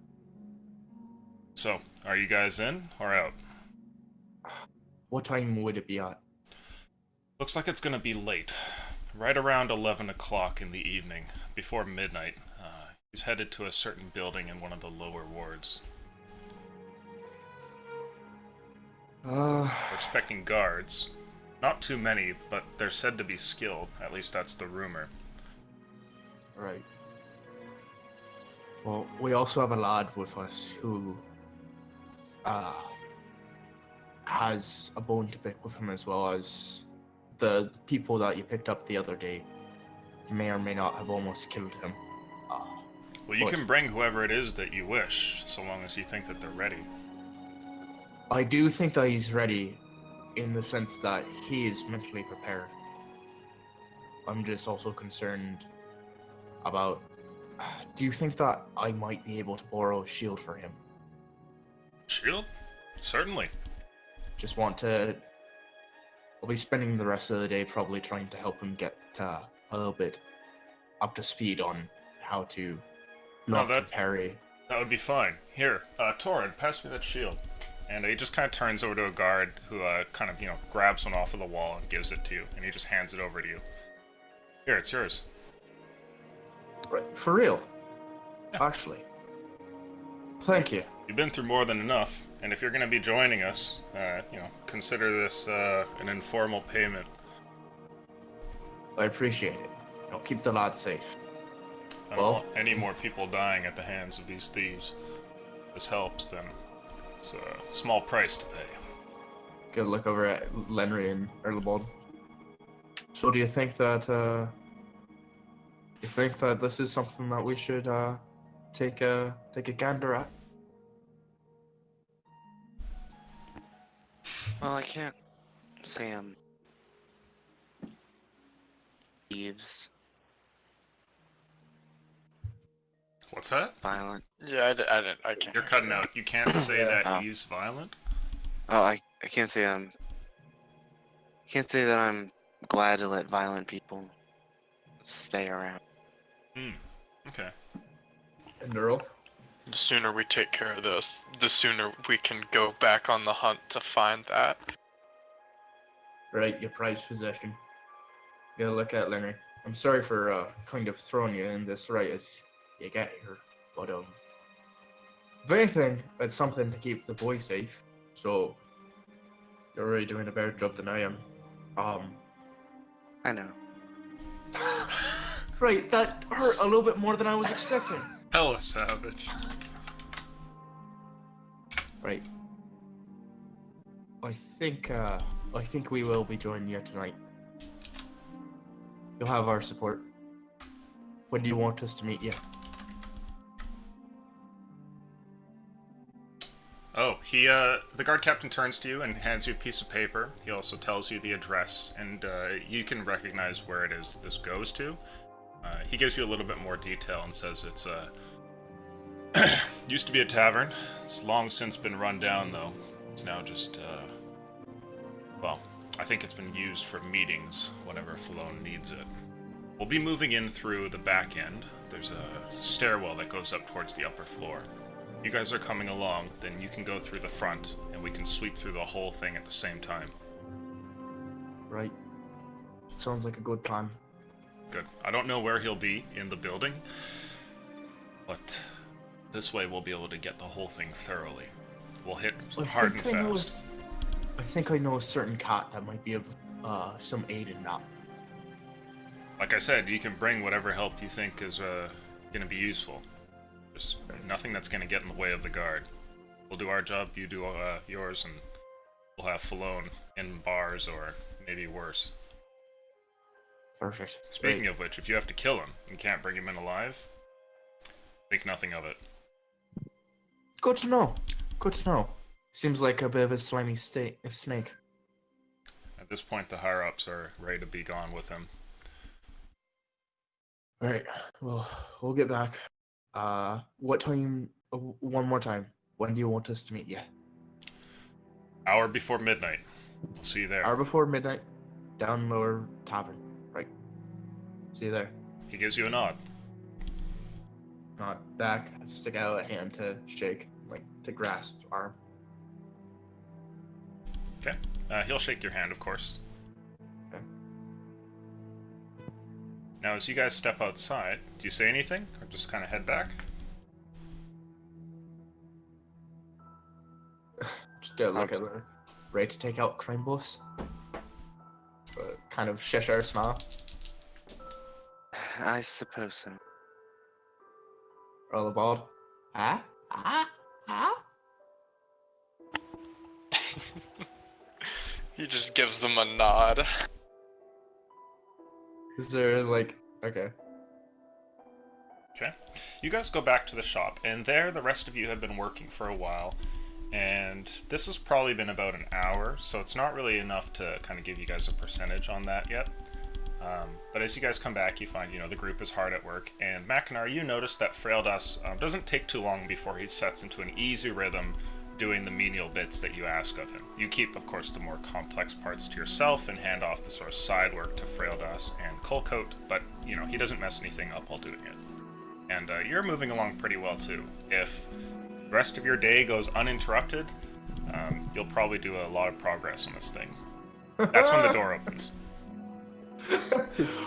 A: So, are you guys in or out?
G: What time would it be at?
A: Looks like it's gonna be late. Right around 11 o'clock in the evening, before midnight. He's headed to a certain building in one of the lower wards. We're expecting guards. Not too many, but they're said to be skilled. At least that's the rumor.
G: Right. Well, we also have a lad with us who has a bone to pick with him, as well as the people that you picked up the other day may or may not have almost killed him.
A: Well, you can bring whoever it is that you wish, so long as you think that they're ready.
G: I do think that he's ready, in the sense that he is mentally prepared. I'm just also concerned about... Do you think that I might be able to borrow a shield for him?
A: Shield? Certainly.
G: Just want to... I'll be spending the rest of the day probably trying to help him get a little bit up to speed on how to not parry.
A: That would be fine. Here, Torrid, pass me that shield. And he just kind of turns over to a guard who kind of, grabs one off of the wall and gives it to you. And he just hands it over to you. Here, it's yours.
E: Right, for real. Actually. Thank you.
A: You've been through more than enough, and if you're going to be joining us, consider this an informal payment.
E: I appreciate it. I'll keep the lads safe.
A: I don't want any more people dying at the hands of these thieves. If this helps, then it's a small price to pay.
E: Get a look over at Lenry and Erlebald. So do you think that this is something that we should take a gander at?
B: Well, I can't say I'm thieves,
A: What's that?
B: violent.
C: Yeah, I can't.
A: You're cutting out. You can't say that
B: Oh.
A: he's violent?
B: Oh, I can't say that I'm glad to let violent people stay around.
A: Okay.
E: And Earl?
C: The sooner we take care of this, the sooner we can go back on the hunt to find that.
E: Right, your prized possession. Get a look at Lenry. I'm sorry for kind of throwing you in this right as you get here, but if anything, it's something to keep the boy safe. So you're already doing a better job than I am.
B: I know.
E: Right, that hurt a little bit more than I was expecting.
A: Hella savage.
E: Right. I think we will be joining you tonight. You'll have our support. When do you want us to meet you?
A: Oh, the guard captain turns to you and hands you a piece of paper. He also tells you the address, and you can recognize where it is this goes to. He gives you a little bit more detail and says it's used to be a tavern. It's long since been run down, though. It's now just, well, I think it's been used for meetings whenever Falone needs it. We'll be moving in through the back end. There's a stairwell that goes up towards the upper floor. You guys are coming along, then you can go through the front, and we can sweep through the whole thing at the same time.
E: Right. Sounds like a good plan.
A: Good. I don't know where he'll be in the building, but this way we'll be able to get the whole thing thoroughly. We'll hit hard and fast.
E: I think I know a certain cat that might be of some aid in that.
A: Like I said, you can bring whatever help you think is going to be useful. Just nothing that's going to get in the way of the guard. We'll do our job, you do yours, and we'll have Falone in bars or maybe worse.
E: Perfect.
A: Speaking
E: Great.
A: of which, if you have to kill him and can't bring him in alive, think nothing of it.
E: Good to know. Good to know. Seems like a bit of a slimy snake.
A: At this point, the higher-ups are ready to be gone with him.
E: Alright, well, we'll get back. What time? One more time. When do you want us to meet you?
A: Hour before midnight. We'll see you there.
E: Hour before midnight, down lower tavern. Right. See you there.
A: He gives you a nod.
E: Nod back, stick out a hand to shake, like to grasp arm.
A: Okay. He'll shake your hand, of course.
E: Okay.
A: Now, as you guys step outside, do you say anything, or just kind of head back?
E: Just get a look at her. Ready to take out crime boss? Kind of Cheshire smile.
B: I suppose so.
E: Roll the ball. Ah?
C: He just gives them a nod.
E: Is there like... Okay.
A: Okay. You guys go back to the shop, and there the rest of you have been working for a while, and this has probably been about an hour, so it's not really enough to kind of give you guys a percentage on that yet. But as you guys come back, you find, the group is hard at work, and Mackinac, you notice that Fraildas doesn't take too long before he sets into an easy rhythm doing the menial bits that you ask of him. You keep, of course, the more complex parts to yourself and hand off the sort of side work to Fraildas and Colcoat, but, he doesn't mess anything up while doing it. And you're moving along pretty well, too. If the rest of your day goes uninterrupted, you'll probably do a lot of progress on this thing. That's when the door opens.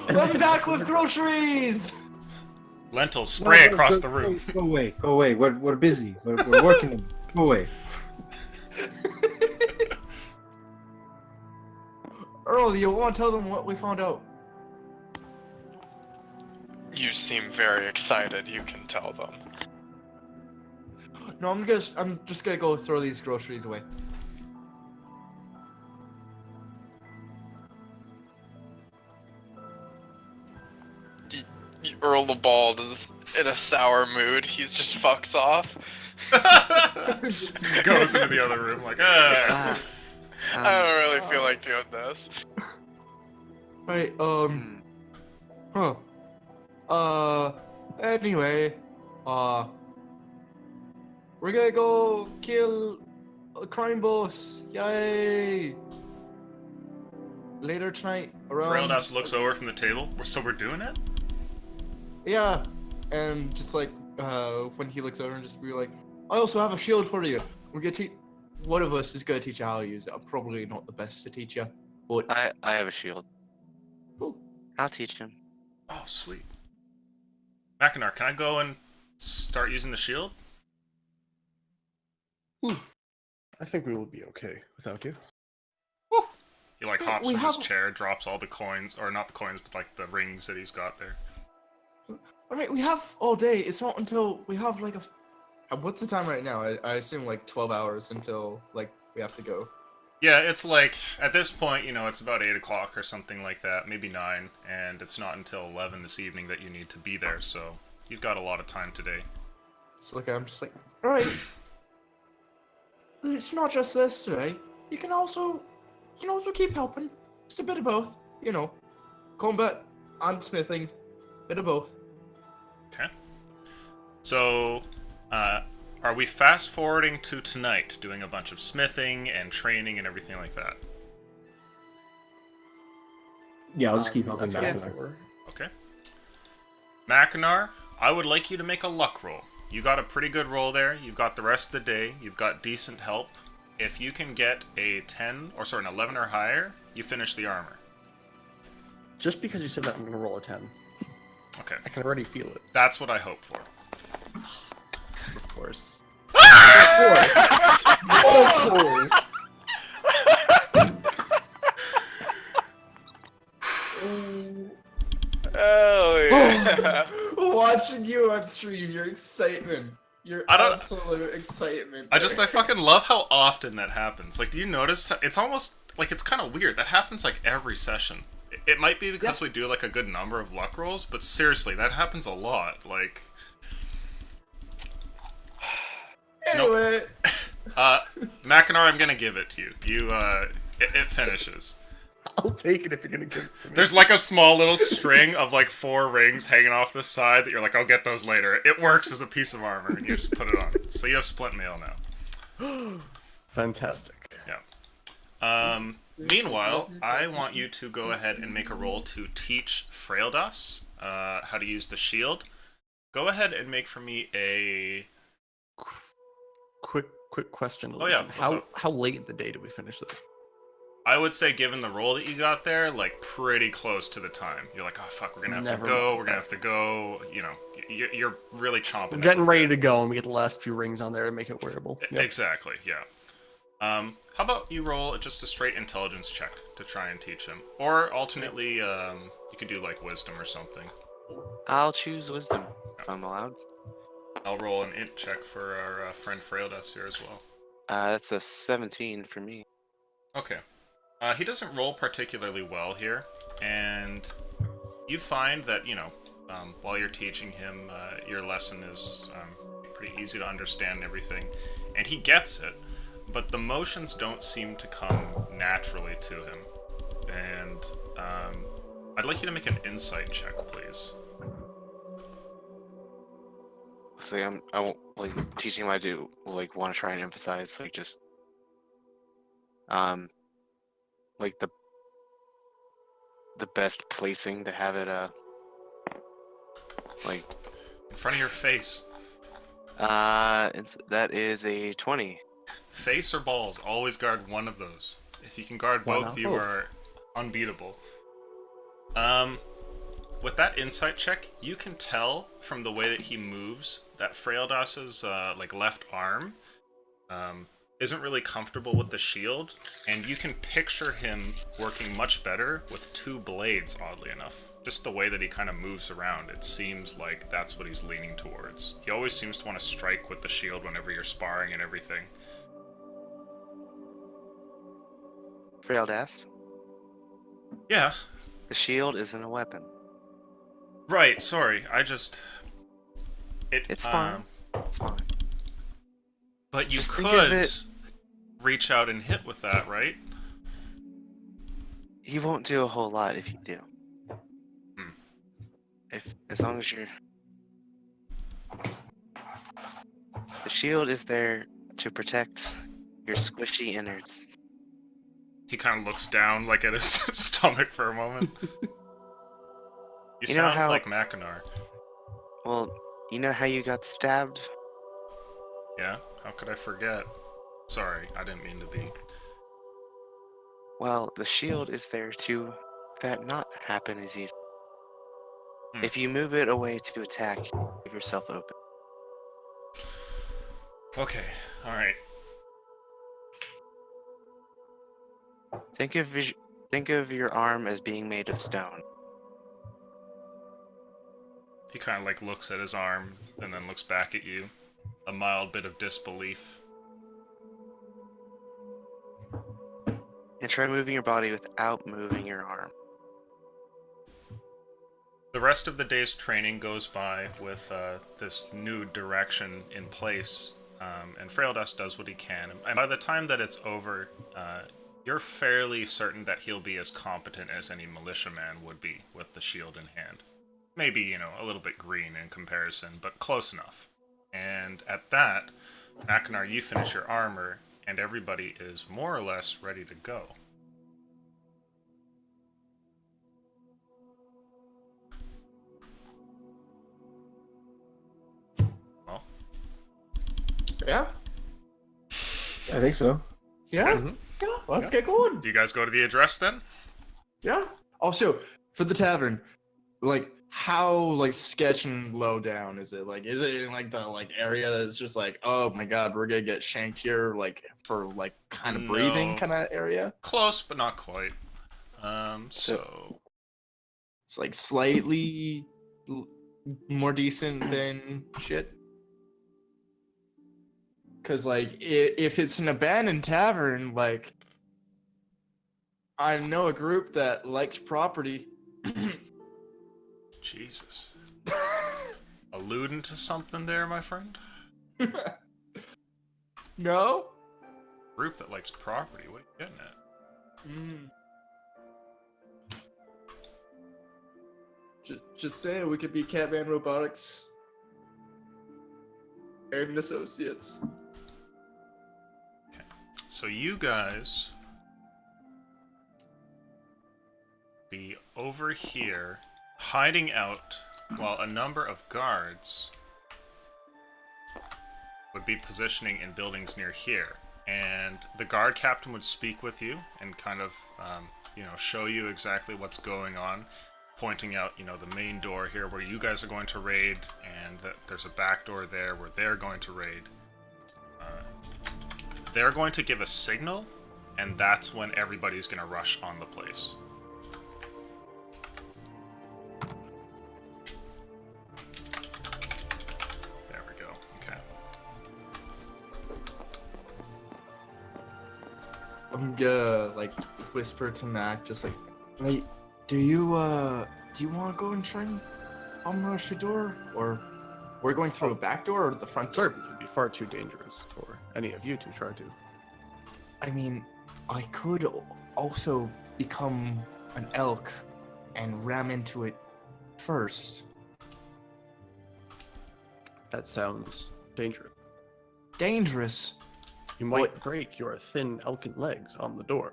E: I'm back with groceries!
A: Lentils, spray
F: No,
A: across
F: go-
A: the room.
F: Go away, go away. We're busy. We're working. Go away.
G: Earl, you want to tell them what we found out?
C: You seem very excited. You can tell them.
G: No, I'm just gonna go throw these groceries away.
C: Earl the Bald is in a sour mood. He's just fucks off.
A: Just goes into the other room like, ah.
C: I don't really feel like doing this.
G: Right, huh. Anyway, we're gonna go kill a crime boss. Yay! Later tonight, around.
A: Feraldas looks over from the table. So we're doing it?
G: Yeah, and just like, when he looks over and just be like, I also have a shield for you. We're gonna teach. One of us is gonna teach you how to use it. I'm probably not the best to teach you, but
B: I have a shield.
G: Cool.
B: I'll teach him.
A: Oh, sweet. Mackinac, can I go and start using the shield?
D: I think we will be okay without you.
A: He like
G: Yeah,
A: hops
G: we
A: from his
G: have-
A: chair, drops all the coins, or not the coins, but like the rings that he's got there.
G: Alright, we have all day. It's not until we have like what's the time right now? I assume like 12 hours until like we have to go.
A: Yeah, it's like, at this point, you know, it's about 8 o'clock or something like that, maybe 9, and it's not until 11 this evening that you need to be there, so you've got a lot of time today.
G: So like I'm just like, alright. It's not just this today. You can also keep helping. Just a bit of both. You know. Combat and smithing. Bit of both.
A: Okay. So, are we fast forwarding to tonight, doing a bunch of smithing and training and everything like that?
F: Yeah, I'll just keep helping
D: That's what I'm
F: Mackinac.
D: for.
A: Okay. Mackinac, I would like you to make a luck roll. You got a pretty good roll there. You've got the rest of the day. You've got decent help. If you can get a 10, or sorry, an 11 or higher, you finish the armor.
D: Just because you said that, I'm going to roll a 10.
A: Okay.
D: I can already feel it.
A: That's what I hope for.
D: Of course.
G: Of course.
C: Oh yeah.
G: Watching you on stream, your excitement. Your
A: I don't-
G: absolute excitement.
A: I fucking love how often that happens. Like, do you notice? It's almost, like, it's kind of weird. That happens, like, every session. It might be because we do, like, a good number of luck rolls, but seriously, that happens a lot. Like,
G: Anyway.
A: Mackinac, I'm gonna give it to you. It finishes.
D: I'll take it if you're going to give it to me.
A: There's, like, a small little string of, like, 4 rings hanging off the side that you're like, I'll get those later. It works as a piece of armor, and you just put it on. So you have splint mail now.
D: Fantastic.
A: Yeah. Meanwhile, I want you to go ahead and make a roll to teach Fraildas how to use the shield. Go ahead and make for me a...
D: Quick question.
A: Oh, yeah, what's up?
D: How late in the day do we finish this?
A: I would say, given the roll that you got there, like, pretty close to the time. You're like, oh, fuck, we're gonna have
D: Never
A: to go,
D: mind.
A: we're gonna have to go, you know, you're really chomping
D: We're
A: at
D: getting
A: the
D: ready
A: bit.
D: to go, and we get the last few rings on there to make it wearable. Yep.
A: Exactly, yeah. How about you roll just a straight intelligence check to try and teach him? Or, alternately, you could do, like, wisdom or something.
B: I'll choose wisdom if I'm allowed.
A: I'll roll an int check for our friend Fraildas here as well.
B: That's a 17 for me.
A: Okay. He doesn't roll particularly well here, and you find that, you know, while you're teaching him, your lesson is pretty easy to understand and everything, and he gets it, but the motions don't seem to come naturally to him. And I'd like you to make an insight check, please.
B: So I won't like teaching him how to do, like, want to try and emphasize, like, just like the best placing to have it like
A: In front of your face.
B: that is a 20.
A: Face or balls, always guard one of those. If you can guard
D: Why
A: both,
D: not
A: you
D: both?
A: are unbeatable. with that insight check, you can tell from the way that he moves that Frealdas's like left arm isn't really comfortable with the shield, and you can picture him working much better with two blades, oddly enough. Just the way that he kind of moves around, it seems like that's what he's leaning towards. He always seems to want to strike with the shield whenever you're sparring and everything.
B: Freeldas,
A: Yeah,
B: the shield isn't a weapon.
A: right, sorry,
B: It's fine. It's fine.
A: But you
B: Just think of
A: could
B: it-
A: reach out and hit with that, right?
B: You won't do a whole lot if you do.
A: Hmm.
B: As long as you're... The shield is there to protect your squishy innards.
A: He kind of looks down, like at his stomach for a moment. You
B: You know
A: sound
B: how-
A: like Mackinac.
B: Well, you know how you got stabbed?
A: Yeah? How could I forget? Sorry, I didn't mean to be.
B: Well, the shield is there to that not happen as easy.
A: Hmm.
B: If you move it away to attack, leave yourself open.
A: Okay, alright.
B: Think of your arm as being made of stone.
A: He kind of like looks at his arm and then looks back at you. A mild bit of disbelief.
B: And try moving your body without moving your arm.
A: The rest of the day's training goes by with this new direction in place, and Freildas does what he can. And by the time that it's over, you're fairly certain that he'll be as competent as any militiaman would be with the shield in hand. Maybe, a little bit green in comparison, but close enough. And at that, Mackinac, you finish your armor, and everybody is more or less ready to go. Well,
G: Yeah?
F: I think so.
G: Yeah?
A: Mhm.
G: Yeah, let's get going.
A: do you guys go to the address then?
G: Yeah. Also, for the tavern, like, how, like, sketch and low down is it? Like, is it in, like, the, like, area that's just like, oh my god, we're gonna get shanked here, like, for, like, kind of breathing
A: No.
G: kind of area?
A: Close, but not quite. So
G: It's, like, slightly more decent than shit? Because, like, if it's an abandoned tavern, like, I know a group that likes property.
A: Jesus. Alluding to something there, my friend?
G: No?
A: Group that likes property, what are you getting at?
G: Just saying, we could be Catman Robotics and Associates.
A: So you guys be over here hiding out while a number of guards would be positioning in buildings near here. And the guard captain would speak with you and kind of, show you exactly what's going on, pointing out, the main door here where you guys are going to raid, and that there's a back door there where they're going to raid. They're going to give a signal, and that's when everybody's going to rush on the place. There we go. Okay.
G: I'm gonna, like, whisper to Mac, just like, wait, do you want to go and try and rush the door? Or we're going through a back door or the front door?
D: Certainly, it would be far too dangerous for any of you to try to.
G: I mean, I could also become an elk and ram into it first.
D: That sounds dangerous.
G: Dangerous?
D: You might
G: What?
D: break your thin elkin legs on the door.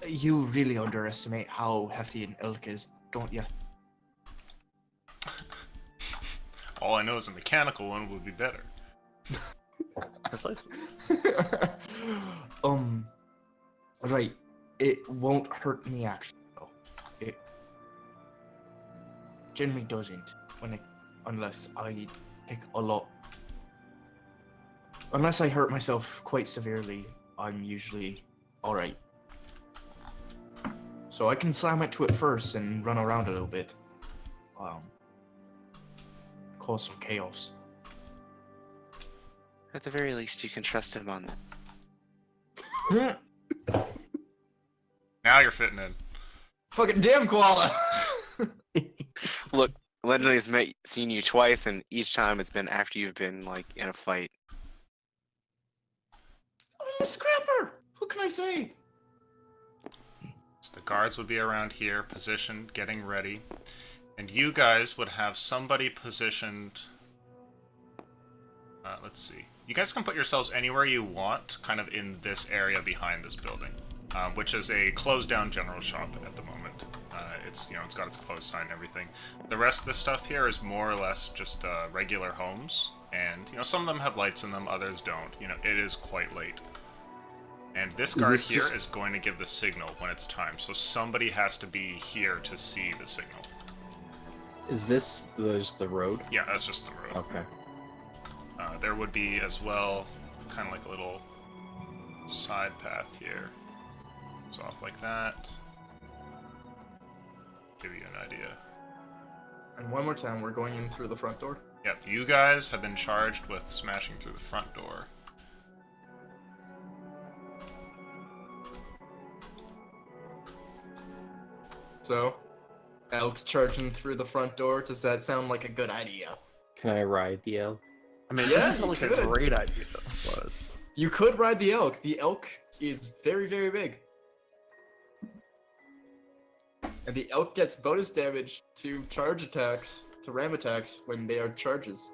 G: You really underestimate how hefty an elk is, don't you?
A: All I know is a mechanical one would be better.
D: Precisely.
G: Right. It won't hurt me, actually, though.
E: generally doesn't unless I take a lot. Unless I hurt myself quite severely, I'm usually alright. So I can slam it to it first and run around a little bit. Cause some chaos.
B: At the very least, you can trust him on that.
A: Now you're fitting in.
E: Fucking damn koala!
B: Look, Legendly's seen you twice, and each time it's been after you've been, like, in a fight.
E: I'm a scrapper! What can I say?
A: So the guards would be around here, positioned, getting ready. And you guys would have somebody positioned... let's see. You guys can put yourselves anywhere you want, kind of in this area behind this building, which is a closed-down general shop at the moment. It's got its closed sign and everything. The rest of the stuff here is more or less just regular homes, and some of them have lights in them, others don't. It is quite late. And this guard here is going to give the signal when it's time, so somebody has to be here to see the signal.
F: Is this just the road?
A: Yeah, that's just the road.
F: Okay.
A: There would be as well, kind of like a little side path here. It's off like that. Give you an idea.
E: And one more time, we're going in through the front door.
A: Yep, you guys have been charged with smashing through the front door.
E: So, elk charging through the front door, does that sound like a good idea?
F: Can I ride the elk?
D: I mean,
E: Yeah,
D: that sounds like
E: you
D: a
E: could.
D: great idea, but
E: You could ride the elk. The elk is very, very big. And the elk gets bonus damage to charge attacks, to ram attacks, when they are charges.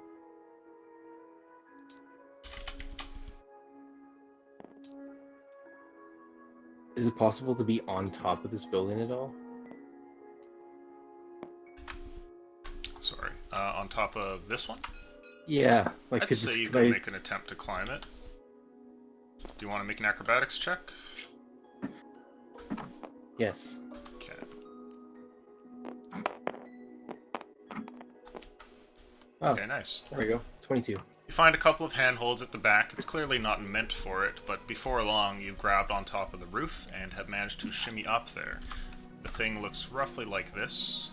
F: Is it possible to be on top of this building at all?
A: Sorry. On top of this one?
F: Yeah, like
A: I'd say you
F: could
A: can
F: I...
A: make an attempt to climb it. Do you want to make an acrobatics check?
F: Yes.
A: Okay.
F: Oh,
A: Okay, nice.
F: there we go. 22.
A: You find a couple of handholds at the back. It's clearly not meant for it, but before long you grabbed on top of the roof and have managed to shimmy up there. The thing looks roughly like this.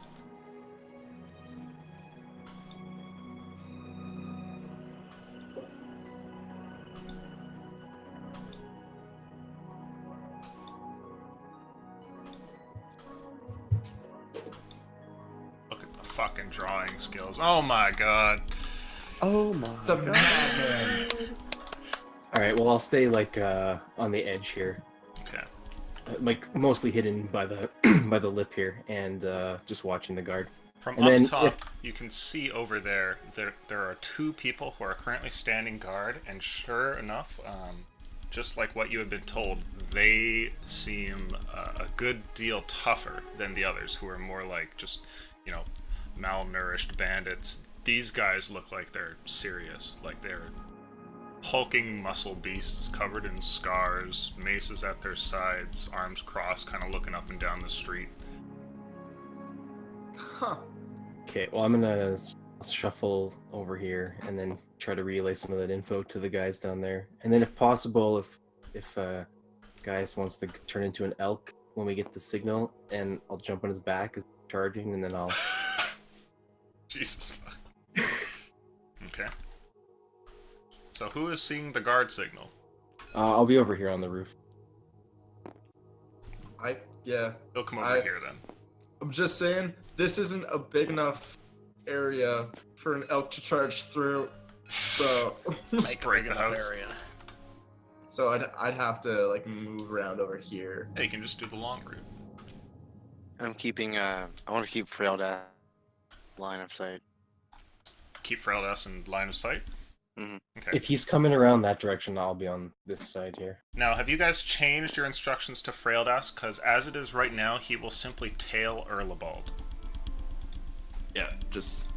A: Look at the fucking drawing skills. Oh my god.
D: oh my
E: The
D: god.
E: madman.
F: Alright, well I'll stay like on the edge here.
A: Okay.
F: Like mostly hidden by the by the lip here and just watching the guard.
A: From
F: And
A: up
F: then
A: top,
F: if-
A: you can see over there, there are two people who are currently standing guard, and sure enough, just like what you had been told, they seem a good deal tougher than the others, who are more like just, malnourished bandits. These guys look like they're serious, like they're hulking muscle beasts covered in scars, maces at their sides, arms crossed, kind of looking up and down the street.
E: Huh.
F: Okay, well I'm gonna shuffle over here and then try to relay some of that info to the guys down there. And then if possible, if Gaius wants to turn into an elk when we get the signal, and I'll jump on his back as he's charging, and then I'll...
A: Jesus fuck. Okay. So who is seeing the guard signal?
F: I'll be over here on the roof.
E: Yeah.
A: He'll come over here then.
E: I'm just saying, this isn't a big enough area for an elk to charge through. So,
A: Just break the house.
E: so I'd have to like move around over here.
A: Hey, you can just do the long route.
B: I'm keeping, I want to keep Freelda line of sight.
A: Keep Fraildas in line of sight.
B: Mhm.
A: Okay.
F: If he's coming around that direction, I'll be on this side here.
A: Now, have you guys changed your instructions to Fraildas? Because as it is right now, he will simply tail Erlebald.
E: Yeah, just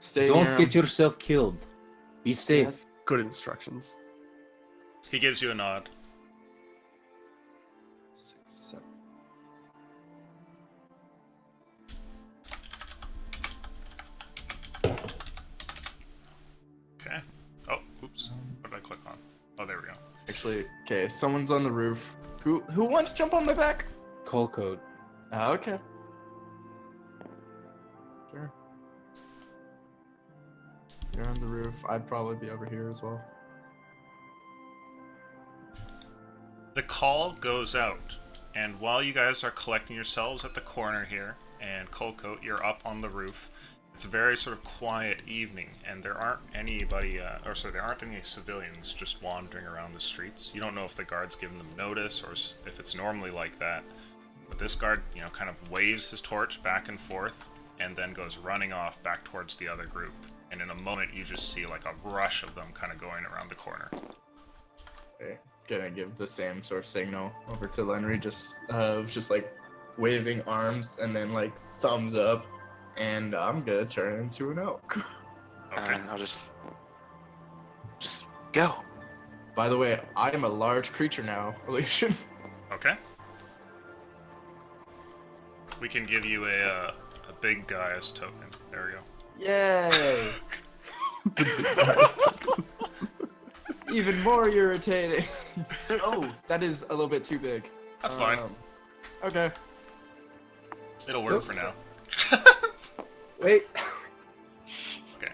E: stay
F: Don't
E: near
F: get
E: him.
F: yourself killed. Be safe.
D: Good instructions.
A: He gives you a nod.
E: 6, 7.
G: actually. Okay, someone's on the roof. Who wants to jump on my back?
F: Cold code.
G: Okay. Sure. You're on the roof. I'd probably be over here as well.
A: The call goes out, and while you guys are collecting yourselves at the corner here, and Coldcoat, you're up on the roof. It's a very sort of quiet evening, and there aren't there aren't any civilians just wandering around the streets. You don't know if the guard's given them notice or if it's normally like that. But this guard, kind of waves his torch back and forth, and then goes running off back towards the other group. And in a moment, you just see like a rush of them kind of going around the corner.
G: Okay. Gonna give the same sort of signal over to Lenry, just like waving arms and then like thumbs up, and I'm gonna turn into an elk.
A: Okay.
B: And I'll just go.
G: By the way, I am a large creature now, Elysian.
A: Okay. We can give you a big guy as token. There we go.
G: Yay! Even more irritating. Oh, that is a little bit too big.
A: That's fine.
G: Okay.
A: It'll work for now.
F: Wait.
A: Okay.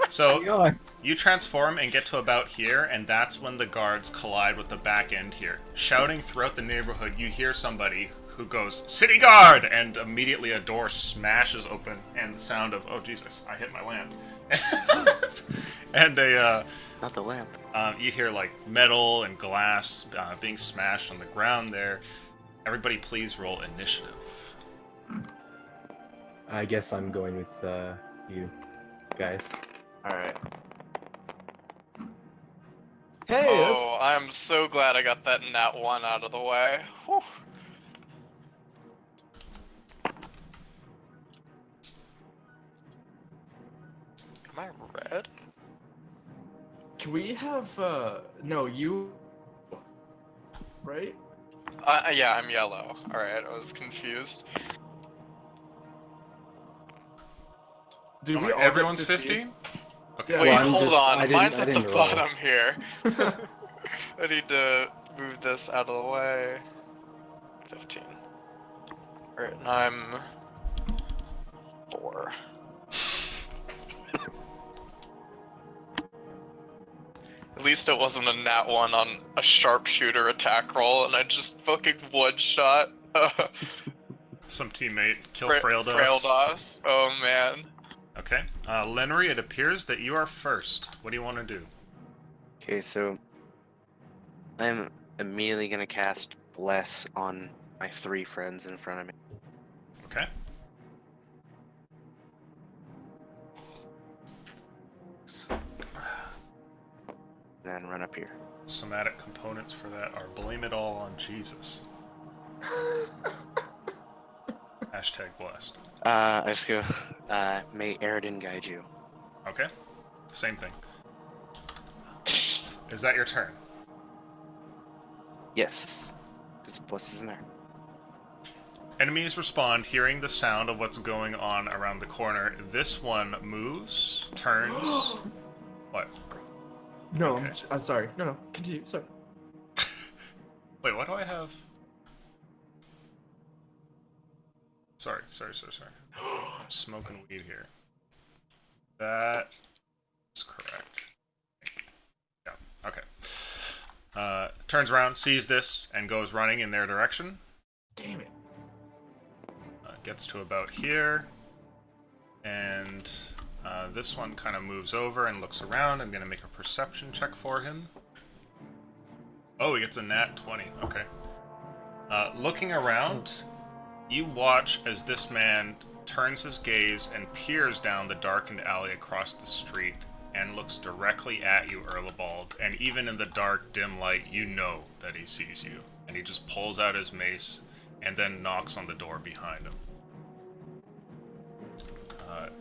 A: So
F: God.
A: you transform and get to about here, and that's when the guards collide with the back end here. Shouting throughout the neighborhood, you hear somebody who goes, "City Guard!" And immediately a door smashes open, and the sound of, "Oh Jesus, I hit my lamp." And
B: Not the lamp.
A: you hear like metal and glass being smashed on the ground there. Everybody please roll initiative.
F: I guess I'm going with you guys.
G: All right. Hey, that's
C: Oh, I'm so glad I got that nat 1 out of the way. Whew. Am I red?
G: Can we have no, you right?
C: Yeah, I'm yellow. Alright, I was confused.
G: Do
A: Oh
G: we
A: my-
G: all get
A: everyone's 15? Okay.
G: Yeah.
C: Wait,
F: Well, I'm
C: hold
F: just-
C: on.
F: I didn't-
C: Mine's
F: I
C: at the
F: didn't roll.
C: bottom here. I need to move this out of the way. 15. Alright, and I'm 4. At least it wasn't a nat 1 on a sharpshooter attack roll, and I just fucking one-shot
A: Some teammate kill
C: Frail
A: Fraildos.
C: DOS. Oh man.
A: Okay. Lenry, it appears that you are first. What do you want to do?
B: Okay, so I'm immediately gonna cast Bless on my 3 friends in front of me.
A: Okay.
B: And then run up here.
A: Somatic components for that are blame it all on Jesus. Hashtag blessed.
B: I just go, may Eridan guide you.
A: Okay. Same thing. Is that your turn?
B: Yes. Because Bless isn't there.
A: Enemies respond, hearing the sound of what's going on around the corner. This one moves, turns. What?
G: No,
A: Okay.
G: I'm sorry. No, continue. Sorry.
A: Wait, what do I have? Sorry. I'm smoking weed here. That is correct. Yeah, okay. Turns around, sees this, and goes running in their direction.
G: Damn it.
A: Gets to about here. And this one kind of moves over and looks around. I'm going to make a perception check for him. Oh, he gets a nat 20. Okay. Looking around, you watch as this man turns his gaze and peers down the darkened alley across the street and looks directly at you, Erlebald. And even in the dark, dim light, you know that he sees you. And he just pulls out his mace and then knocks on the door behind him.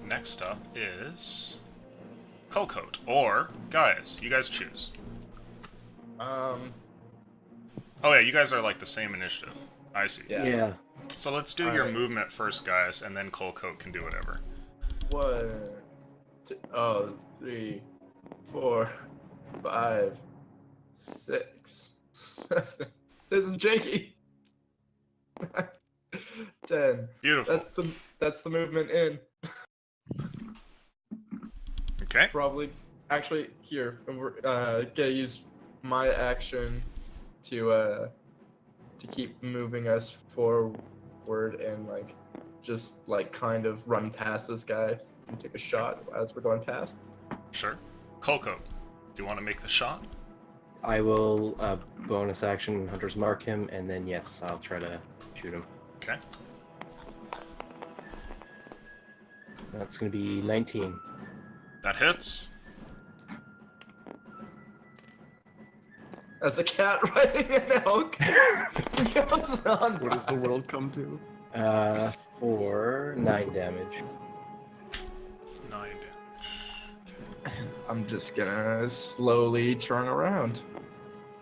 A: Next up is Colcoat or Gaius. You guys choose. Oh yeah, you guys are like the same initiative. I see.
F: Yeah.
A: So let's do your movement first, Gaius, and then Colcoat can do whatever.
G: 1, 2, 3, 4, 5, 6, 7. This is janky. 10.
A: Beautiful.
G: That's the movement in.
A: Okay.
G: Probably. Actually, here we're gonna use my action to keep moving us forward and like just like kind of run past this guy and take a shot as we're going past.
A: Sure. Colco, do you want to make the shot?
F: I will bonus action Hunter's Mark him, and then yes, I'll try to shoot him.
A: Okay.
F: That's going to be 19.
A: That hits.
G: As a cat riding an elk goes on.
D: What does the world come to?
F: For 9 damage.
A: 9 damage.
G: I'm just gonna slowly turn around,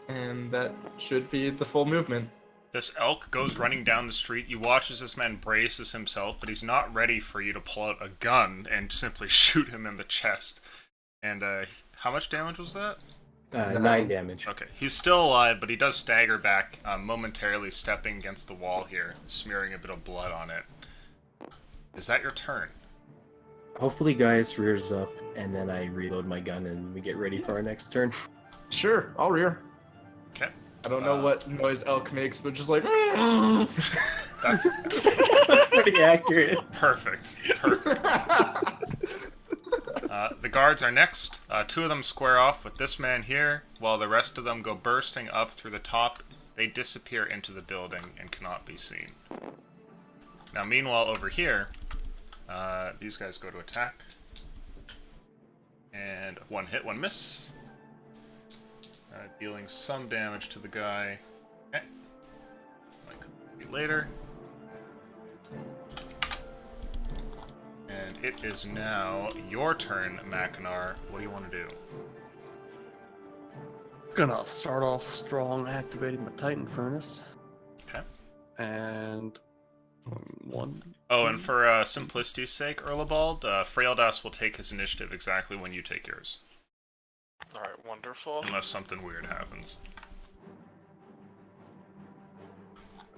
G: and that should be the full movement.
A: This elk goes running down the street. You watch as this man braces himself, but he's not ready for you to pull out a gun and simply shoot him in the chest. And how much damage was that?
F: 9 damage.
A: Okay, he's still alive, but he does stagger back, momentarily stepping against the wall here, smearing a bit of blood on it. Is that your turn?
F: Hopefully Gaius rears up, and then I reload my gun and we get ready for our next turn.
G: Sure, I'll rear.
A: Okay.
G: I don't know what noise elk makes, but just like.
A: That's
F: Pretty accurate.
A: perfect. Perfect. The guards are next. 2 of them square off with this man here, while the rest of them go bursting up through the top. They disappear into the building and cannot be seen. Now, meanwhile, over here, these guys go to attack. And 1 hit, 1 miss. Dealing some damage to the guy. Okay. Might come back later. And it is now your turn, Mackinac. What do you want to do?
D: Gonna start off strong, activating my Titan Furnace.
A: Okay.
D: And 1.
A: Oh, and for simplicity's sake, Erlebald, Fraildas will take his initiative exactly when you take yours.
C: Alright, wonderful.
A: Unless something weird happens.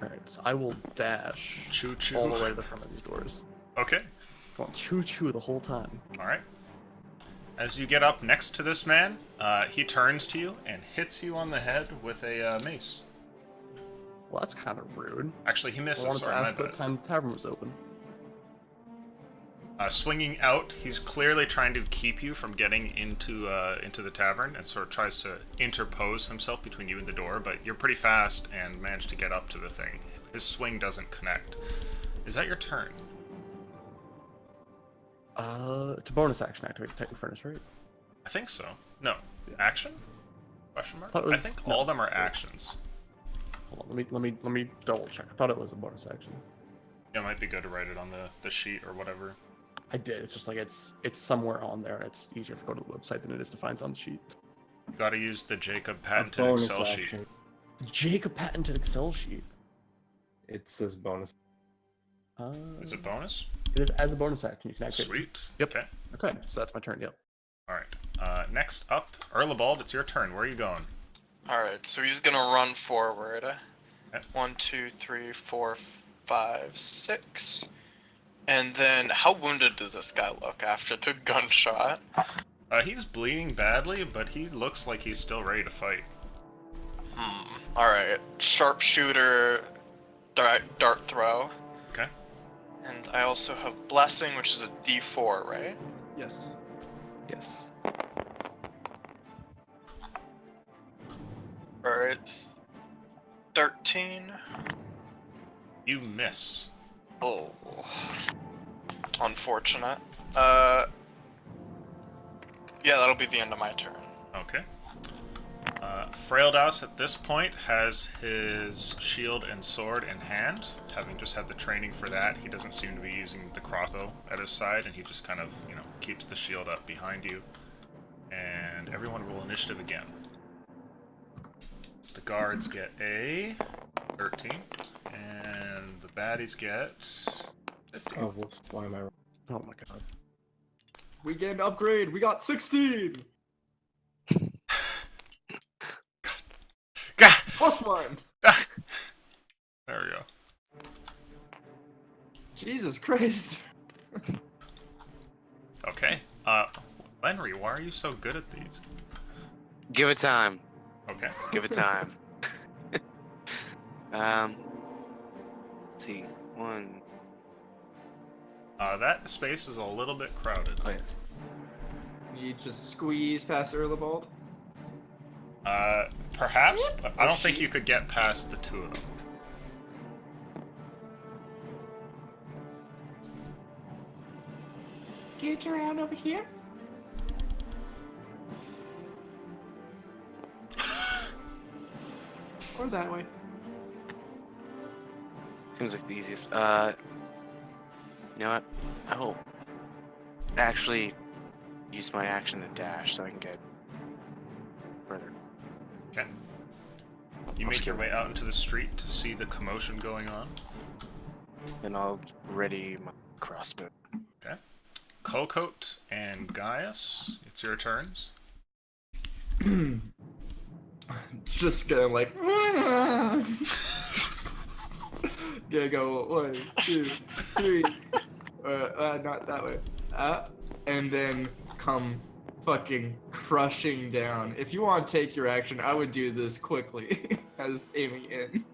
D: Alright, so I will dash
A: Choo-choo.
D: all the way to the front of these doors.
A: Okay.
D: Going choo-choo the whole time.
A: Alright. As you get up next to this man, he turns to you and hits you on the head with a mace.
D: Well, that's kind of rude.
A: Actually, he
D: I
A: misses.
D: wanted to
A: Sorry, my
D: ask what
A: bad.
D: time the tavern was open.
A: Swinging out, he's clearly trying to keep you from getting into the tavern, and sort of tries to interpose himself between you and the door. But you're pretty fast and manage to get up to the thing. His swing doesn't connect. Is that your turn?
D: It's a bonus action activate Titan Furnace, right?
A: I think so. No. Action? Question mark?
D: Thought it
A: I
D: was-
A: think
D: no.
A: all of them are actions.
D: Hold on, let me double check. I thought it was a bonus action.
A: Yeah, it might be good to write it on the sheet or whatever.
D: I did. It's just like it's somewhere on there. It's easier to go to the website than it is to find it on the sheet.
A: You gotta use the Jacob
F: A
A: patented
F: bonus
A: Excel sheet.
F: action.
D: Jacob patented Excel sheet.
F: It says bonus.
A: Is it bonus?
D: It is as a bonus action. You can activate.
A: Sweet.
D: Yep.
A: Okay.
D: Okay, so that's my turn. Yep.
A: Alright. Next up, Erlebald, it's your turn. Where are you going?
C: Alright, so he's gonna run forward.
A: Okay.
C: 1, 2, 3, 4, 5, 6. And then, how wounded does this guy look after the gunshot?
A: He's bleeding badly, but he looks like he's still ready to fight.
C: Alright, sharpshooter, dart throw.
A: Okay.
C: And I also have blessing, which is a D4, right?
G: Yes.
B: Yes.
C: Alright. 13.
A: You miss.
C: Oh. Unfortunate. Yeah, that'll be the end of my turn.
A: Okay. Fraildas at this point has his shield and sword in hand. Having just had the training for that, he doesn't seem to be using the crossbow at his side, and he just kind of, keeps the shield up behind you. And everyone roll initiative again. The guards get a 13, and the baddies get 15.
F: Oh, whoops. Why am I wrong?
D: Oh my god.
G: We get an upgrade. We got 16. +1.
A: There we go.
G: Jesus Christ.
A: Okay. Henry, why are you so good at these?
B: Give it time.
A: Okay.
B: Give it time. Let's see. One.
A: That space is a little bit crowded.
B: Oh, yeah.
G: You just squeeze past Erlebald.
A: Perhaps, but I don't think you could get past the two of them.
G: Get around over here. Or that way.
B: Seems like the easiest. You know what? I will actually use my action to dash so I can get further.
A: Okay. You make your way out into the street to see the commotion going on.
B: And I'll ready my crossbow.
A: Okay. Colcoat and Gaius, it's your turns.
G: Just gonna like. Gonna go 1, 2, 3. Not that way. And then come fucking crushing down. If you want to take your action, I would do this quickly as aiming in.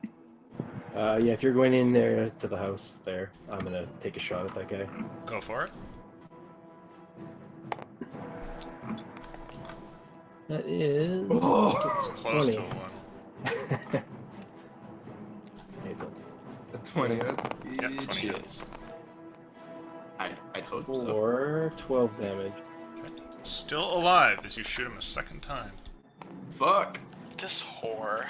F: Yeah, if you're going in there to the house there, I'm gonna take a shot at that guy.
A: Go for it.
F: That is...
A: It's close
F: 20.
A: to a 1.
F: Hey, don't-
G: A 20.
A: Yep, 20
G: Shit.
A: hits.
G: I'd hope so.
F: For 12 damage.
A: Still alive as you shoot him a second time.
G: Fuck.
C: This whore.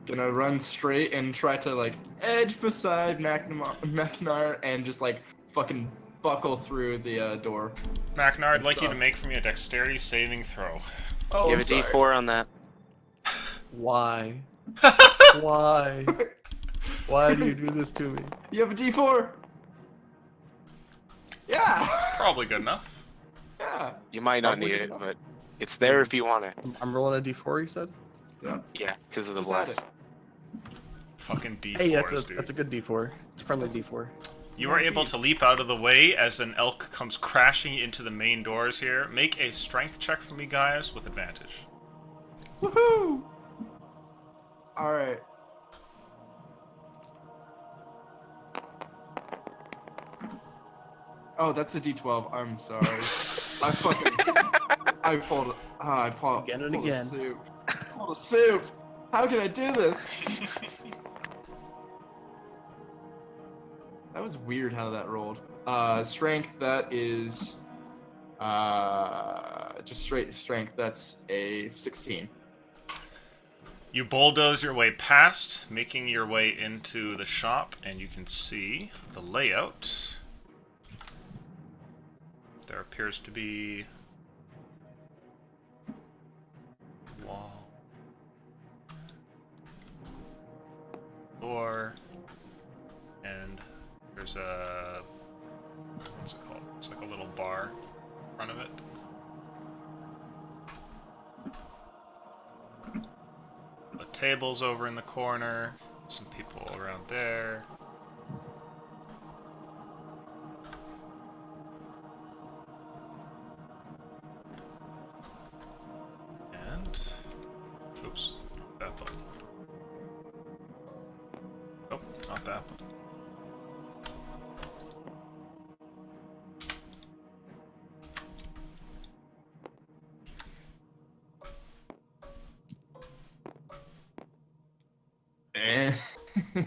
G: Gonna run straight and try to like edge beside McNar and just like fucking buckle through the door.
A: Macnar, I'd like you to make for me a dexterity saving throw.
G: Oh,
B: You
G: I'm
B: have a
G: sorry.
B: D4 on that.
D: Why? Why? Why do you do this to me?
G: You have a D4. Yeah.
A: Probably good enough.
G: Yeah.
B: You might not
D: Probably
B: need it,
D: not.
B: but it's there if you want it.
D: I'm rolling a d4, you said?
B: Yeah, because of the
G: Just add
B: blast.
G: it.
A: Fucking D4s,
D: Hey,
A: dude.
D: that's a good d4. It's a friendly d4.
A: You are able to leap out of the way as an elk comes crashing into the main doors here. Make a strength check for me, Gaius, with advantage.
G: Woohoo! All right. Oh, that's a D12. I'm sorry. I pulled. I pulled.
D: Again and
G: pulled
D: again.
G: A soup. Pulled a soup. How can I do this? That was weird how that rolled. Strength. That is. Just straight strength. That's a 16.
A: You bulldoze your way past, making your way into the shop, and you can see the layout. There appears to be wall, door, and there's a, what's it called? It's like a little bar in front of it. The table's over in the corner, some people around there. And, oops, that button. Oh, not that button.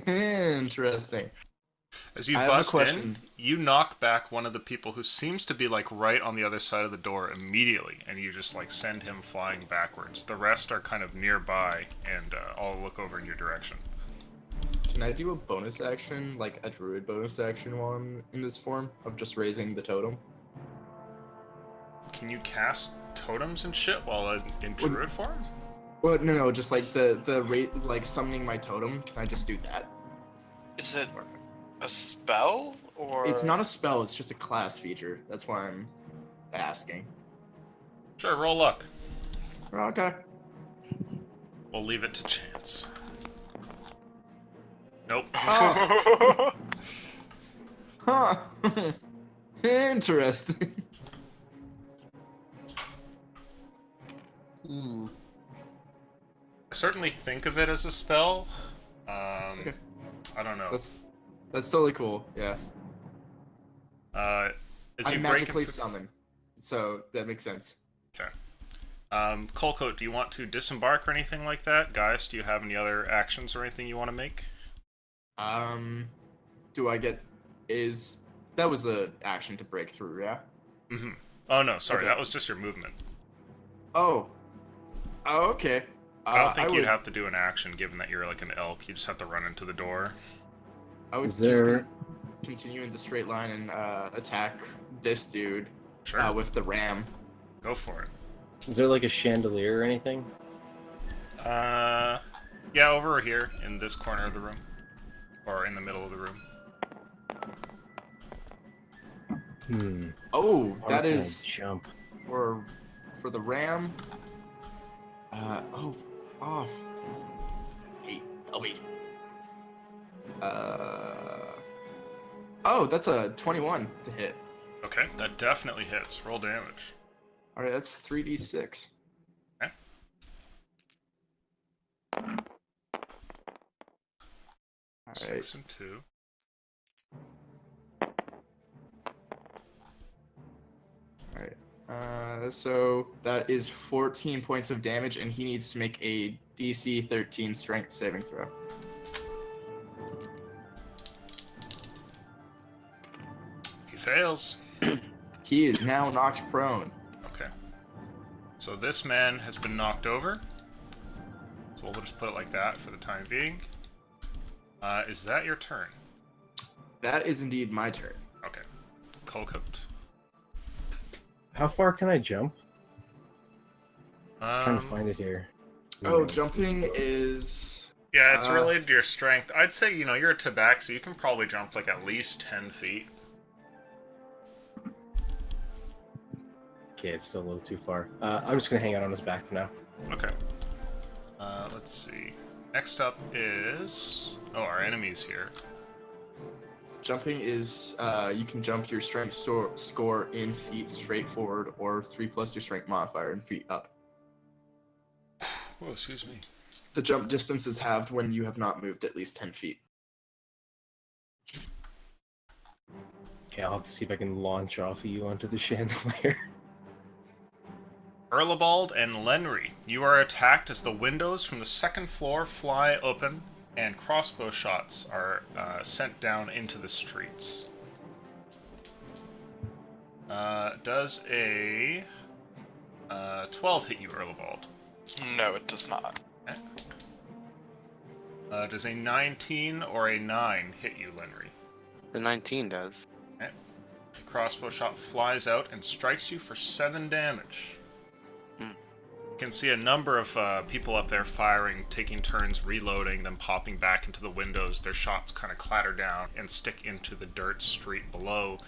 G: Interesting.
A: As you
G: I have a
A: bust in,
G: question.
A: you knock back one of the people who seems to be like right on the other side of the door immediately, and you just like send him flying backwards. The rest are kind of nearby, and all look over in your direction.
G: Can I do a bonus action, like a druid bonus action while I'm in this form of just raising the totem?
A: Can you cast totems and shit while in druid form?
G: Well, no, just like the rate, like summoning my totem. Can I just do that?
C: Is it a spell or?
G: It's not a spell. It's just a class feature. That's why I'm asking.
A: Sure, roll luck.
G: Okay.
A: We'll leave it to chance. Nope.
G: Oh. Huh. Interesting.
D: Hmm.
A: I certainly think of it as a spell.
G: Okay.
A: I don't know.
G: That's totally cool. Yeah.
A: As
G: I
A: you break
G: magically
A: into...
G: summon, so that makes sense.
A: Okay. Colcoat, do you want to disembark or anything like that? Gaius, do you have any other actions or anything you want to make?
G: Do I get? That was the action to break through? Yeah.
A: Mm-hmm. Oh no, sorry,
G: Okay.
A: that was just your movement.
G: Oh. Oh, okay.
A: I don't think you'd
G: would,
A: have to do an action given that you're like an elk. You just have to run into the door.
G: I would
F: Is
G: just
F: there-
G: continue in the straight line and attack this dude
A: Sure.
G: with the ram.
A: Go for it.
F: Is there like a chandelier or anything?
A: Yeah, over here in this corner of the room. Or in the middle of the room.
F: Hmm.
G: Oh,
F: How
G: that
F: can I
G: is
F: jump.
G: for the ram. Oh, off. Hey, oh wait. Oh, that's a 21 to hit.
A: Okay, that definitely hits. Roll damage.
G: All right, that's 3d6.
A: Okay.
G: All right.
A: 6 and 2.
G: All right. So that is 14 points of damage, and he needs to make a DC 13 Strength saving throw.
A: He fails.
G: He is now knocked prone.
A: Okay. So this man has been knocked over. So we'll just put it like that for the time being. Is that your turn?
G: That is indeed my turn.
A: Okay. Colcoat.
F: How far can I jump? I'm trying to
A: Um,
F: find it here.
G: Oh, jumping is.
A: yeah, it's
G: Uh,
A: related to your strength. I'd say, you're a tabaxi. You can probably jump like at least 10 feet.
F: Okay, it's still a little too far. I'm just gonna hang out on his back for now.
A: Okay. Let's see. Next up is... Oh, our enemy's here.
G: Jumping is you can jump your strength score in feet straight forward, or 3+ your strength modifier in feet up.
A: Oh, excuse me.
G: The jump distance is halved when you have not moved at least 10 feet.
F: Okay, I'll have to see if I can launch off of you onto the chandelier.
A: Erlebald and Lenry, you are attacked as the windows from the second floor fly open and crossbow shots are sent down into the streets. Does a 12 hit you, Erlebald?
C: No, it does not.
A: Okay. Does a 19 or a 9 hit you, Lenry?
B: The 19 does.
A: Okay. The crossbow shot flies out and strikes you for 7 damage. You can see a number of people up there firing, taking turns reloading, then popping back into the windows. Their shots kind of clatter down and stick into the dirt street below.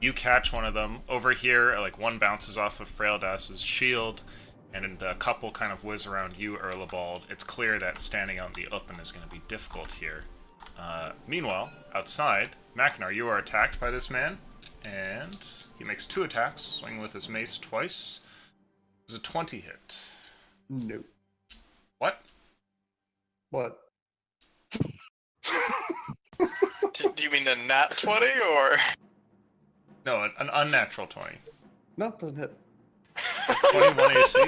A: You catch one of them. Over here, like one bounces off of Fraildas's shield, and a couple kind of whiz around you, Erlebald. It's clear that standing out in the open is going to be difficult here. Meanwhile, outside, Mackinac, you are attacked by this man, and he makes 2 attacks, swinging with his mace twice. Does a 20 hit?
D: No.
A: What?
D: What?
C: Do you mean a nat 20 or?
A: No, an unnatural 20.
D: No, it doesn't hit.
A: 21 AC?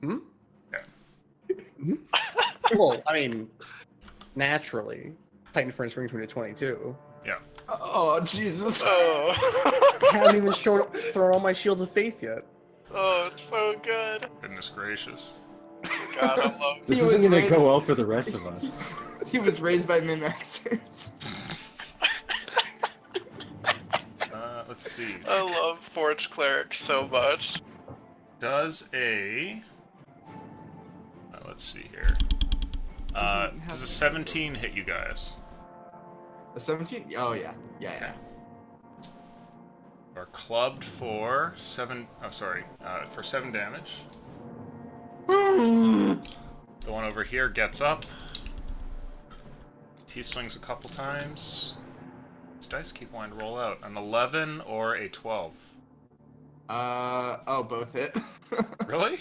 D: Hmm?
A: Yeah.
D: Hmm? Well, I mean, naturally, Titan Furnace Ring 2022.
A: Yeah.
G: Oh, Jesus.
C: Oh.
D: I haven't even thrown all my shields of faith yet.
C: Oh, it's so good.
A: Goodness gracious.
C: God, I love
F: This
G: He
F: isn't
G: was
F: gonna
G: raised-
F: go well for the rest of us.
G: He was raised by min-maxers.
A: Let's see.
C: I love Forge Cleric so much.
A: Does a... let's see here. Does a 17 hit you guys?
G: A 17? Oh, yeah. Yeah.
A: Are clubbed for 7... Oh, sorry. For 7 damage.
G: Woo!
A: The one over here gets up. T-swings a couple times. These dice keep wanting to roll out. An 11 or a 12.
G: Oh, both hit.
A: Really?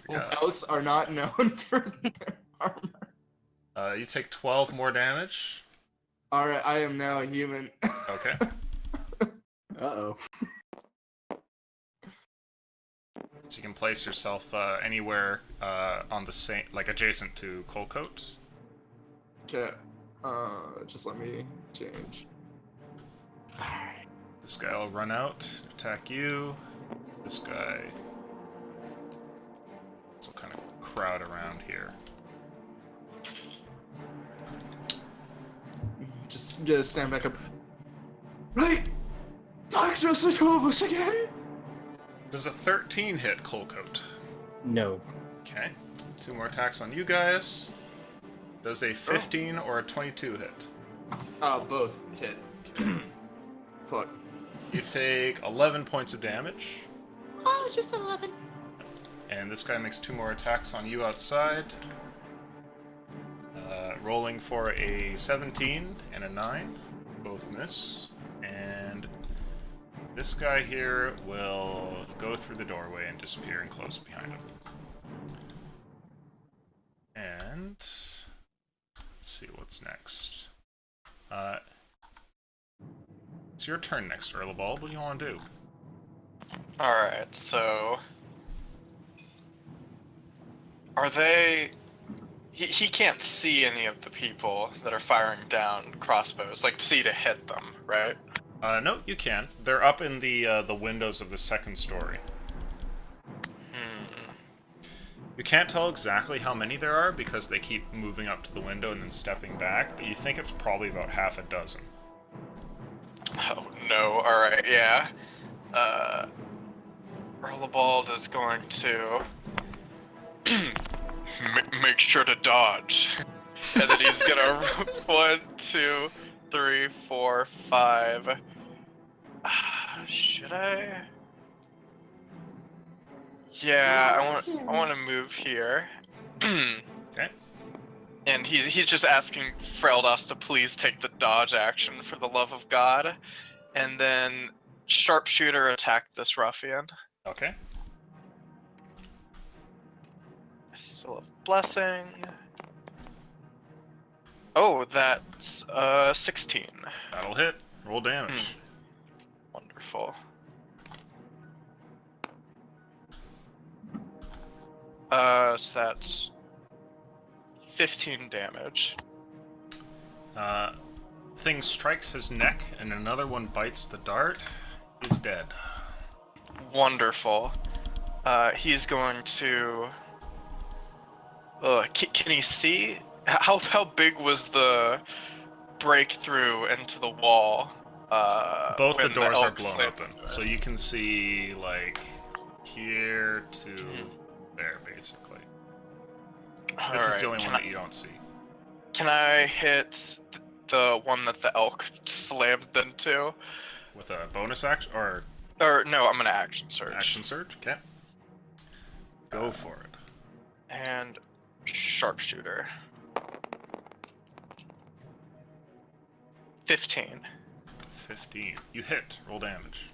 A: Oh my
G: Well,
A: God.
G: elks are not known for their armor.
A: You take 12 more damage.
G: Alright, I am now a human.
A: Okay.
F: Uh-oh.
A: So you can place yourself anywhere on the same, like adjacent to Colcoat.
G: Okay. Just let me change.
A: This guy will run out, attack you. This guy. This will kind of crowd around here.
G: Just get stand back up. Right! Darkness is over us again!
A: Does a 13 hit Colcoat?
F: No.
A: Okay. 2 more attacks on you guys. Does a 15 or a 22 hit?
G: Both hit. Fuck.
A: You take 11 points of damage.
G: Oh, just 11.
A: And this guy makes 2 more attacks on you outside. Rolling for a 17 and a 9. Both miss. And this guy here will go through the doorway and disappear and close behind him. And let's see what's next. It's your turn next, Erlebald. What do you want to do?
C: Alright, so... Are they... He can't see any of the people that are firing down crossbows, like see to hit them, right?
A: No, you can. They're up in the windows of the second story. You can't tell exactly how many there are because they keep moving up to the window and then stepping back, but you think it's probably about half a dozen.
C: Oh no, alright, yeah. Erlebald is going to make sure to dodge. And then he's gonna 1, 2, 3, 4, 5. Should I? Yeah, I want to move here.
A: Okay.
C: And he's just asking Freldas to please take the dodge action for the love of God, and then sharpshooter attack this ruffian.
A: Okay.
C: I still have blessing. Oh, that's 16.
A: That'll hit. Roll damage.
C: Wonderful. So that's 15 damage.
A: Thing strikes his neck, and another one bites the dart. He's dead.
C: Wonderful. He's going to... can he see? How big was the breakthrough into the wall?
A: Both the
C: when
A: doors are
C: elk
A: blown
C: slammed
A: open,
C: into it?
A: so you can see, like, here to there, basically. This is the only one that you don't see.
C: Can I hit the one that the elk slammed into?
A: With a bonus action, or
C: Or no, I'm gonna action search.
A: action surge? Okay. Go for it.
C: And sharpshooter. 15.
A: 15. You hit. Roll damage.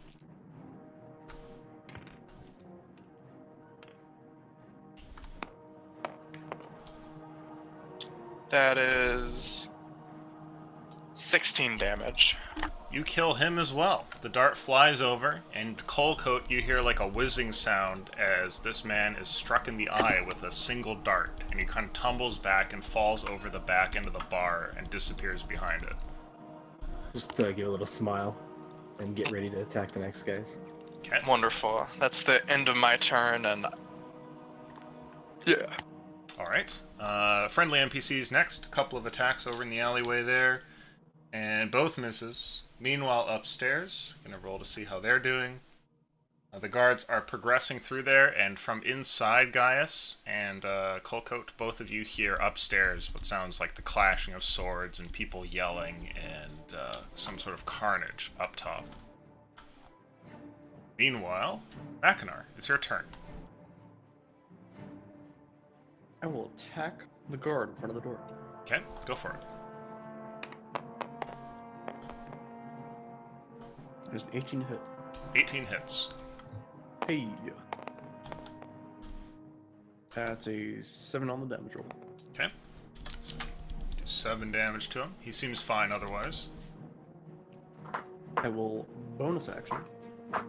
C: That is 16 damage.
A: You kill him as well. The dart flies over, and Colcoat, you hear like a whizzing sound as this man is struck in the eye with a single dart, and he kind of tumbles back and falls over the back end of the bar and disappears behind it.
F: Just give a little smile and get ready to attack the next guys.
A: Okay.
C: Wonderful. That's the end of my turn, and yeah.
A: Alright. Friendly NPCs next. A couple of attacks over in the alleyway there. And both misses. Meanwhile, upstairs, gonna roll to see how they're doing. The guards are progressing through there, and from inside Gaius and Colcoat, both of you hear upstairs what sounds like the clashing of swords and people yelling and some sort of carnage up top. Meanwhile, Mackinac, it's your turn.
D: I will attack the guard in front of the door.
A: Okay, go for it.
D: There's an 18 hit.
A: 18 hits.
D: Hey. That's a 7 on the damage roll.
A: Okay. So, do 7 damage to him. He seems fine otherwise.
D: I will bonus action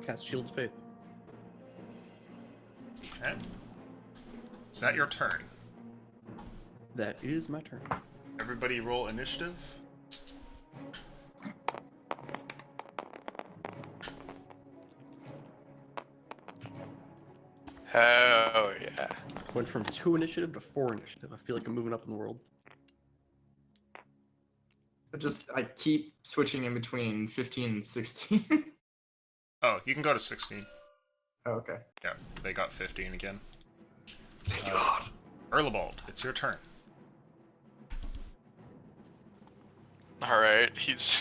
D: cast Shield of Faith.
A: Okay. Is that your turn?
D: That is my turn.
A: Everybody roll initiative.
C: Hell yeah.
D: Went from 2 initiative to 4 initiative. I feel like I'm moving up in the world.
G: I keep switching in between 15 and 16.
A: Oh, you can go to 16.
G: Oh, okay.
A: Yeah, they got 15 again.
G: Thank God.
A: Erlebald, it's your turn.
C: Alright, he's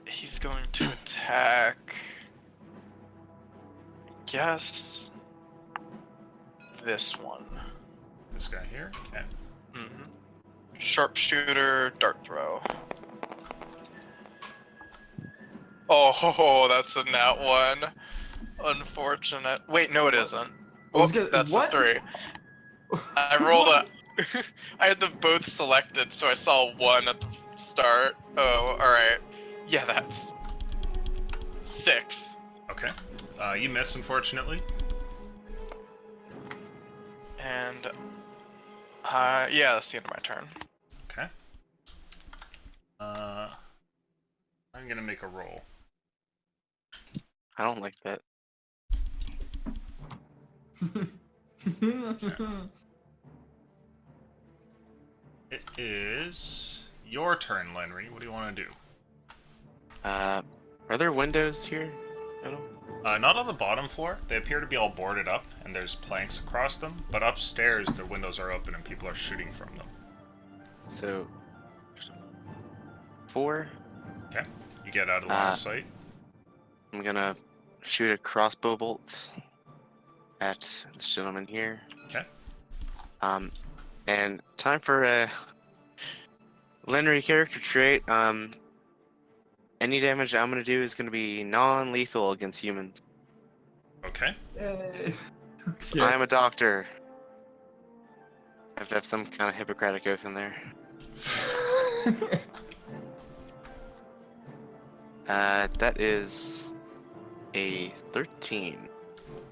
C: he's going to attack, I guess, this one.
A: This guy here? Okay.
C: Mm-hmm. Sharpshooter, dart throw. Oh, that's a nat 1. Unfortunate. Wait, no it isn't. Oh, that's
G: what?
C: a 3. I rolled a... I had them both selected, so I saw 1 at the start. Oh, alright. Yeah, that's... 6.
A: Okay. You miss, unfortunately.
C: And... yeah, that's the end of my turn.
A: Okay. I'm gonna make a roll.
B: I don't like that.
A: It is your turn, Lenry. What do you want to do?
B: Are there windows here at all?
A: Not on the bottom floor. They appear to be all boarded up, and there's planks across them. But upstairs, the windows are open, and people are shooting from them.
B: So, 4.
A: Okay. You get out of line of sight.
B: I'm gonna shoot a crossbow bolt at this gentleman here.
A: Okay.
B: And time for a Lenry character trait. Any damage I'm gonna do is gonna be non-lethal against humans.
A: Okay.
G: Yay.
B: I'm a doctor. I have to have some kind of Hippocratic oath in there. That is a 13.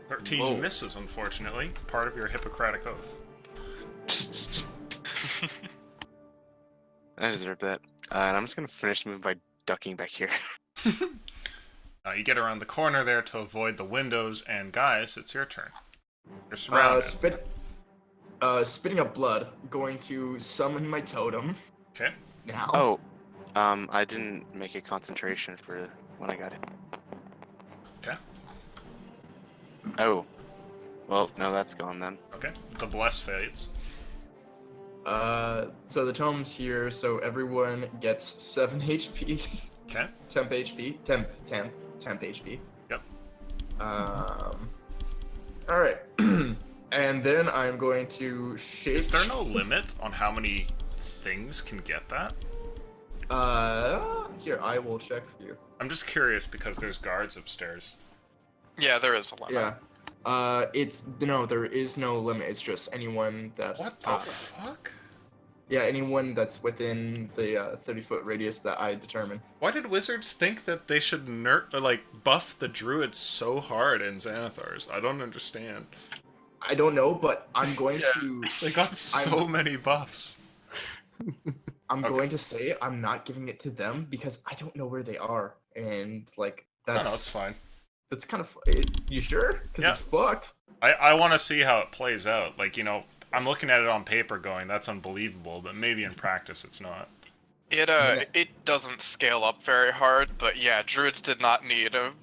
A: 13
B: Whoa.
A: misses, unfortunately. Part of your Hippocratic Oath.
B: I deserve that. And I'm just gonna finish the move by ducking back here.
A: You get around the corner there to avoid the windows, and guys, it's your turn. You're surrounded.
G: Spitting up blood. Going to summon my totem.
A: Okay.
G: Now.
B: Oh, I didn't make a concentration for when I got it.
A: Okay.
B: Oh, well, no, that's gone then.
A: Okay. The bless fades.
G: So the totem's here, so everyone gets 7 HP.
A: Okay.
G: Temp HP. Temp HP.
A: Yep.
G: Alright. And then I'm going to shake.
A: Is there no limit on how many things can get that?
G: Here, I will check for you.
A: I'm just curious because there's guards upstairs.
C: Yeah, there is a limit.
G: Yeah. There is no limit. It's just anyone that.
A: What the fuck?
G: Yeah, anyone that's within the 30-foot radius that I determine.
A: Why did wizards think that they should buff the druids so hard in Xanathars? I don't understand.
G: I don't know, but I'm going to.
A: They got so many buffs.
G: I'm going to say I'm not giving it to them because I don't know where they are, and that's.
A: No, it's fine.
G: That's kind of. You sure? Because
A: Yeah.
G: it's fucked.
A: I want to see how it plays out. I'm looking at it on paper going, that's unbelievable, but maybe in practice it's not.
C: It doesn't scale up very hard, but yeah, druids did not need a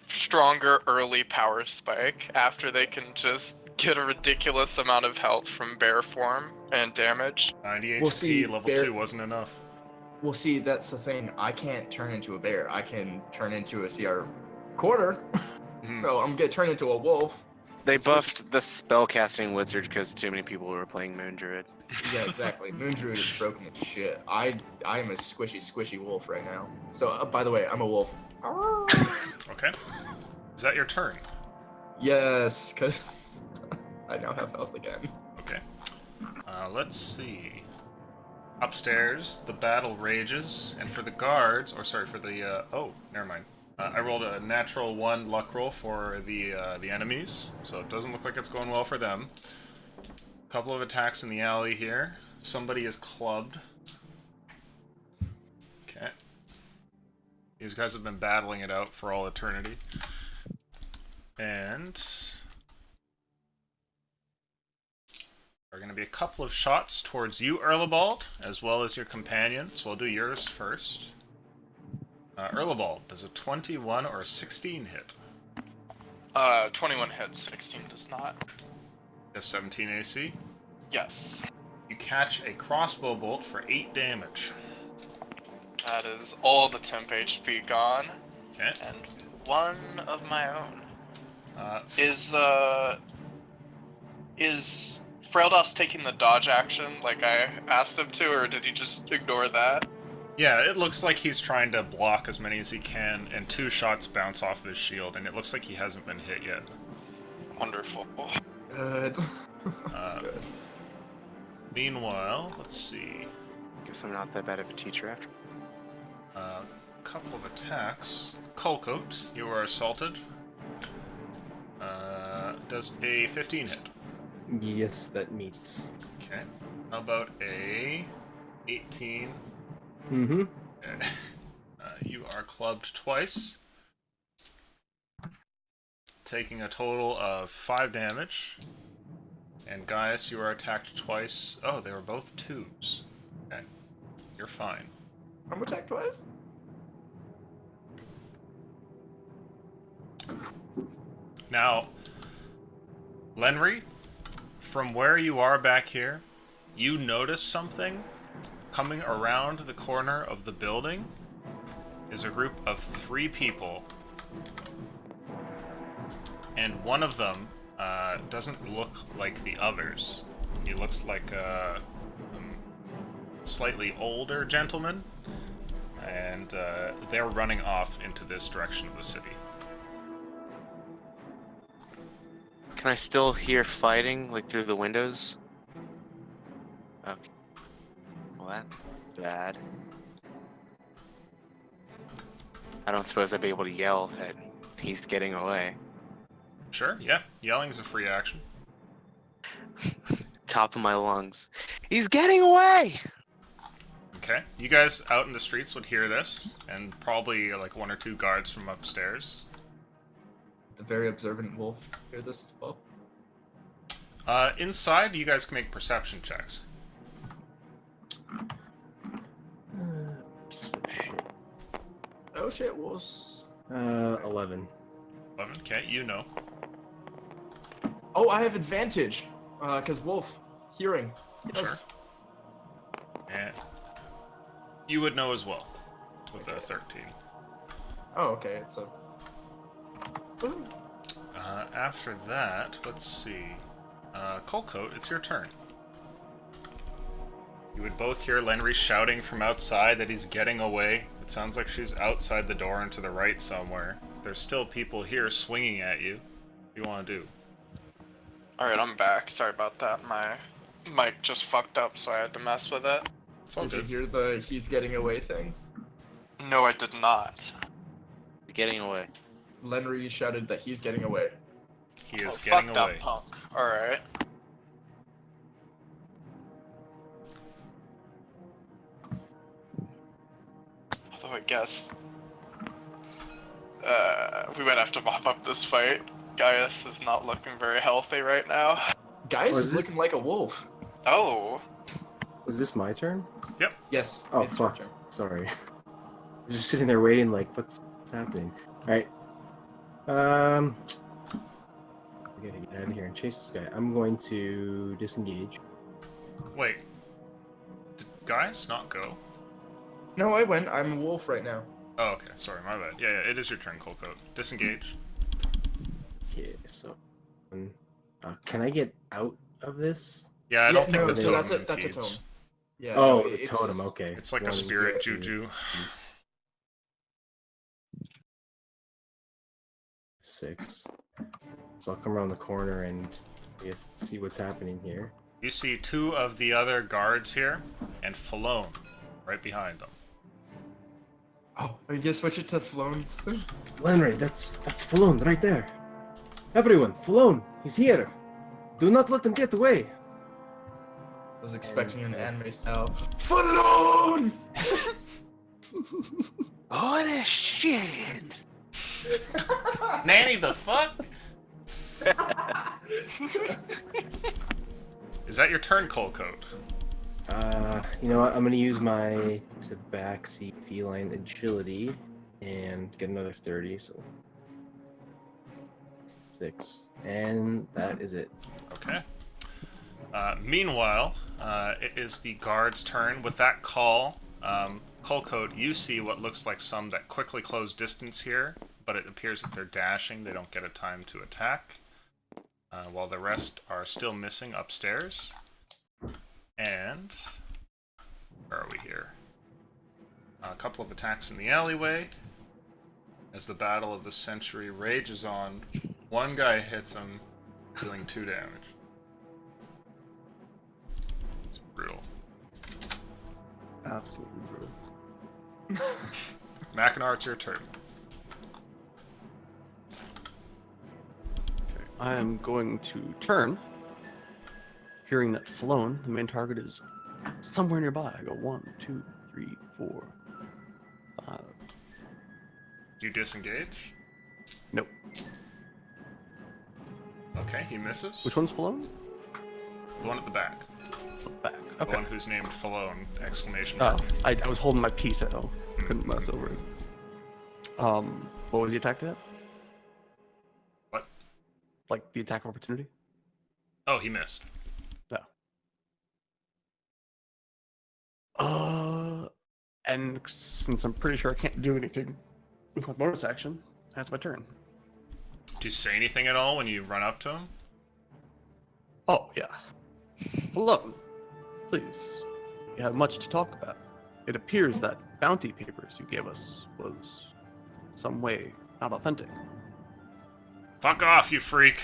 C: stronger early power spike after they can just get a ridiculous amount of health from bear form and damage.
A: 90
G: Well,
A: HP,
G: see,
A: level
G: bear-
A: 2 wasn't enough.
G: Well, see, that's the thing. I can't turn into a bear. I can turn into a CR quarter.
A: Mhm.
G: So I'm gonna turn into a wolf.
B: They buffed the spellcasting wizard because too many people were playing Moon Druid.
G: Yeah, exactly. Moon Druid is broken as shit. I am a squishy wolf right now. So, by the way, I'm a wolf.
A: Okay. Is that your turn?
G: Yes, because I now have health again.
A: Okay. Let's see. Upstairs, the battle rages, and for the guards, or sorry, for the oh, never mind. I rolled a natural 1 luck roll for the enemies, so it doesn't look like it's going well for them. Couple of attacks in the alley here. Somebody is clubbed. Okay. These guys have been battling it out for all eternity. And there are going to be a couple of shots towards you, Erlebald, as well as your companion, so I'll do yours first. Erlebald, does a 21 or a 16 hit?
C: 21 hits, 16 does not.
A: You have 17 AC?
C: Yes.
A: You catch a crossbow bolt for 8 damage.
C: That is all the temp HP gone.
A: Okay.
C: And 1 of my own. Is Fraildos taking the dodge action like I asked him to, or did he just ignore that?
A: Yeah, it looks like he's trying to block as many as he can, and 2 shots bounce off of his shield, and it looks like he hasn't been hit yet.
C: Wonderful.
G: Good.
A: Good. Meanwhile, let's see.
B: Guess I'm not that bad of a teacher after.
A: Couple of attacks. Colcoat, you are assaulted. Does a 15 hit?
F: Yes, that meets.
A: Okay. How about a 18?
F: Mm-hmm.
A: Okay. You are clubbed twice, taking a total of 5 damage. And Gaius, you are attacked twice. Oh, they were both 2s. Okay. You're fine.
G: I'm attacked twice?
A: Now, Lenry, from where you are back here, you notice something coming around the corner of the building is a group of 3 people. And one of them doesn't look like the others. He looks like a slightly older gentleman, and they're running off into this direction of the city.
B: Can I still hear fighting, like, through the windows? Okay. Well, that's bad. I don't suppose I'd be able to yell that he's getting away.
A: Sure, yeah. Yelling's a free action.
B: Top of my lungs. He's getting away!
A: Okay. You guys out in the streets would hear this, and probably like 1 or 2 guards from upstairs.
G: The very observant wolf hear this as well.
A: Inside, you guys can make perception checks.
G: Oh shit, wolves.
F: 11.
A: 11. Okay, you know.
G: Oh, I have advantage. Cause wolf. Hearing. Yes.
A: Sure. And you would know as well, with a 13.
G: Oh, okay, it's a... Ooh.
A: After that, let's see. Colcoat, it's your turn. You would both hear Lenry shouting from outside that he's getting away. It sounds like she's outside the door and to the right somewhere. There's still people here swinging at you. What do you want to do?
C: Alright, I'm back. Sorry about that. My mic just fucked up, so I had to mess with it.
A: It's all
G: Did you
A: good.
G: hear the he's getting away thing?
C: No, I did not.
B: He's getting away.
G: Lenry shouted that he's getting away.
A: He is
C: Oh,
A: getting
C: fuck
A: away.
C: that punk. Alright. Although I guess... we might have to mop up this fight. Gaius is not looking very healthy right now.
G: Gaius
F: Oh,
G: is
F: is it?
G: looking like a wolf.
C: Oh.
F: Was this my turn?
G: Yes,
F: Oh,
G: it's your
F: fuck.
G: turn.
F: Sorry. I'm just sitting there waiting, like, what's happening? Alright. I gotta get out of here and chase this guy. I'm going to disengage.
A: Wait. Did Gaius not go?
G: No, I went. I'm a wolf right now.
A: Oh, okay. Sorry, my bad. Yeah, it is your turn, Colcoat. Disengage.
F: Okay, so one. Can I get out of this?
A: Yeah, I don't think
F: no,
A: the
F: so
A: totem
G: that's a
A: impedes.
G: tome. Yeah.
F: Oh,
G: no,
F: the
G: it's,
F: totem. Okay.
A: It's like a
F: One,
A: spirit
F: two,
A: juju.
F: 6. So I'll come around the corner and I guess see what's happening here.
A: You see 2 of the other guards here, and Falone right behind them.
G: Oh, are you gonna switch it to Flone's thing?
F: Lenry, that's Falone right there. Everyone, Falone, he's here. Do not let them get away.
G: I was expecting an anime style. Falone!
B: Holy shit!
A: Nanny the fuck? Is that your turn, Coldcoat?
F: You know what? I'm gonna use my Tabaxi feline agility and get another 30, so 6. And that is it.
A: Okay. Meanwhile, it is the guard's turn. With that call, Coldcoat, you see what looks like some that quickly close distance here, but it appears that they're dashing. They don't get a time to attack. While the rest are still missing upstairs. And where are we here? A couple of attacks in the alleyway. As the battle of the century rages on, one guy hits him, dealing 2 damage. It's brutal.
D: Absolutely brutal.
A: Mackinac, it's your turn.
D: I am going to turn. Hearing that Falone, the main target, is somewhere nearby. I go 1, 2, 3, 4, 5.
A: Do you disengage?
D: Nope.
A: Okay, he misses.
D: Which one's Falone?
A: The one at the back.
D: Back.
A: The
D: Okay.
A: one who's named Falone! Exclamation
D: Oh,
A: mark.
D: I was holding my piece at home. Couldn't mess over it. What was the attack to that?
A: What?
D: Like the attack of opportunity?
A: Oh, he missed.
D: And since I'm pretty sure I can't do anything with my bonus action, that's my turn.
A: Do you say anything at all when you run up to him?
D: Oh, yeah. Hello. Please. We have much to talk about. It appears that bounty papers you gave us was some way not authentic.
A: Fuck off, you freak!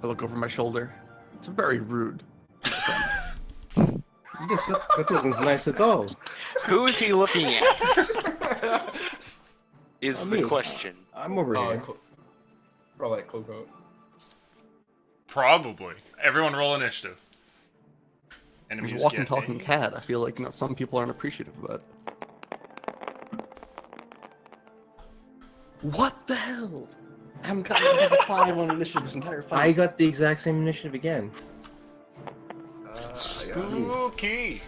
D: I look over my shoulder. It's very rude.
F: Yes, that wasn't nice at all.
B: Who is he looking at? Is the
F: Me.
B: question.
F: I'm over here.
G: Probably like Coco.
A: Probably. Everyone roll initiative.
D: He's
A: Enemies
D: a walking,
A: get
D: talking
A: a-
D: cat. I feel like some people aren't appreciative of it. What the hell? I haven't gotten a 5 on initiative this entire fight.
F: I got the exact same initiative again.
A: Spooky!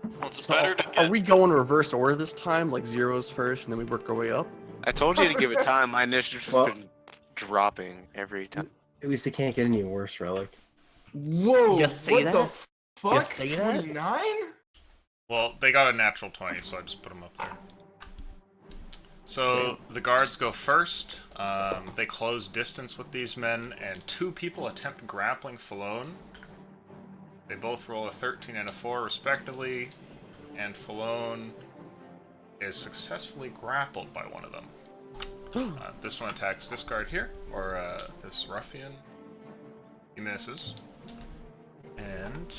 C: Well, it's
D: So,
C: better to
D: are
C: get.
D: we going reverse order this time? Like zeros first, and then we work our way up?
B: I told you to give it time. My initiative's
F: Well-
B: been dropping every time.
F: At least it can't get any worse, Relic.
G: Whoa!
H: You say
G: what
H: that?
G: the fuck?
H: You say that?
G: 29?
A: Well, they got a natural 20, so I just put them up there. So, the guards go first. They close distance with these men, and 2 people attempt grappling Falone. They both roll a 13 and a 4, respectively, and Falone is successfully grappled by one of them. This one attacks this guard here, or this ruffian. He misses. And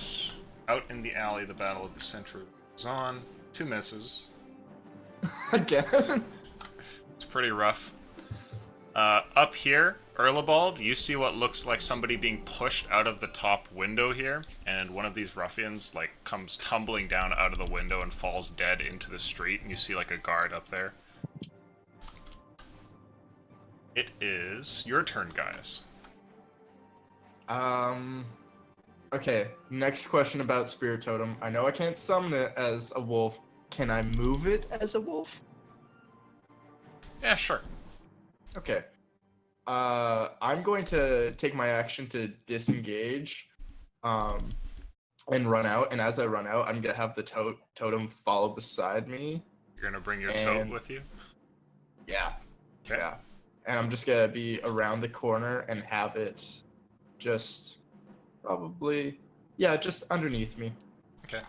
A: out in the alley, the battle of the century goes on. 2 misses.
G: Again?
A: It's pretty rough. Up here, Erlebald, you see what looks like somebody being pushed out of the top window here, and one of these ruffians comes tumbling down out of the window and falls dead into the street, and you see a guard up there. It is your turn, guys.
G: Okay, next question about Spirit Totem. I know I can't summon it as a wolf. Can I move it as a wolf?
A: Yeah, sure.
G: Okay. I'm going to take my action to disengage, and run out. And as I run out, I'm gonna have the totem follow beside me.
A: You're gonna bring your tote
G: And-
A: with you?
G: Yeah.
A: Okay.
G: Yeah. and I'm just gonna be around the corner and have it just probably, yeah, just underneath me.
A: Okay.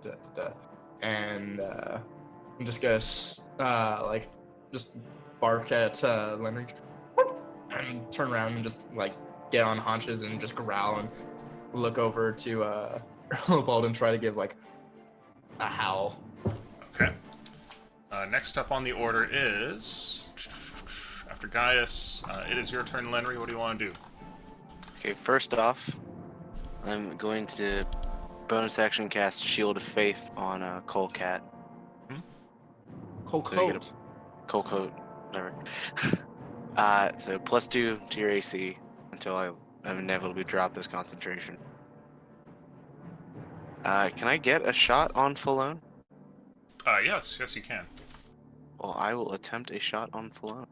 G: Da, da, da. And I'm just gonna like just bark at Leonard and turn around and just like get on haunches and just growl and look over to Earlbald and try to give like a howl.
A: Okay. Next up on the order is after Gaius. It is your turn, Lenry. What do you want to do?
B: Okay, first off, I'm going to bonus action cast Shield of Faith on Colecat.
G: Cold
B: So you get
G: coat.
B: Colecoat, whatever. So +2 to your AC until I inevitably drop this concentration. Can I get a shot on Falone?
A: Yes, you can.
B: Well, I will attempt a shot on Falone.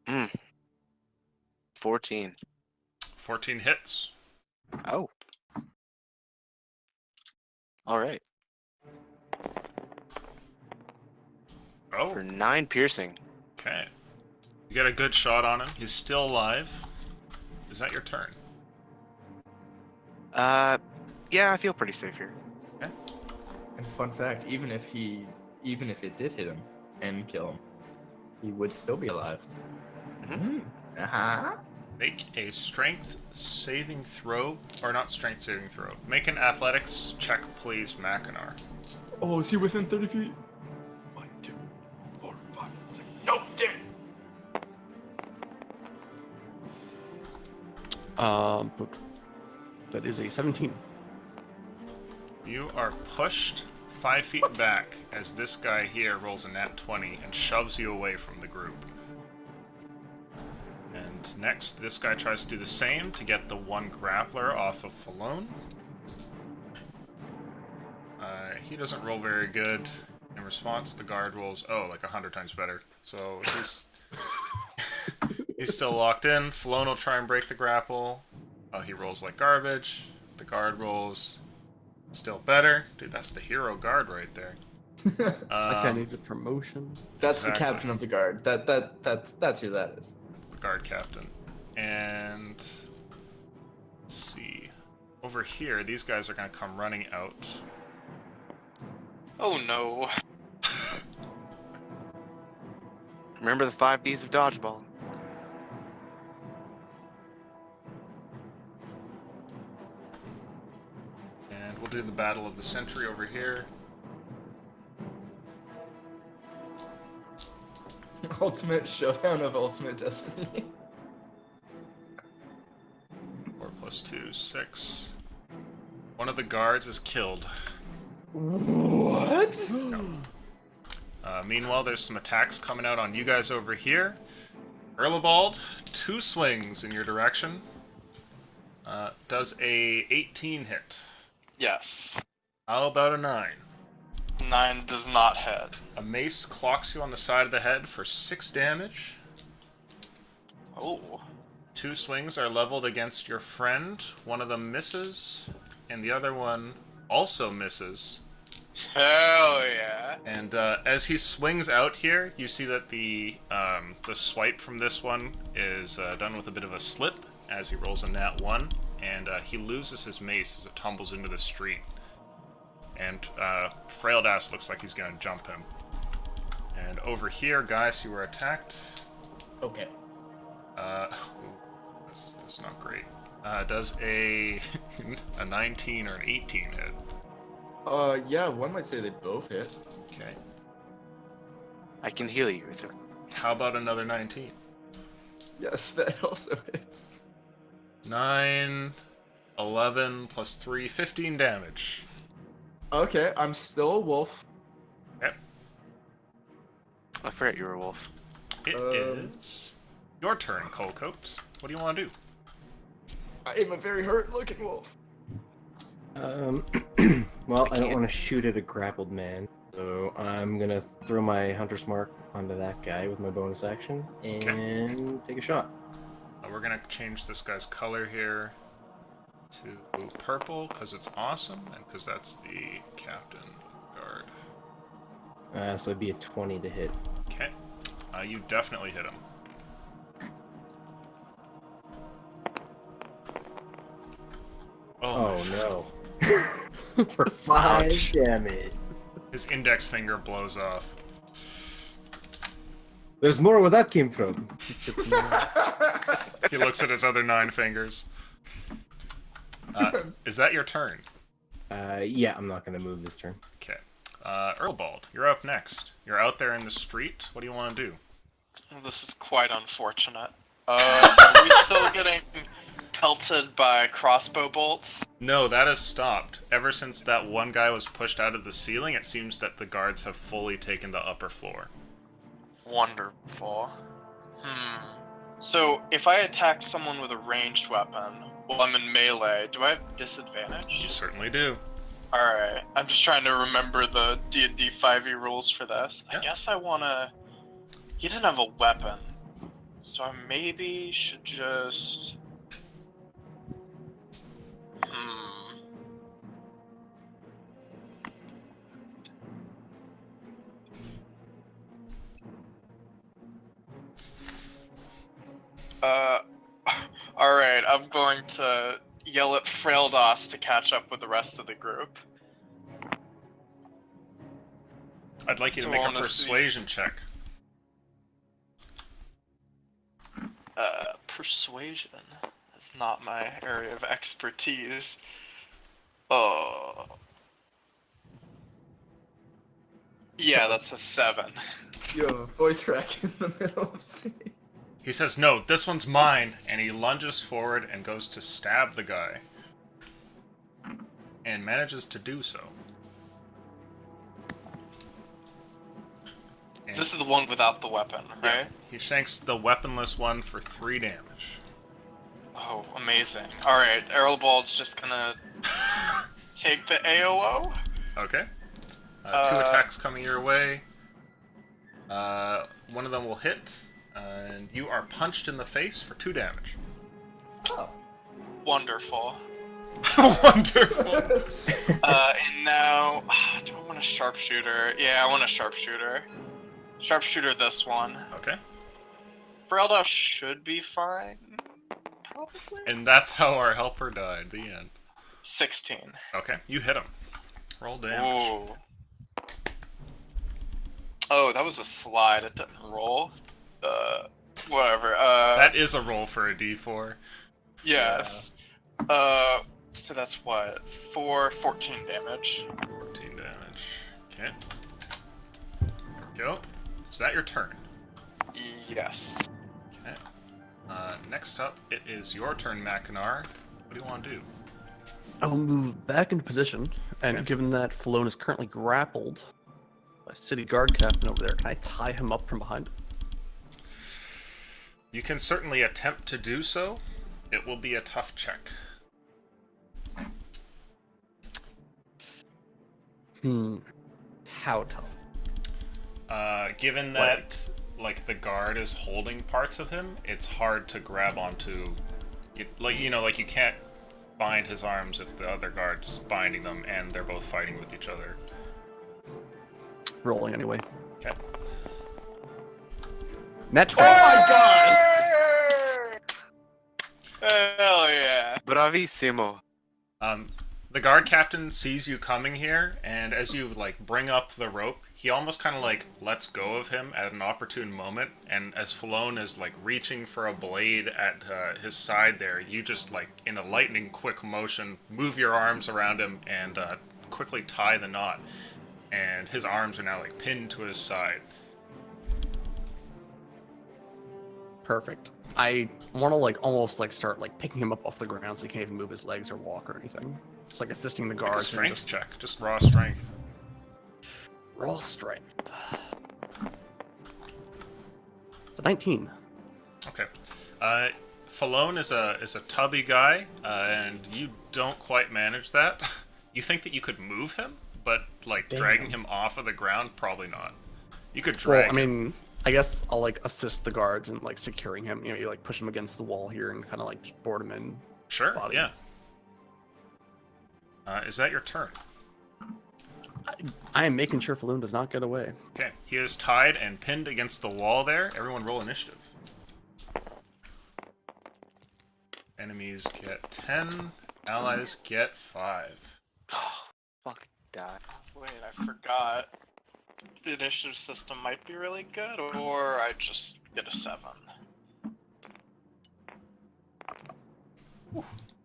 B: Mm. 14.
A: 14 hits.
B: Oh. All right.
A: Oh,
B: For 9 piercing.
A: okay. You get a good shot on him. He's still alive. Is that your turn?
B: Yeah, I feel pretty safe here.
A: Okay.
G: And fun fact, even if it did hit him and kill him, he would still be alive.
B: Mhm.
G: Uh-huh.
A: Make a strength saving throw, or not strength saving throw. Make an athletics check, please, Mackinac.
G: Oh, is he within 30 feet? 1, 2, 4, 5, 6. No, damn it!
D: That is a 17.
A: You are pushed 5 feet back as this guy here rolls a nat 20 and shoves you away from the group. And next, this guy tries to do the same to get the one grappler off of Falone. He doesn't roll very good. In response, the guard rolls, like 100 times better. So he's still locked in. Falone will try and break the grapple. He rolls like garbage. The guard rolls still better. Dude, that's the hero guard right there.
D: That guy needs a promotion.
G: That's
A: Exactly.
G: the captain of the guard. That's who that is.
A: It's the guard captain. And let's see. Over here, these guys are going to come running out.
C: Oh no.
B: Remember the 5 Ds of dodgeball.
A: And we'll do the Battle of the Century over here.
G: Ultimate showdown of ultimate destiny.
A: 4 + 2, 6. One of the guards is killed.
G: What?
A: Meanwhile, there's some attacks coming out on you guys over here. Erlebald, 2 swings in your direction. Does a 18 hit?
C: Yes.
A: How about a 9?
C: 9 does not hit.
A: A mace clocks you on the side of the head for 6 damage.
C: Oh.
A: 2 swings are leveled against your friend. One of them misses, and the other one also misses.
C: Hell yeah.
A: And as he swings out here, you see that the swipe from this one is done with a bit of a slip as he rolls a nat 1, and he loses his mace as it tumbles into the street. And Fraildass looks like he's going to jump him. And over here, guys, you were attacked.
G: Okay.
A: That's not great. Does a 19 or an 18 hit?
G: Yeah, one might say they both hit.
A: Okay.
B: I can heal you. It's okay.
A: How about another 19?
G: Yes, that also hits.
A: 9, 11 plus 3, 15 damage.
G: Okay, I'm still a wolf.
A: Yep.
B: I forgot you were a wolf.
A: It is your turn, Colcoat. What do you want to do?
G: I am a very hurt-looking wolf.
F: Well, I don't
B: can't-
F: want to shoot at a grappled man, so I'm gonna throw my hunter's mark onto that guy with my bonus action and take a shot.
A: We're going to change this guy's color here. to purple because it's awesome, and because that's the captain guard.
F: So it'd be a 20 to hit.
A: Okay. You definitely hit him. Oh,
F: no. For 5 damage.
A: His index finger blows off.
F: There's more where that came from.
A: He looks at his other 9 fingers. Is that your turn?
F: Yeah, I'm not gonna move this turn.
A: Okay. Earlbald, you're up next. You're out there in the street. What do you want to do?
C: Well, this is quite unfortunate. Are we still getting pelted by crossbow bolts?
A: No, that has stopped. Ever since that one guy was pushed out of the ceiling, it seems that the guards have fully taken the upper floor.
C: Wonderful. So, if I attack someone with a ranged weapon while I'm in melee, do I have disadvantage?
A: You certainly do.
C: Alright, I'm just trying to remember the D&D 5e rules for this.
A: Yeah.
C: I guess I wanna... He doesn't have a weapon, so I maybe should just... Alright, I'm going to yell at Fraildos to catch up with the rest of the group.
A: I'd like you to
C: So
A: make a
C: on the
A: persuasion check.
C: Persuasion is not my area of expertise. Oh. Yeah, that's a 7.
G: You have a voice crack in the middle of scene.
A: He says, "No, this one's mine," and he lunges forward and goes to stab the guy. And manages to do so. And
C: This is the one without the weapon, right?
A: he shanks the weaponless one for 3 damage.
C: Oh, amazing. Alright, Errolbald's just gonna take the AOO.
A: Okay. 2 attacks coming your way. One of them will hit, and you are punched in the face for 2 damage.
G: Oh.
C: Wonderful.
A: Wonderful.
C: And now, do I want a sharpshooter? Yeah, I want a sharpshooter. Sharpshooter this one.
A: Okay.
C: Ferelda should be fine. Probably.
A: And that's how our helper died. The end.
C: 16.
A: Okay, you hit him. Roll damage.
C: Ooh. Oh, that was a slide. It didn't roll. Whatever.
A: That is a roll for a d4.
C: Yes. So that's what? 14 damage.
A: 14 damage. Okay. There we go. Is that your turn?
C: Yes.
A: Okay. Next up, it is your turn, Mackinac. What do you want to do?
D: I'll move back into position, and
A: Okay.
D: given that Falone is currently grappled by City Guard Captain over there, can I tie him up from behind?
A: You can certainly attempt to do so. It will be a tough check.
D: How tough?
A: Given that, like, the guard is holding parts of him, it's hard to grab onto. Like, you can't bind his arms if the other guard's binding them, and they're both fighting with each other.
D: Rolling anyway.
A: Okay.
D: Net 12.
G: Oh my god!
C: Hell yeah.
B: Bravissimo.
A: The guard captain sees you coming here, and as you, like, bring up the rope, he almost kind of, like, lets go of him at an opportune moment, and as Falone is, like, reaching for a blade at his side there, you just, like, in a lightning quick motion, move your arms around him and quickly tie the knot, and his arms are now, like, pinned to his side.
D: Perfect. I want to, like, almost, like, start, like, picking him up off the ground so he can't even move his legs or walk or anything. Just, like, assisting the
A: Make
D: guards.
A: a
D: and
A: strength
D: just
A: check, just raw strength.
D: raw strength. It's a 19.
A: Okay. Falone is a tubby guy, and you don't quite manage that. You think that you could move him, but, like, dragging him off of the ground, probably not. You could drag
D: Well, I
A: him.
D: mean, I guess I'll, like, assist the guards in, like, securing him. You know, you, like, push him against the wall here and kind of, like, just board him in.
A: Sure,
D: bodies.
A: yeah. Is that your turn?
D: I am making sure Falloon does not get away.
A: Okay, he is tied and pinned against the wall there. Everyone roll initiative. Enemies get 10, allies get 5.
B: Oh, fuck, die.
C: Wait, I forgot. The initiative system might be really good, or I just get a 7.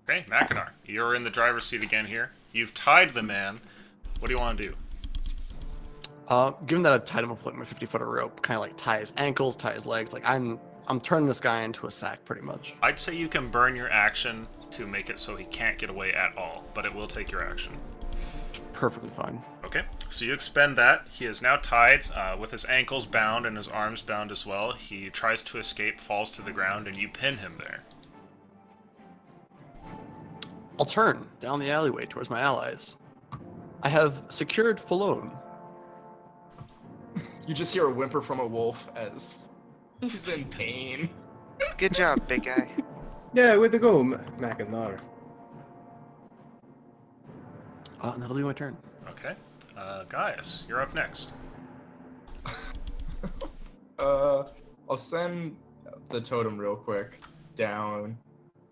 A: Okay, Mackinac, you're in the driver's seat again here. You've tied the man. What do you want to do?
D: Given that I've tied him up like my 50-footer rope, kind of like tie his ankles, tie his legs, like I'm turning this guy into a sack pretty much.
A: I'd say you can burn your action to make it so he can't get away at all, but it will take your action.
D: Perfectly fine.
A: Okay, so you expend that. He is now tied with his ankles bound and his arms bound as well. He tries to escape, falls to the ground, and you pin him there.
D: I'll turn down the alleyway towards my allies. I have secured Falloon.
G: You just hear a whimper from a wolf as he's in pain.
B: Good job, big guy.
F: Yeah, way to go, Mackinac.
D: And that'll be my turn.
A: Okay, Gaius, you're up next.
G: I'll send the totem real quick down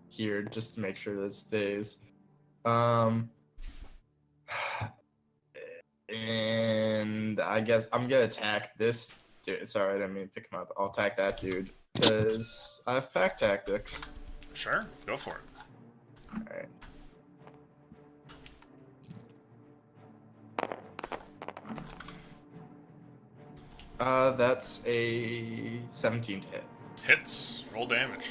G: here just to make sure that it stays. And I guess I'm gonna attack this dude. Sorry, I didn't mean to pick him up. I'll attack that dude because I have pack tactics.
A: Sure, go for it.
G: Alright. That's a 17 to hit.
A: Hits, roll damage.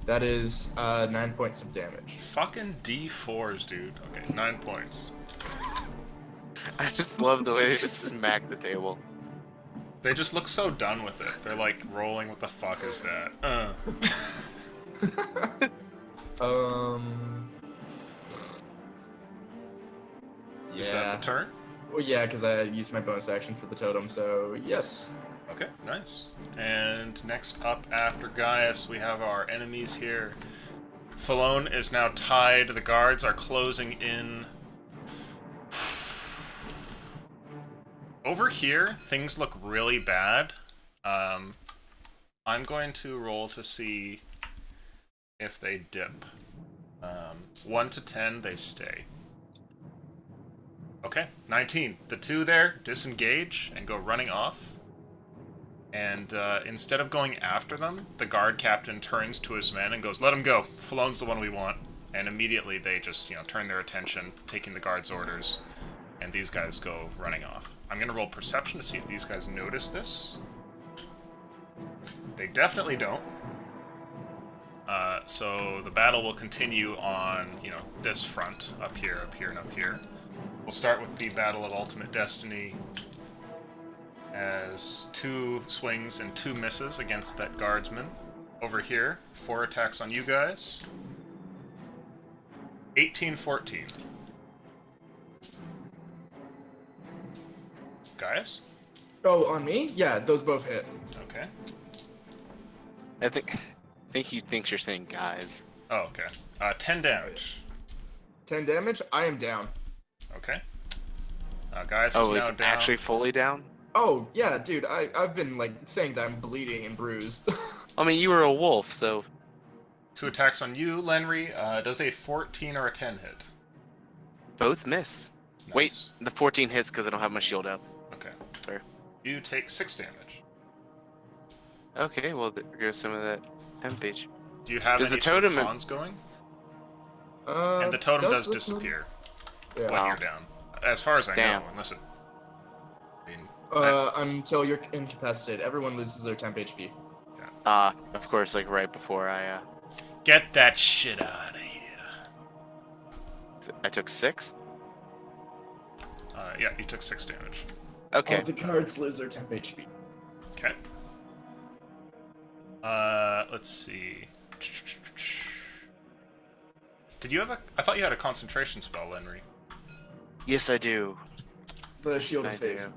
G: That is 9 points of damage.
A: Fucking D4s, dude. Okay, 9 points.
B: I just love the way they just smack the table.
A: They just look so done with it. They're like rolling, what the fuck is that? Is that the turn?
G: Well, yeah, because I used my bonus action for the totem, so yes.
A: Okay, nice. And next up after Gaius, we have our enemies here. Falone is now tied. The guards are closing in. Over here, things look really bad. I'm going to roll to see if they dip. 1 to 10, they stay. Okay, 19. The two there disengage and go running off. And instead of going after them, the guard captain turns to his men and goes, "Let him go. Falone's the one we want." And immediately they just, turn their attention, taking the guard's orders, and these guys go running off. I'm going to roll perception to see if these guys notice this. They definitely don't. So the battle will continue on, this front, up here, and up here. We'll start with the Battle of Ultimate Destiny as 2 swings and 2 misses against that guardsman. Over here, 4 attacks on you guys. 18-14. Gaius?
G: Oh, on me? Yeah, those both hit.
A: Okay.
B: I think he thinks you're saying guys.
A: Oh, okay. 10 damage.
G: 10 damage? I am down.
A: Okay. Gaius is now
B: like
A: down.
B: actually fully down?
G: Oh, yeah, dude, I've been, saying that I'm bleeding and bruised.
B: I mean, you were a wolf, so...
A: 2 attacks on you, Lenry. Does a 14 or a 10 hit?
B: Both miss.
A: Nice.
B: Wait, the 14 hits because I don't have my shield up.
A: Okay.
B: Sorry.
A: You take 6 damage.
B: Okay, well, there goes some of that temp HP.
A: Do you have
B: Does
A: any
B: the
A: sort of
B: totem-
A: cons going? And the totem does
G: this one-
A: disappear
G: Yeah.
A: when you're down. As far as I
B: Damn.
A: know, unless it... I mean,
G: Until you're incapacitated. Everyone loses their temp HP.
B: Of course, right before I
A: get that shit out of here.
B: I took 6?
A: Yeah, you took 6 damage.
B: Okay.
G: All the guards lose their temp HP.
A: Okay. Let's see. Did you have a... I thought you had a concentration spell, Lenry.
B: Yes, I do.
G: The shield of
B: I
G: faith.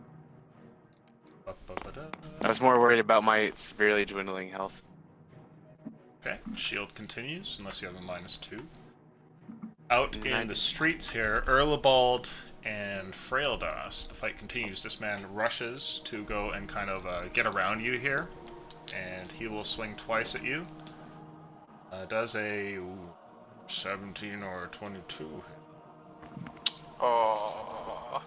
B: do. I was more worried about my severely dwindling health.
A: Okay, shield continues, unless you have a -2. Out in
B: Nine.
A: the streets here, Erlebald and Fraildas, the fight continues. This man rushes to go and kind of get around you here, and he will swing twice at you. Does a 17 or 22.
C: Oh.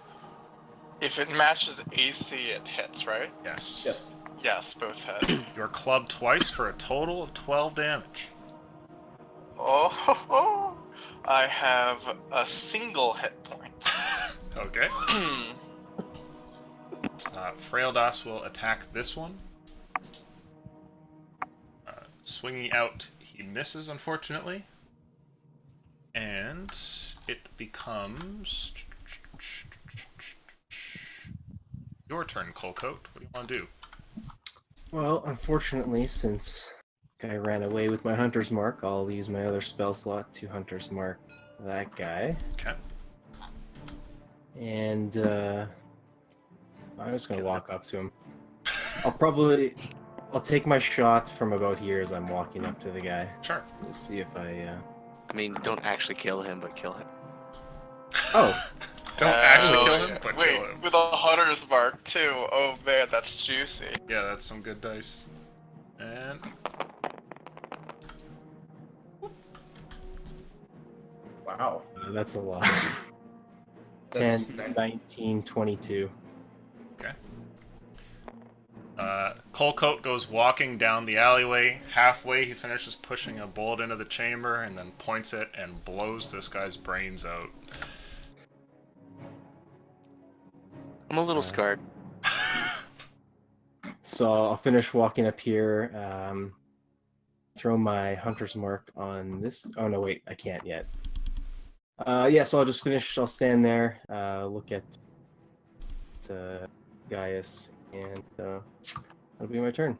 C: If it matches AC, it hits, right?
A: Yes.
E: Yes.
C: Yes, both hit.
A: You're clubbed twice for a total of 12 damage.
C: Oh, I have a single hit point.
A: Okay. Fraildas will attack this one. Swinging out, he misses, unfortunately. And it becomes your turn, Colcoat. What do you want to do?
F: Well, unfortunately, since guy ran away with my Hunter's Mark, I'll use my other spell slot to Hunter's Mark that guy.
A: Okay.
F: And I'm just gonna walk up to him. I'll take my shot from about here as I'm walking up to the guy.
A: Sure.
F: We'll see if I
B: I mean, don't actually kill him, but kill him.
F: Oh!
A: Don't actually kill
C: Oh,
A: him, but
C: wait,
A: kill him.
C: with a Hunter's Mark, too. Oh, man, that's juicy.
A: Yeah, that's some good dice. And
E: Wow.
F: That's a lot.
E: That's
F: 10, 19, 22.
A: okay. Colcoat goes walking down the alleyway. Halfway, he finishes pushing a bolt into the chamber and then points it and blows this guy's brains out.
B: I'm a little scarred.
F: So I'll finish walking up here, throw my Hunter's Mark on this. Oh no, wait, I can't yet. Yeah, so I'll just finish, I'll stand there, look at Gaius, and that'll be my turn.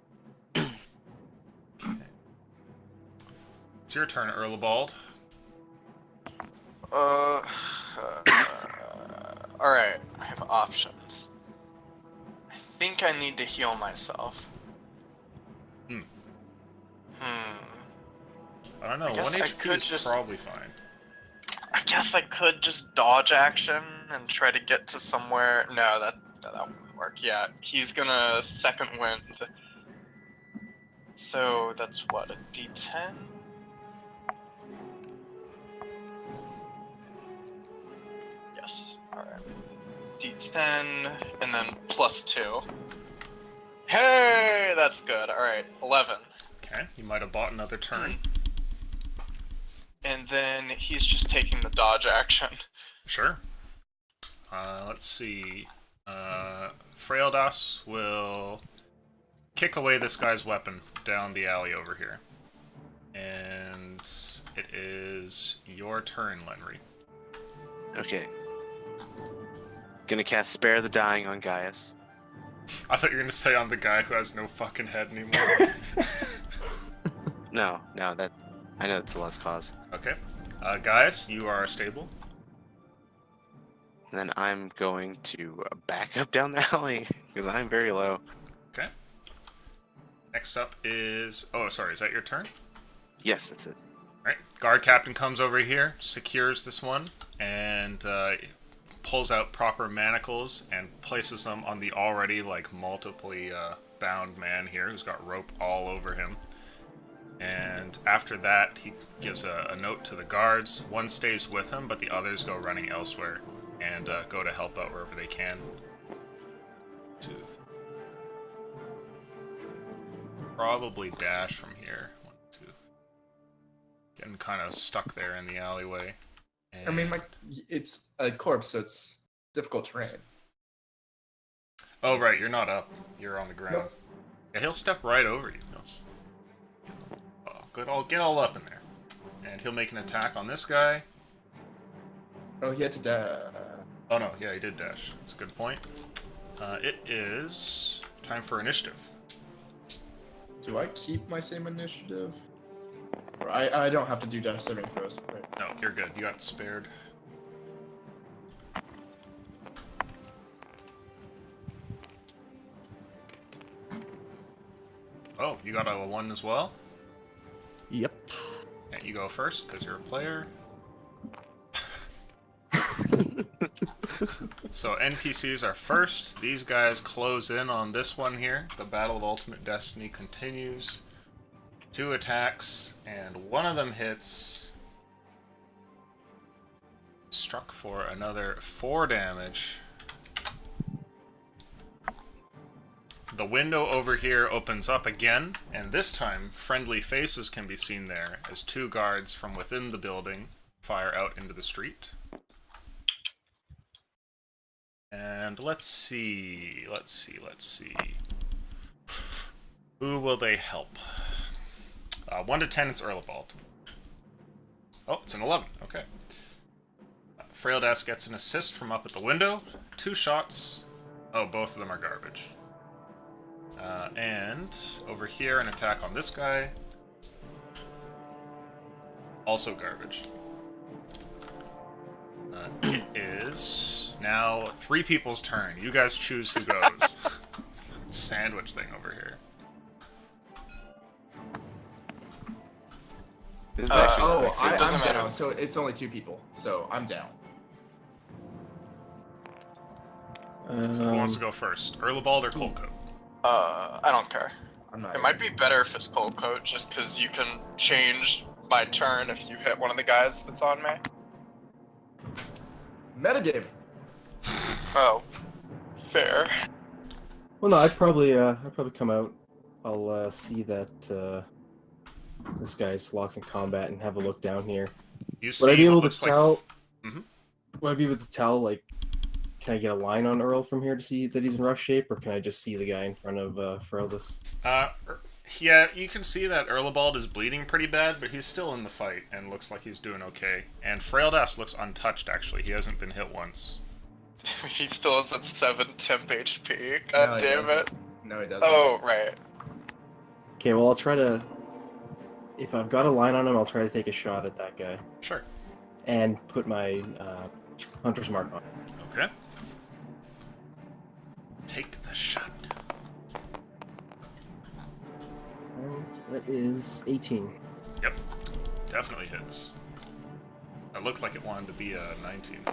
A: It's your turn, Erlebald.
C: Alright, I have options. I think I need to heal myself.
A: Hmm.
C: Hmm.
A: I don't know,
C: I
A: 1
C: guess I
A: HP
C: could
A: is
C: just-
A: probably fine.
C: I guess I could just dodge action and try to get to somewhere. No, that wouldn't work. Yeah, he's gonna second wind. So that's what, a D10? Yes. Alright. D10 and then +2. Hey, that's good. Alright, 11.
A: Okay, you might have bought another turn.
C: And then he's just taking the dodge action.
A: Sure. Let's see. Fraildas will kick away this guy's weapon down the alley over here. And it is your turn, Lenry.
B: Okay. Gonna cast Spare the Dying on Gaius.
A: I thought you were going to say on the guy who has no fucking head anymore.
B: No, that I know it's a lost cause.
A: Okay. Gaius, you are stable.
B: And then I'm going to back up down the alley because I'm very low.
A: Okay. Next up is... Oh, sorry, is that your turn?
B: Yes, that's it.
A: Alright. Guard captain comes over here, secures this one, and pulls out proper manacles and places them on the already, like, multiply bound man here who's got rope all over him. And after that, he gives a note to the guards. One stays with him, but the others go running elsewhere and go to help out wherever they can. 2, 3. Probably dash from here. 1, 2, 3. Getting kind of stuck there in the alleyway.
E: I mean, it's a corpse, so it's difficult terrain.
A: Oh, right, you're not up. You're on the ground.
E: Nope.
A: Yeah, he'll step right over you. Oh, good. I'll get all up in there. And he'll make an attack on this guy.
E: Oh, he had to die.
A: Oh, no. Yeah, he did dash. That's a good point. It is time for initiative.
E: Do I keep my same initiative? Or I don't have to do dash saving throws, right?
A: No, you're good. You got spared. Oh, you got a 1 as well?
D: Yep.
A: Yeah, you go first, because you're a player. So NPCs are first. These guys close in on this one here. The Battle of Ultimate Destiny continues. 2 attacks, and one of them hits. Struck for another 4 damage. The window over here opens up again, and this time friendly faces can be seen there as 2 guards from within the building fire out into the street. And let's see. Who will they help? 1 to 10, it's Erlebald. Oh, it's an 11. Okay. Fraildas gets an assist from up at the window. 2 shots. Oh, both of them are garbage. And over here, an attack on this guy. Also garbage. It is now 3 people's turn. You guys choose who goes. Sandwich thing over here.
B: This is actually
G: Oh,
B: nice.
G: I'm
C: doesn't matter.
G: down. So it's only 2 people. So I'm down.
A: So who wants to go first? Erlebald or Colcoat?
C: I don't care.
G: I'm not.
C: It might be better if it's cold coat, just because you can change my turn if you hit one of the guys that's on me.
G: Metagame.
C: Oh, fair.
F: Well, no, I'd probably come out. I'll see that this guy's locked in combat and have a look down here.
A: You
F: Would I be
A: what
F: able to
A: looks like-
F: tell?
A: Mhm.
F: Would I be able to tell? Like, can I get a line on Earl from here to see that he's in rough shape, or can I just see the guy in front of Fraildas?
A: Yeah, you can see that Erlebald is bleeding pretty bad, but he's still in the fight and looks like he's doing okay. And Fraildas looks untouched, actually. He hasn't been hit once.
C: He still has that 7 temp HP.
G: No,
C: God
G: he
C: damn
G: doesn't.
C: it.
G: No, he doesn't.
C: Oh, right.
F: Okay, well, I'll try to. If I've got a line on him, I'll try to take a shot at that guy
A: Sure.
F: and put my hunter's mark on.
A: Okay. Take the shot.
F: And that is 18.
A: Yep. Definitely hits. It looked like it wanted to be a 19.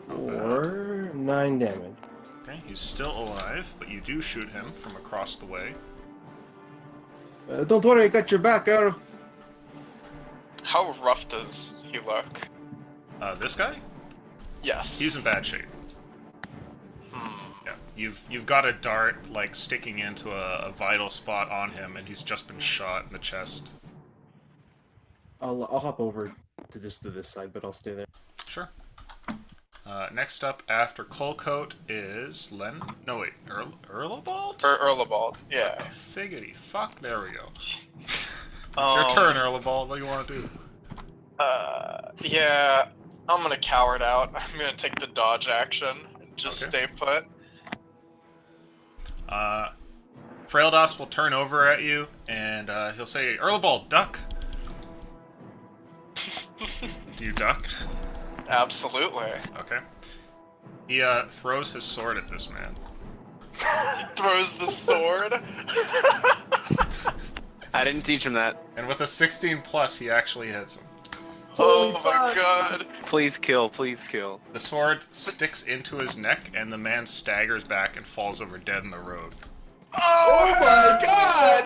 A: Not bad.
F: Or 9 damage.
A: Okay, he's still alive, but you do shoot him from across the way.
F: Don't worry, I got your back, Earl.
C: How rough does he look?
A: This guy?
C: Yes.
A: He's in bad shape. Yeah, you've got a dart like sticking into a vital spot on him, and he's just been shot in the chest.
F: I'll hop over to just to this side, but I'll stay there.
A: Sure. Next up after Colcoat is Len. No wait, Erlebald?
C: Erlebald, yeah.
A: Okay, figgity fuck. There we go. It's your turn, Erlebald. What do you want to do?
C: Yeah, I'm gonna coward out. I'm gonna take the dodge action and just
A: Okay.
C: stay put.
A: Fraildas will turn over at you, and he'll say, Erlebald, duck! Do you duck?
C: Absolutely.
A: Okay. He throws his sword at this man.
C: He throws the sword.
B: I didn't teach him that.
A: And with a 16 plus, he actually hits him.
C: Oh my god.
B: Please kill, please kill.
A: The sword sticks into his neck, and the man staggers back and falls over dead in the road.
C: Oh my god!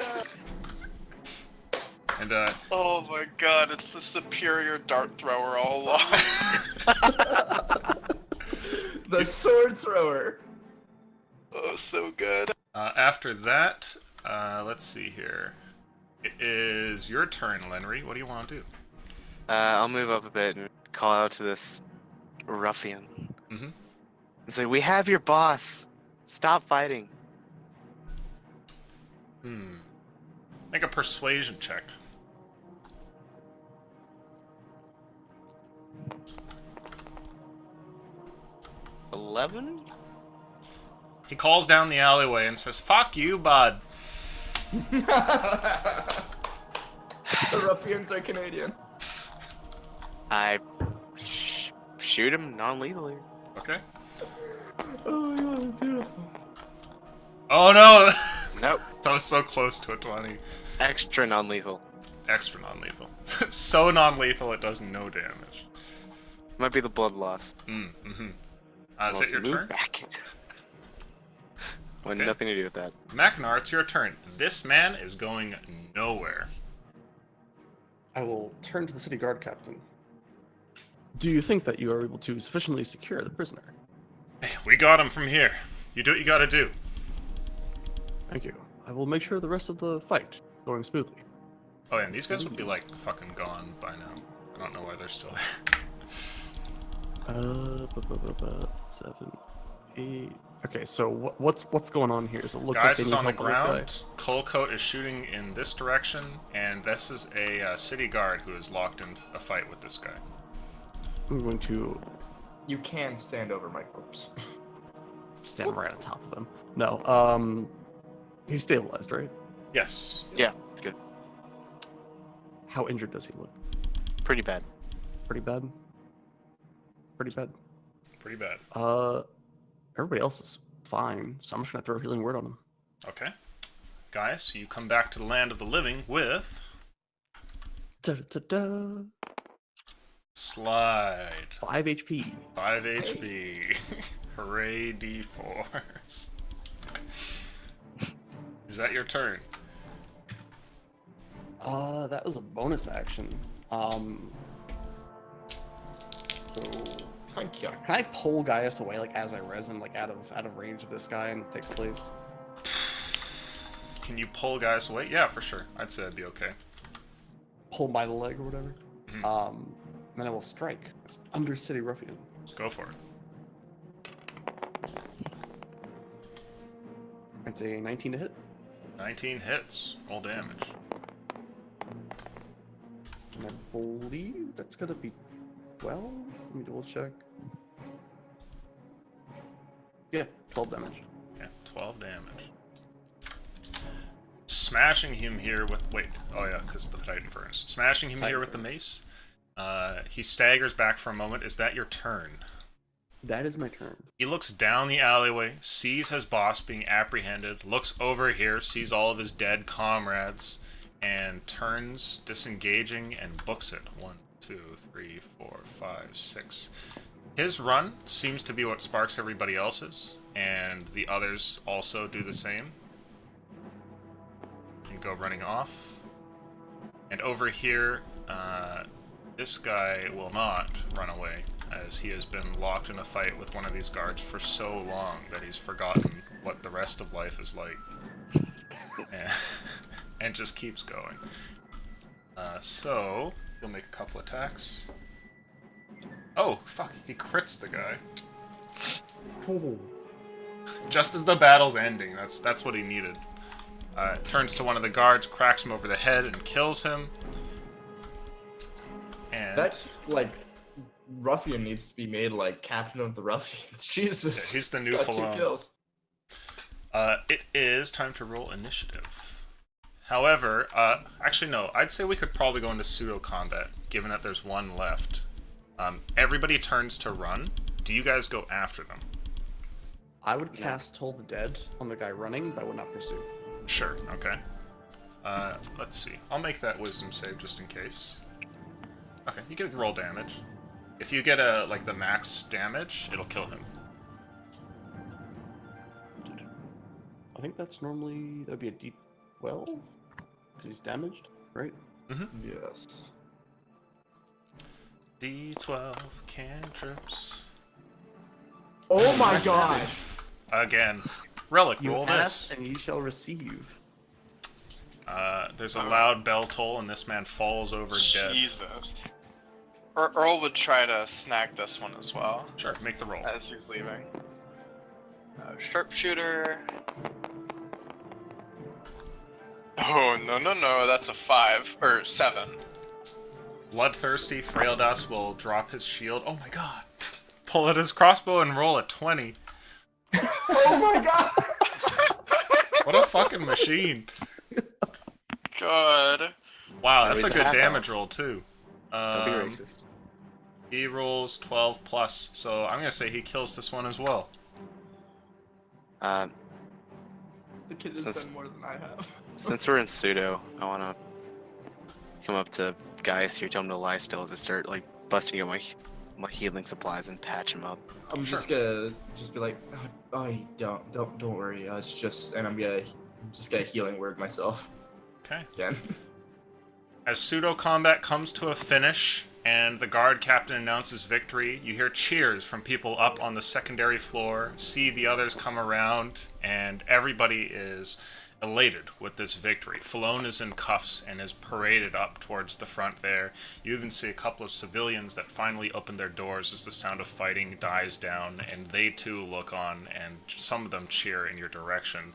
A: And
C: Oh my god, it's the superior dart thrower all along.
G: The sword thrower.
C: Oh, so good.
A: after that, let's see here. It is your turn, Lenry. What do you want to do?
B: I'll move up a bit and call out to this ruffian.
A: Mhm.
B: And say, we have your boss. Stop fighting.
A: Make a persuasion check.
B: 11?
A: He calls down the alleyway and says, "Fuck you, bud."
G: The ruffians are Canadian.
B: I shoot him non-lethally.
A: Okay.
G: Oh my god, beautiful.
A: Oh no!
B: Nope.
A: That was so close to a 20.
B: Extra non-lethal.
A: Extra non-lethal. So non-lethal it does no damage.
B: Might be the blood loss.
A: Mm-hmm. Is
B: Well,
A: it your
B: move
A: turn?
B: back. Well,
A: Okay.
B: nothing to do with that.
A: Macknar, it's your turn. This man is going nowhere.
D: I will turn to the city guard captain. Do you think that you are able to sufficiently secure the prisoner?
A: We got him from here. You do what you gotta do.
D: Thank you. I will make sure the rest of the fight going smoothly.
A: Oh, yeah, and these guys would be, like, fucking gone by now. I don't know why they're still there.
D: 7, 8. Okay, so what's going on here? Does it look
A: Guys
D: like
A: is
D: they
A: on the
D: need help with
A: ground.
D: this
A: Colcoat is shooting in this direction, and this is a city guard who is locked in a fight with this guy.
D: guy? I'm going to
E: You can stand over my corpse.
D: stand right on top of him. No, he's stabilized, right?
A: Yes.
B: Yeah, it's good.
D: How injured does he look?
B: Pretty bad.
D: Pretty bad. Pretty bad.
A: Pretty bad.
D: Everybody else is fine, so I'm just gonna throw a healing word on him.
A: Okay. Guys, so you come back to the land of the living with...
D: Da-da-da-da.
A: Slide.
D: 5 HP.
A: 5 HP. Hooray, D4s. Is that your turn?
D: That was a bonus action. So
E: Thank you.
D: can I pull Gaius away like as I res him, like out of range of this guy and it takes place?
A: Can you pull guys away? Yeah, for sure. I'd say that'd be okay.
D: Pull by the leg or whatever.
A: Mhm.
D: Then I will strike. It's under City Ruffian.
A: Go for it.
D: It's a 19 to hit.
A: 19 hits. Roll damage.
D: And I believe that's gonna be 12. Let me double check. Yeah, 12 damage.
A: Okay, 12 damage. Smashing him here with... Wait. Oh, yeah, because of the Titan Furnace. Smashing him here with the mace. He staggers back for a moment. Is that your turn?
D: That is my turn.
A: He looks down the alleyway, sees his boss being apprehended, looks over here, sees all of his dead comrades, and turns, disengaging, and books it. 1, 2, 3, 4, 5, 6. His run seems to be what sparks everybody else's, and the others also do the same. And go running off. And over here, this guy will not run away, as he has been locked in a fight with one of these guards for so long that he's forgotten what the rest of life is like. And just keeps going. So, he'll make a couple attacks. Oh, fuck, he crits the guy. Just as the battle's ending, that's what he needed. Turns to one of the guards, cracks him over the head, and kills him. And
E: That, like, ruffian needs to be made, like, captain of the ruffians. Jesus.
A: Yeah, he's the
E: He's
A: new
E: got 2
A: Falon.
E: kills.
A: It is time to roll initiative. However, actually no, I'd say we could probably go into pseudo-combat, given that there's one left. Everybody turns to run. Do you guys go after them?
D: I would cast Toll the Dead on the guy running, but I would not pursue.
A: Sure, okay. Let's see. I'll make that wisdom save just in case. Okay, you can roll damage. If you get like the max damage, it'll kill him.
D: I think that's normally, that'd be a D12? Because he's damaged, right?
E: Yes.
A: D12 cantrips.
E: Oh my god!
A: Again. Relic,
D: You
A: roll
D: ask
A: this.
D: and you shall receive.
A: There's a loud bell toll, and this man falls over dead.
C: Jesus. Earl would try to snag this one as well
A: Sure, make the roll.
C: as he's leaving. Sharpshooter. Oh, no, that's a 5. Or 7.
A: Bloodthirsty, Fraildas will drop his shield. Oh my god. Pull out his crossbow and roll a 20.
E: Oh my god!
A: What a fucking machine.
C: God.
A: Wow, that's
B: he's
A: a
B: a
A: good
B: half
A: damage
B: elf.
A: roll too.
B: Don't be racist.
A: He rolls 12 plus, so I'm gonna say he kills this one as well.
G: The kid has
B: Since-
G: done more than I have.
B: Since we're in pseudo, I wanna come up to guys here, tell them to lie still as I start like busting out my healing supplies and patch them up.
G: I'm just gonna be like, oh, don't worry. It's just, and I'm just gonna healing word myself
A: Okay.
G: again.
A: As pseudo combat comes to a finish and the guard captain announces victory, you hear cheers from people up on the secondary floor, see the others come around, and everybody is elated with this victory. Falone is in cuffs and is paraded up towards the front there. You even see a couple of civilians that finally open their doors as the sound of fighting dies down, and they too look on, and some of them cheer in your direction.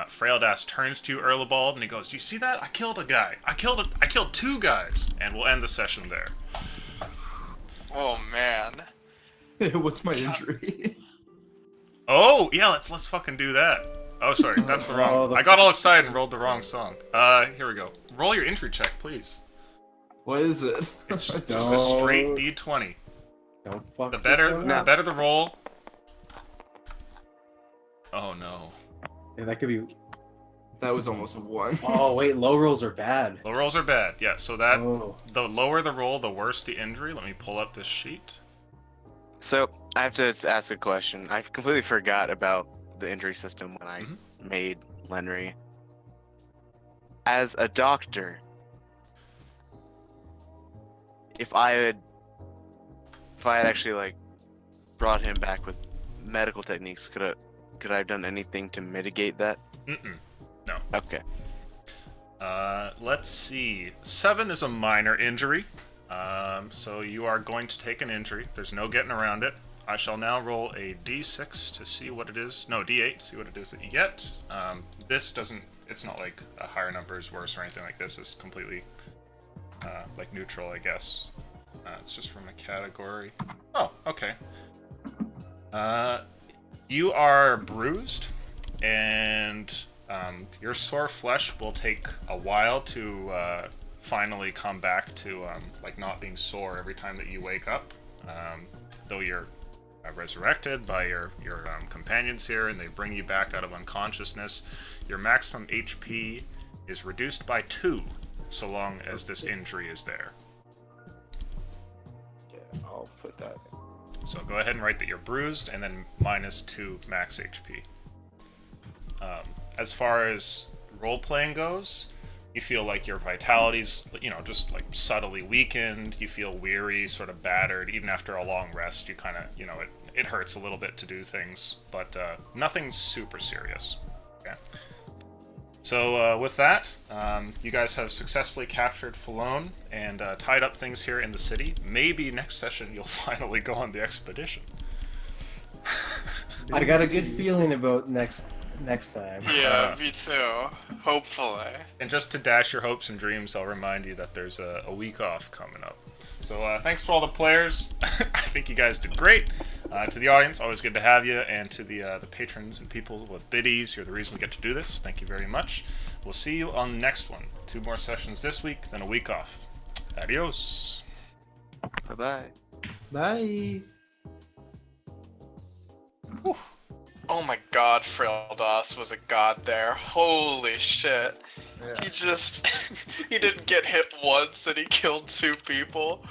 A: Fraildas turns to you, Erlebald, and he goes, "Do you see that? I killed a guy. I killed 2 guys." And we'll end the session there.
C: Oh man.
G: What's my injury?
A: Oh, yeah, let's fucking do that. Oh, sorry, that's the wrong...
F: the-
A: I got all excited and rolled the wrong song. Here we go. Roll your injury check, please.
G: What is it?
A: It's just a straight D20.
F: Don't fuck
A: The
F: this
A: better
F: one
A: the
F: up.
A: better the roll... Oh, no.
F: Yeah, that could be.
G: That was almost a 1.
F: Oh wait, low rolls are bad.
A: Low rolls are bad. Yeah, so that...
F: Oh.
A: The lower the roll, the worse the injury. Let me pull up this sheet.
B: So I have to ask a question. I completely forgot about the injury system when I made Lenry. As a doctor, if I had actually like brought him back with medical techniques, could I have done anything to mitigate that?
A: Mm-mm. No.
B: Okay.
A: Let's see. 7 is a minor injury. So you are going to take an injury. There's no getting around it. I shall now roll a d6 to see what it is. No, d8 to see what it is that you get. This doesn't... It's not like a higher number is worse or anything like this. It's completely, like, neutral, I guess. It's just from a category. Oh, okay. You are bruised, and your sore flesh will take a while to finally come back to like not being sore every time that you wake up. Though you're resurrected by your companions here, and they bring you back out of unconsciousness, your maximum HP is reduced by 2, so long as this injury is there.
G: Yeah, I'll put that.
A: So go ahead and write that you're bruised, and then minus 2 max HP. As far as role-playing goes, you feel like your vitality's, just like subtly weakened. You feel weary, sort of battered. Even after a long rest, you kind of, it hurts a little bit to do things, but nothing super serious. Okay. So with that, you guys have successfully captured Falone and tied up things here in the city. Maybe next session you'll finally go on the expedition.
F: I got a good feeling about next time.
C: Yeah, me too. Hopefully.
A: And just to dash your hopes and dreams, I'll remind you that there's a week off coming up. So thanks to all the players. I think you guys did great. To the audience, always good to have you. And to the patrons and people with biddies, you're the reason we get to do this. Thank you very much. We'll see you on the next one. 2 more sessions this week, then a week off. Adios.
B: Bye-bye.
G: Bye.
A: Whew.
C: Oh my god, Fraildas was a god there. Holy shit.
G: Yeah.
C: He just... he didn't get hit once and he killed 2 people.